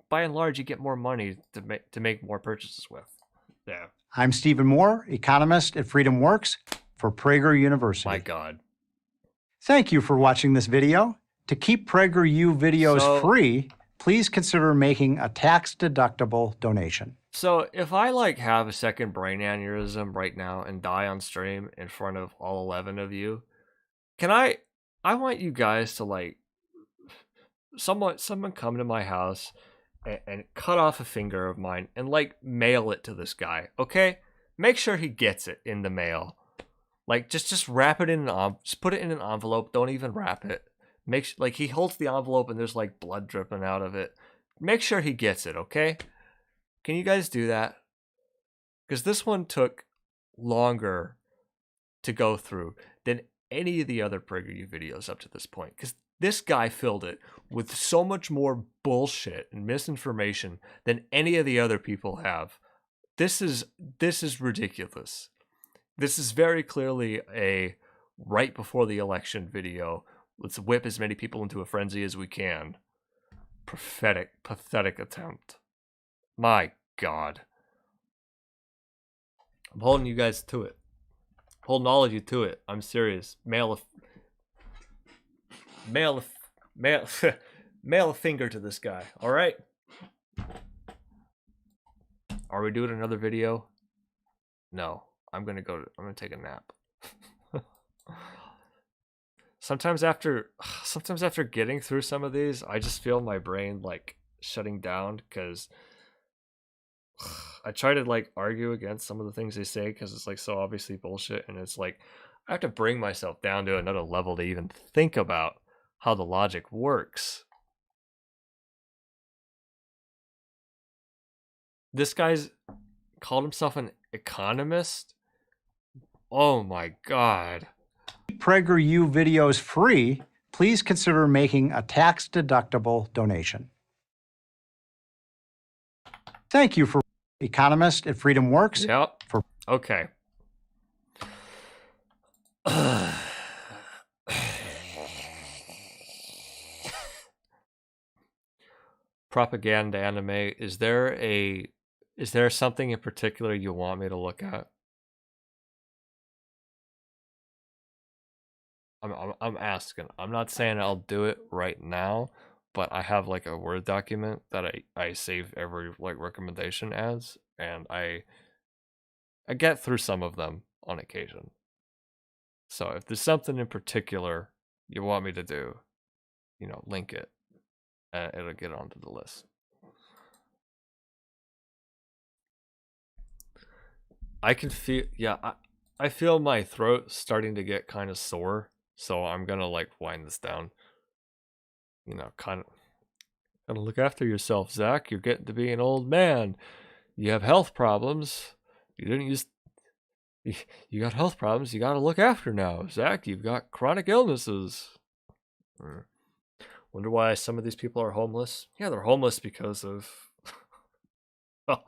by and large, you get more money to make more purchases with. Yeah. I'm Stephen Moore, economist at Freedom Works for Prager University. My God. Thank you for watching this video. To keep PragerU videos free, please consider making a tax-deductible donation. So if I have a second brain aneurysm right now and die on stream in front of all 11 of you, can I want you guys to someone come to my house and cut off a finger of mine and mail it to this guy, okay? Make sure he gets it in the mail. Just wrap it in just put it in an envelope. Don't even wrap it. He holds the envelope and there's blood dripping out of it. Make sure he gets it, okay? Can you guys do that? Because this one took longer to go through than any of the other PragerU videos up to this point. Because this guy filled it with so much more bullshit and misinformation than any of the other people have. This is ridiculous. This is very clearly a right before the election video. Let's whip as many people into a frenzy as we can. Pathetic attempt. My God. I'm holding you guys to it. Holding all of you to it. I'm serious. Mail a finger to this guy. All right. Are we doing another video? No. I'm gonna take a nap. Sometimes after getting through some of these, I just feel my brain shutting down because I try to argue against some of the things they say because it's so obviously bullshit, and it's I have to bring myself down to another level to even think about how the logic works. This guy's called himself an economist. Oh my God. PragerU videos free, please consider making a tax-deductible donation. Thank you for economist at Freedom Works. Yep. Okay. Propaganda anime. Is there something in particular you want me to look at? I'm asking. I'm not saying I'll do it right now, but I have a Word document that I save every recommendation as, and I get through some of them on occasion. So if there's something in particular you want me to do, link it, and it'll get onto the list. I can feel, I feel my throat starting to get kind of sore, so I'm gonna wind this down. Kind of gotta look after yourself, Zach. You're getting to be an old man. You have health problems. You got health problems. You gotta look after now, Zach. You've got chronic illnesses. Wonder why some of these people are homeless. Yeah, they're homeless because of well,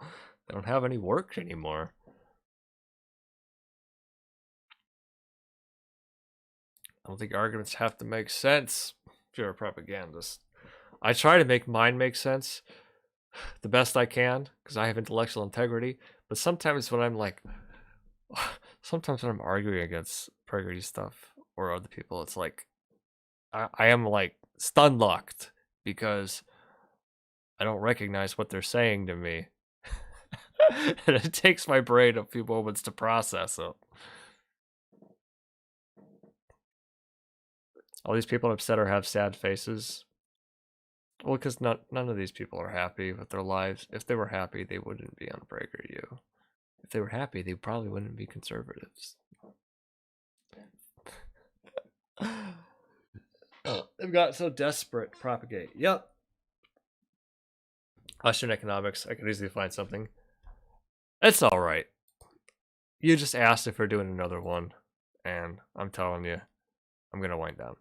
they don't have any work anymore. I don't think arguments have to make sense if you're a propagandist. I try to make mine make sense the best I can because I have intellectual integrity. But sometimes when I'm arguing against PragerU stuff or other people, it's I am like stun locked because I don't recognize what they're saying to me. And it takes my brain a few moments to process it. All these people upset or have sad faces. Well, because none of these people are happy with their lives. If they were happy, they wouldn't be on Breaker U. If they were happy, they probably wouldn't be conservatives. They've got so desperate to propagate. Yep. Western economics. I could easily find something. It's all right. You just asked if we're doing another one, and I'm telling you, I'm gonna wind down.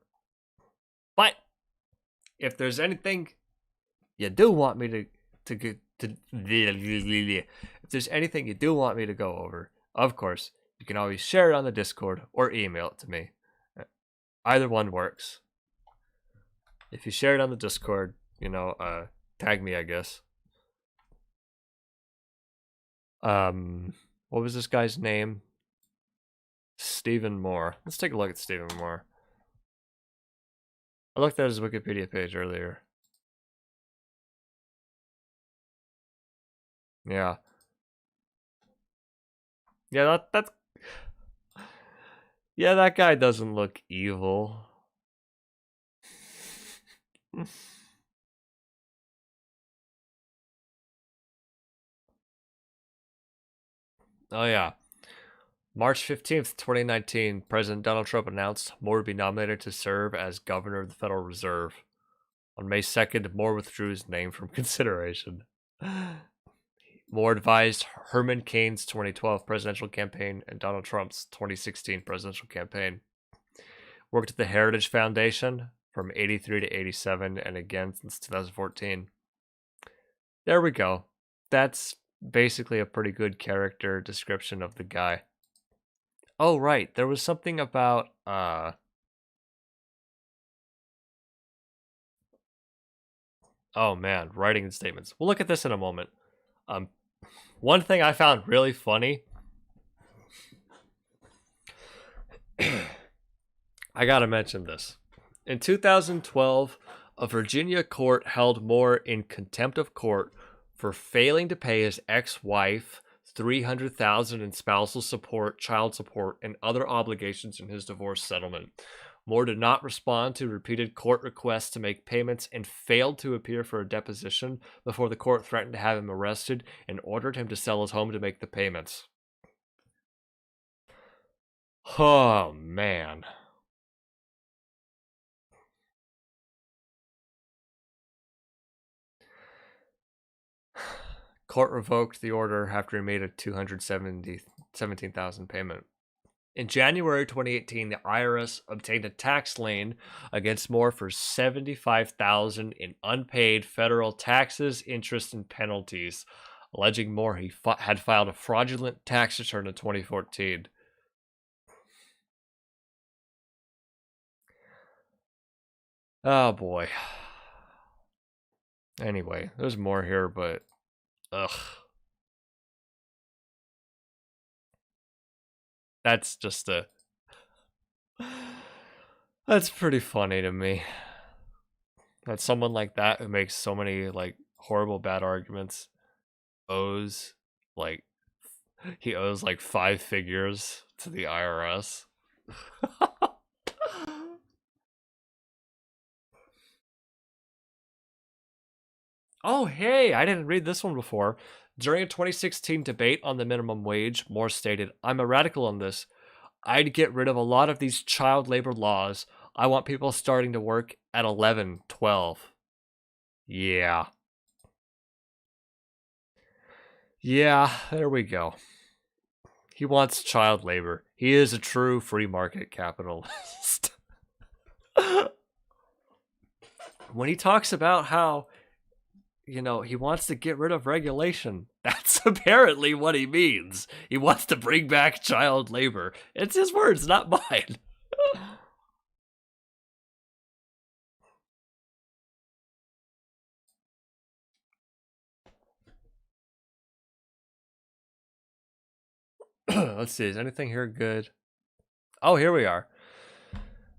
But if there's anything you do want me if there's anything you do want me to go over, of course, you can always share it on the Discord or email it to me. Either one works. If you share it on the Discord, tag me, I guess. What was this guy's name? Stephen Moore. Let's take a look at Stephen Moore. I looked at his Wikipedia page earlier. Yeah. Yeah, that's yeah, that guy doesn't look evil. Oh yeah. March 15th, 2019, President Donald Trump announced Moore would be nominated to serve as governor of the Federal Reserve. On May 2nd, Moore withdrew his name from consideration. Moore advised Herman Cain's 2012 presidential campaign and Donald Trump's 2016 presidential campaign. Worked at the Heritage Foundation from 83 to 87 and again since 2014. There we go. That's basically a pretty good character description of the guy. Oh, right. There was something about, oh man, writing statements. We'll look at this in a moment. One thing I found really funny. I gotta mention this. In 2012, a Virginia court held Moore in contempt of court for failing to pay his ex-wife $300,000 in spousal support, child support, and other obligations in his divorce settlement. Moore did not respond to repeated court requests to make payments and failed to appear for a deposition before the court threatened to have him arrested and ordered him to sell his home to make the payments. Oh, man. Court revoked the order after he made a $217,000 payment. In January 2018, the IRS obtained a tax lien against Moore for $75,000 in unpaid federal taxes, interest, and penalties, alleging Moore had filed a fraudulent tax return in 2014. Oh boy. Anyway, there's more here, but ugh. That's just that's pretty funny to me. That someone like that who makes so many like horrible bad arguments owes like he owes like 5 figures to the IRS. Oh, hey, I didn't read this one before. During a 2016 debate on the minimum wage, Moore stated, "I'm a radical on this. I'd get rid of a lot of these child labor laws. I want people starting to work at 11, 12. Yeah. Yeah, there we go. He wants child labor. He is a true free market capitalist. When he talks about how, he wants to get rid of regulation, that's apparently what he means. He wants to bring back child labor. It's his words, not mine. Let's see, is anything here good? Oh, here we are.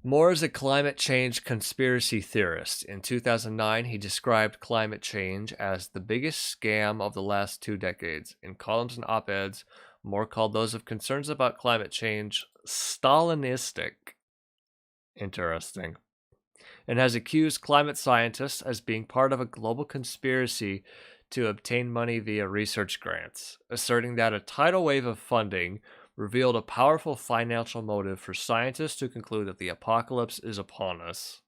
Moore is a climate change conspiracy theorist. In 2009, he described climate change as the biggest scam of the last 2 decades. In columns and op-eds, Moore called those of concerns about climate change Stalinistic. Interesting. And has accused climate scientists as being part of a global conspiracy to obtain money via research grants, asserting that a tidal wave of funding revealed a powerful financial motive for scientists to conclude that the apocalypse is upon us.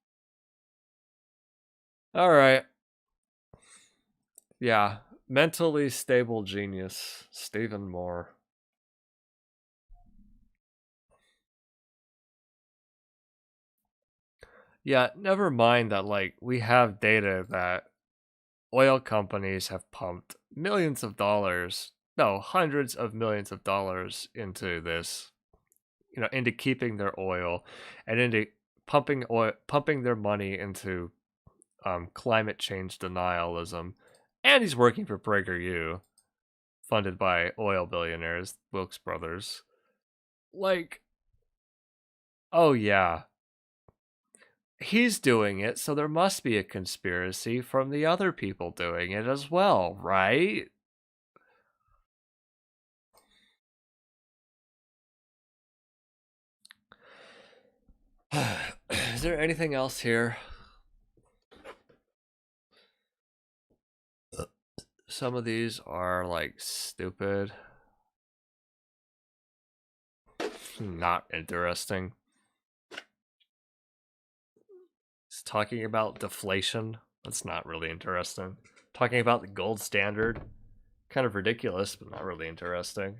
All right. Yeah. Mentally stable genius, Stephen Moore. Yeah, never mind that, like, we have data that oil companies have pumped millions of dollars, no, hundreds of millions of dollars into this, into keeping their oil and into pumping their money into climate change denialism. And he's working for PragerU, funded by oil billionaires, Wilkes Brothers. Like, oh yeah, he's doing it, so there must be a conspiracy from the other people doing it as well, right? Is there anything else here? Some of these are like stupid. Not interesting. It's talking about deflation. That's not really interesting. Talking about the gold standard. Kind of ridiculous, but not really interesting.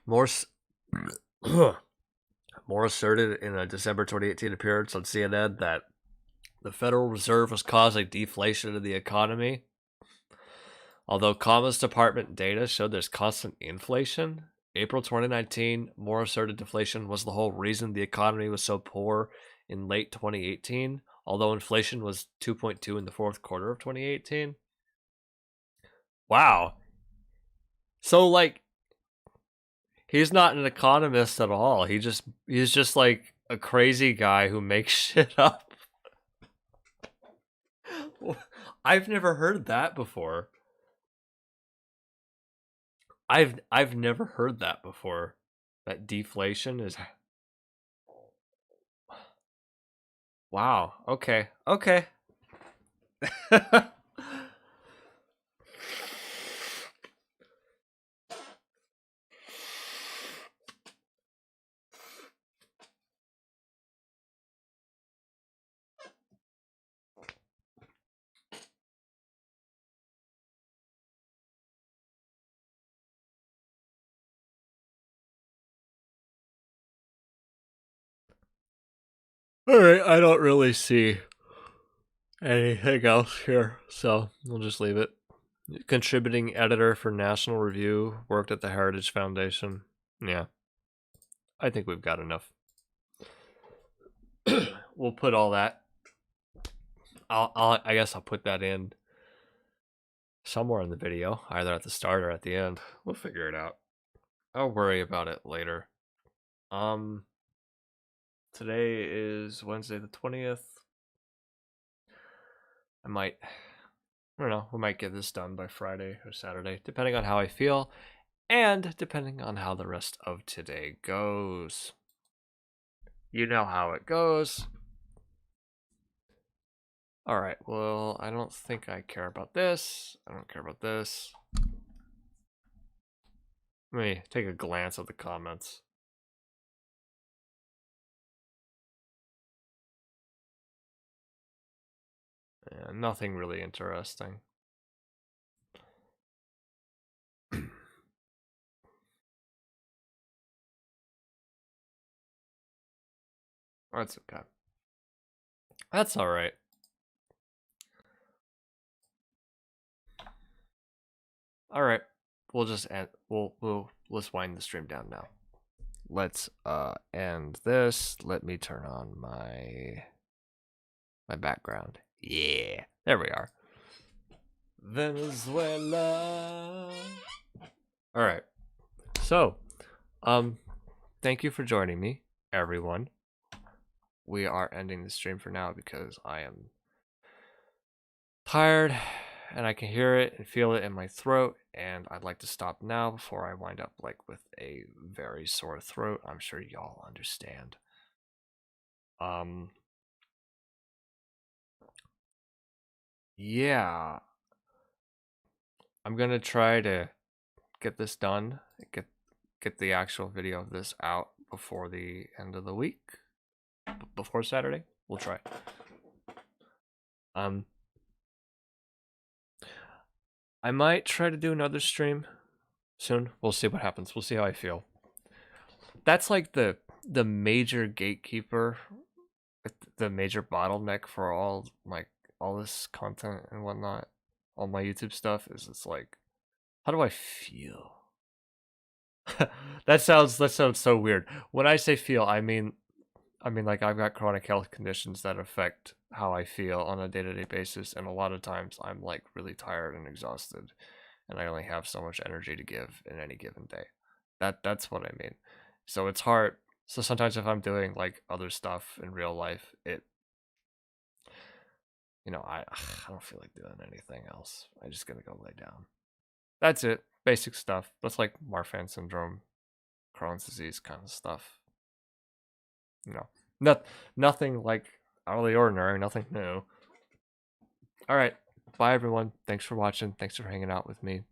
More Moore asserted in a December 2018 appearance on CNN that the Federal Reserve was causing deflation in the economy. Although Commerce Department data showed there's constant inflation, April 2019, Moore asserted deflation was the whole reason the economy was so poor in late 2018, although inflation was 2.2 in the fourth quarter of 2018. Wow. So, like, he's not an economist at all. He's just like a crazy guy who makes shit up. I've never heard that before. I've never heard that before. That deflation is wow. Okay. Okay. All right, I don't really see anything else here, so we'll just leave it. Contributing editor for National Review, worked at the Heritage Foundation. Yeah, I think we've got enough. We'll put all that. I guess I'll put that in somewhere in the video, either at the start or at the end. We'll figure it out. I'll worry about it later. Today is Wednesday the 20th. I don't know, we might get this done by Friday or Saturday, depending on how I feel, and depending on how the rest of today goes. You know how it goes. Alright, well, I don't think I care about this. I don't care about this. Let me take a glance at the comments. Yeah, nothing really interesting. That's okay. That's alright. Alright. We'll just end let's wind the stream down now. let's end this. Let me turn on my background. Yeah, there we are. Venezuela. All right. So, thank you for joining me, everyone. We are ending the stream for now because I am tired and I can hear it and feel it in my throat, and I'd like to stop now before I wind up like with a very sore throat. I'm sure y'all understand. Yeah. I'm going to try to get this done, get the actual video of this out before the end of the week, before Saturday. We'll try. I might try to do another stream soon. We'll see what happens. We'll see how I feel. That's like the major gatekeeper, the major bottleneck for all this content and whatnot, all my YouTube stuff is it's like, how do I feel? that sounds so weird. When I say feel, I mean like I've got chronic health conditions that affect how I feel on a day-to-day basis, and a lot of times I'm like really tired and exhausted, and I only have so much energy to give in any given day. That's what I mean. So it's hard. So sometimes if I'm doing like other stuff in real life, I don't feel like doing anything else. I'm just gonna go lay down. That's it. Basic stuff. That's like Marfan syndrome, Crohn's disease kind of stuff. Nothing like out of the ordinary, nothing new. All right. Bye, everyone. Thanks for watching. Thanks for hanging out with me.